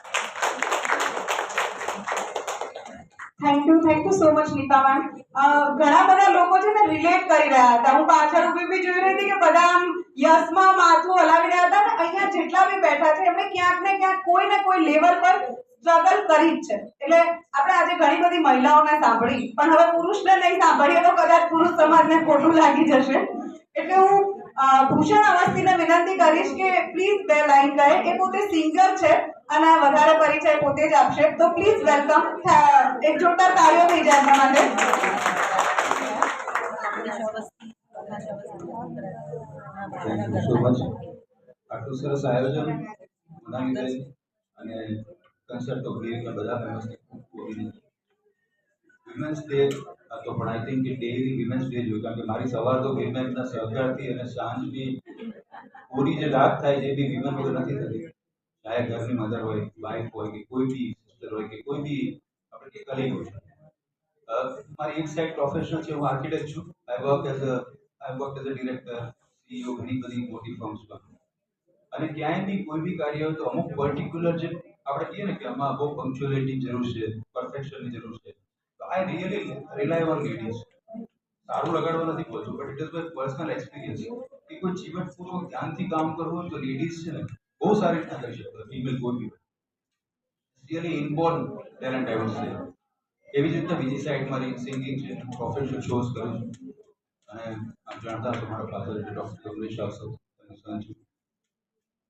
Thank you so much Nita ma'am. ઘણા બધા લોકો છે ને રિલેટ કરી રહ્યા હતા. હું પાછળ ઊભી બી જોઈ રહી હતી કે બધા આમ યસમાં માથું હલાવી રહ્યા હતા. ને અહીંયા જેટલા બી બેઠા છે એમણે ક્યાંક ને ક્યાંક કોઈ ને કોઈ લેવલ પર સ્ટ્રગલ કરી જ છે. એટલે આપણે આજે ઘણી બધી મહિલાઓને સાંભળી પણ હવે પુરુષને નહીં સાંભળીએ તો કદાચ પુરુષ સમાજને ખોટું લાગી જશે. એટલે હું ભૂષણ અવસ્થીને વિનંતી કરીશ કે પ્લીઝ 2 લાઈન કહે. એ પોતે સિંગર છે અને વધારે પરિચય પોતે જ આપશે. તો પ્લીઝ વેલકમ. એક જોરદાર તાળીઓ થઈ જાય એમના માટે. Thank you so much. આટલું સરસ આયોજન બનાવી અને કન્સર્ટ ઓફ લિરિકલ બધા વ્યવસ્થિત વિમેન્સ ડે હતો પણ આઈ થિંક કે ડેલી વિમેન્સ ડે જોયું. કારણ કે મારી સવાર તો વિમેન્સના સહકારથી અને સાંજની પૂરી જે રાત થાય છે એ બી વિમેન વગર નથી થતી. ચાહે ઘરની મધર હોય, વાઇફ હોય કે કોઈ બી સિસ્ટર હોય કે કોઈ બી આપણે કલીગ હોય. મારી એક સાઈડ પ્રોફેશનલ છે. હું આર્કિટેક્ટ છું. I work as a director, CEO ઘણી બધી મોટી ફર્મ્સમાં. અને ક્યાંય બી કોઈ બી કાર્ય હોય તો અમુક પર્ટિક્યુલર જે આપણે કહીએ ને કે આમાં બહુ પંક્ચ્યુઅલિટી જરૂર છે, પરફેક્શનની જરૂર છે. તો I really rely on ladies. સારું લગાડવા નથી બોલતો but it is my personal experience કે કોઈ જીવનપૂર્વક ધ્યાનથી કામ કરવું હોય તો લેડીઝ છે ને બહુ સારી રીતના કરી શકે. ફિમેલ કોઈ બી really inborn talent I would say. એવી જ રીતના બીજી સાઈડ મારી સિંગિંગ છે. પ્રોફેશનલ શોઝ કરું છું અને આપ જાણતા હશો મારા ફાધર એટલે ડૉક્ટર કમલેશ આવસો અને સન છું.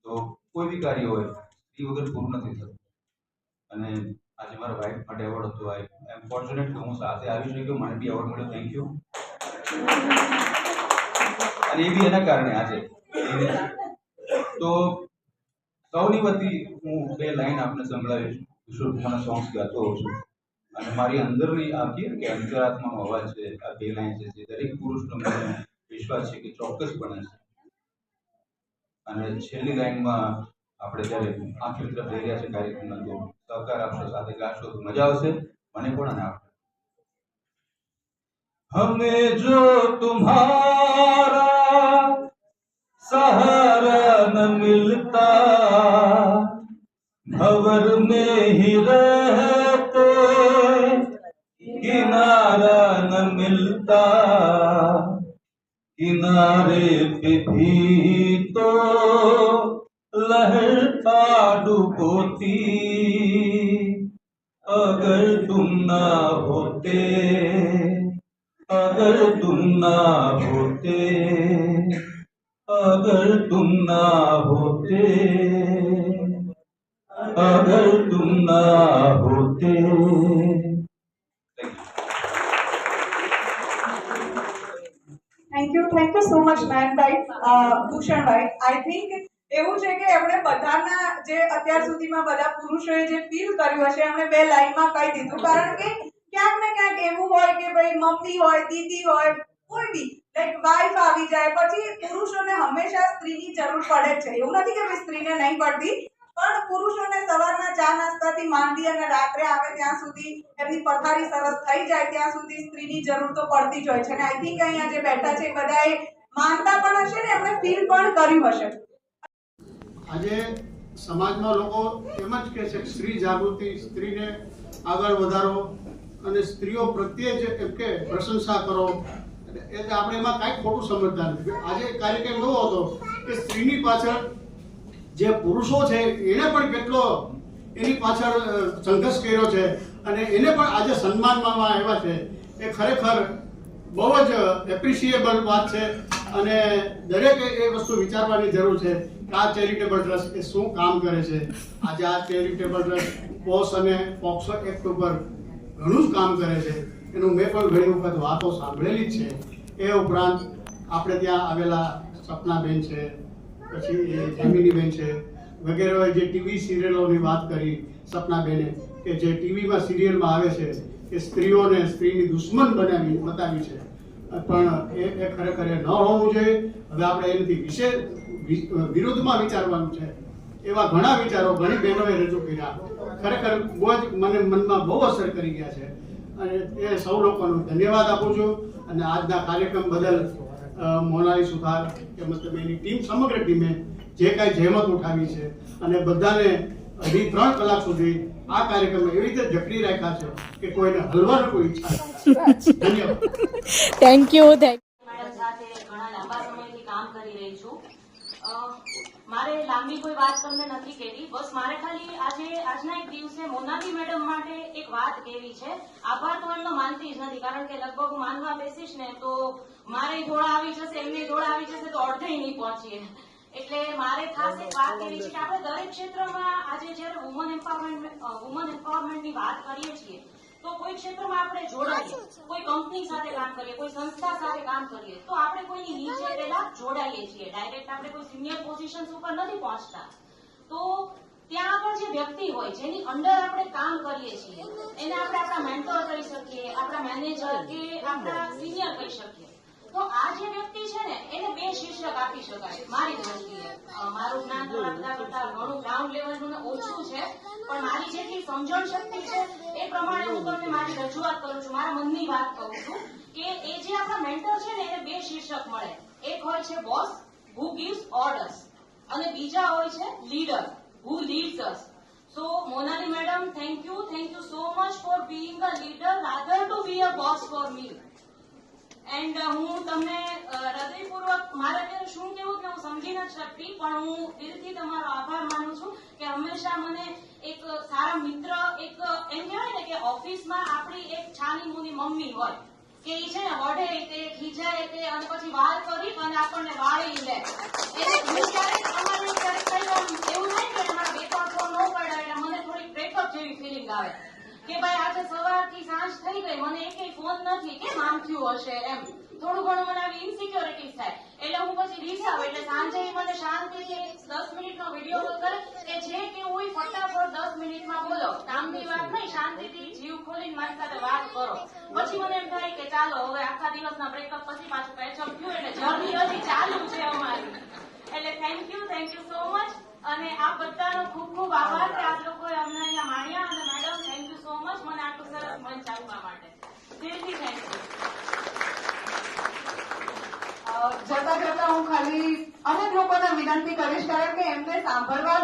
તો કોઈ બી કાર્ય હોય એ વગર પૂરું નથી થતું. અને આજે મારા વાઇફ માટે એવોર્ડ હતો. આઈ એમ ફોર્ચ્યુનેટ કે હું સાથે આવી શક્યો. મને બી એવોર્ડ મળ્યો. Thank you. અને એ બી એના કારણે આજે તો સૌની વતી હું 2 લાઈન આપને સંભળાવીશ. કિશોર કુમારના સોંગ્સ ગાતો હોઉં છું અને મારી અંદરની આ કહે કે અંતરાત્માનો અવાજ છે. આ 2 લાઈન છે જે દરેક પુરુષનો મને વિશ્વાસ છે કે ચોક્કસપણે છે. અને છેલ્લી લાઈનમાં આપણે જ્યારે આખરી તરફ જઈ રહ્યા છે કાર્યક્રમના, તો સહકાર આપશો, સાથે ગાશો તો મજા આવશે મને પણ અને આપણે हमें जो तुम्हारा सहारा न मिलता, भंवर में ही रहते किनारा न मिलता, किनारे पे भी तो लहर डुबोती, अगर तुम ना होते, अगर तुम ना होते, अगर तुम ना होते, अगर तुम ना होते. થેન્ક યુ સો મચ નયનભાઈ. ભૂષણભાઈ, આઈ થિંક એવું છે કે એમણે બધાના જે અત્યાર સુધીમાં બધા પુરુષોએ જે ફીલ કર્યું હશે એમણે બે લાઈનમાં કહી દીધું. કારણ કે ક્યાંક ને ક્યાંક એવું હોય કે ભાઈ મમ્મી હોય, દીદી હોય, કોઈ બી લાઈક વાઈફ આવી જાય પછી પુરુષોને હંમેશા સ્ત્રીની જરૂર પડે જ છે. એવું નથી કે ભાઈ સ્ત્રીને નહીં પડતી, પણ પુરુષોને સવારના ચા નાસ્તાથી માંડી અને રાત્રે આવે ત્યાં સુધી એમની પથારી સરસ થઈ જાય ત્યાં સુધી સ્ત્રીની જરૂર તો પડતી જ હોય છે. અને આઈ થિંક અહીંયા જે બેઠા છે એ બધાએ માનતા પણ હશે ને એમણે ફીલ પણ કર્યું હશે. આજે સમાજમાં લોકો એમ જ કહે છે કે સ્ત્રી જાગૃતિ, સ્ત્રીને આગળ વધારો અને સ્ત્રીઓ પ્રત્યે જ એમ કે પ્રશંસા કરો, એટલે આપણે એમાં કાંઈ ખોટું સમજતા નથી. આજે કાર્યક્રમ એવો હતો કે સ્ત્રીની પાછળ જે પુરુષો છે એને પણ કેટલો એની પાછળ સંઘર્ષ કર્યો છે અને એને પણ આજે સન્માનવામાં આવ્યા છે. એ ખરેખર બહુ જ એપ્રિશિએબલ વાત છે અને દરેકે એ વસ્તુ વિચારવાની જરૂર છે કે આ ચેરિટેબલ ટ્રસ્ટ એ શું કામ કરે છે. આજે આ ચેરિટેબલ ટ્રસ્ટ પોસ અને પોક્સો એક્ટ ઉપર ઘણું જ કામ કરે છે. એનું મેં પણ ઘણી વખત વાતો સાંભળેલી જ છે. એ ઉપરાંત આપણે ત્યાં આવેલા સપનાબેન છે, પછી એ જમીનીબેન છે, વગેરે જે ટીવી સિરિયલોની વાત કરી સપનાબેને કે જે ટીવીમાં સિરિયલમાં આવે છે કે સ્ત્રીઓને સ્ત્રીની દુશ્મન બતાવી છે, પણ એ ખરેખર ન હોવું જોઈએ. હવે આપણે એનાથી વિરુદ્ધમાં વિચારવાનું છે. એવા ઘણા વિચારો ઘણી બહેનોએ રજૂ કર્યા, ખરેખર બહુ જ મને મનમાં બહુ અસર કરી ગયા છે અને એ સૌ લોકોનો ધન્યવાદ આપું છું. અને આજના કાર્યક્રમ બદલ મોનાલી સુથાર તેમજ એની ટીમ, સમગ્ર ટીમે જે કાંઈ જહેમત ઉઠાવી છે અને બધાને 2-3 કલાક સુધી આ કાર્યક્રમ એવી રીતે જકડી રાખ્યા છે કે કોઈને હલવાની કોઈ ઈચ્છા નથી. ધન્યવાદ. Thank you. મેડમ સાથે ઘણા લાંબા સમયથી કામ કરી રહી છું. મારે લાંબી કોઈ વાત તમને નથી કહેવી, બસ મારે ખાલી આજના એક દિવસે મોનાલી મેડમ માટે એક વાત કહેવી છે. આભાર તો એમનો માનતી જ નથી, કારણ કે લગભગ હું માનવા બેસીશ ને તો મારે દોડા આવી જશે, એમને દોડા આવી જશે તો અડધે નહીં પહોંચીએ. એટલે મારે ખાસ એક વાત એવી છે કે આપણે દરેક ક્ષેત્રમાં આજે જ્યારે વુમન એમ્પાવરમેન્ટની વાત કરીએ છીએ તો કોઈ ક્ષેત્રમાં આપણે જોડાઈએ, કોઈ કંપની સાથે કામ કરીએ, કોઈ સંસ્થા સાથે કામ કરીએ તો આપણે કોઈની નીચે પહેલા જોડાઈએ છીએ. ડાયરેક્ટ આપણે કોઈ સિનિયર પોઝિશન્સ ઉપર નથી પહોંચતા. તો ત્યાં આગળ જે વ્યક્તિ હોય જેની અંડર આપણે કામ કરીએ છીએ એને આપણે આપણા મેન્ટર કહી શકીએ, આપણા મેનેજર કે આપણા સિનિયર કહી શકીએ. તો આ જે વ્યક્તિ છે ને એને 2 શીર્ષક આપી શકાય મારી દ્રષ્ટિએ. મારું જ્ઞાન થોડા બધા કરતા ઘણું ગ્રાઉન્ડ લેવલનું ને ઓછું છે, પણ મારી જેટલી સમજણ શક્તિ છે એ પ્રમાણે હું તમને મારી રજૂઆત કરું છું, મારા મનની વાત કરું છું કે એ જે આપણા મેન્ટર છે ને એને 2 શીર્ષક મળે. એક હોય છે બોસ, હુ ગિવ્સ ઓર્ડર્સ, અને બીજા હોય છે leader, who leads us. So Monali madam, thank you so much for being a leader rather to be a boss for me. And હું તમને હૃદયપૂર્વક મારે અત્યારે શું કહેવું કે હું સમજી નથી શકતી, પણ હું દિલથી તમારો આભાર માનું છું કે હંમેશા મને એક સારા મિત્ર, એક એમ કહેવાય ને કે ઓફિસમાં આપણી એક છાની મુની મમ્મી હોય કે એ છે ને વઢે તે ખીજાય તે અને પછી વાળ કરી અને આપણને વાળી લે. એટલે હું ક્યારેક અમારે ક્યારેક એવું થાય કે અમારા 2-3 ફોન ન પડ્યા એટલે મને થોડીક બ્રેકઅપ જેવી ફિલિંગ આવે કે ભાઈ આજે સવારથી સાંજ થઈ ગઈ મને એકેય ફોન નથી, કેમ આમ થયું હશે એમ થોડું ઘણું મને આવી ઇન્સિક્યોરિટીઝ થાય. એટલે હું પછી રીસાવ, એટલે સાંજે મને શાંતિથી 10 મિનિટનો વિડીયો કોલ કરે કે જે કેવું હોય ફટાફટ 10 મિનિટમાં બોલો, કામની વાત નહીં, શાંતિથી જીવ ખોલીને મારી સાથે વાત કરો. પછી મને એમ થાય કે ચાલો હવે આખા દિવસના બ્રેકઅપ પછી પાછું પેચઅપ થયું એટલે જર્ની હજી ચાલુ છે અમારી. એટલે થેન્ક યુ સો મચ. અને આપ બધાનો ખૂબ ખૂબ આભાર કે આપ લોકોએ અમને અહીંયા માણ્યા. અને madam thank you so much મને આટલું સરસ મંચ આપવા માટે. દિલથી થેન્ક યુ. જતા જતા હું ખાલી અનેક લોકોને વિનંતી કરીશ કારણ કે એમને સાંભળવા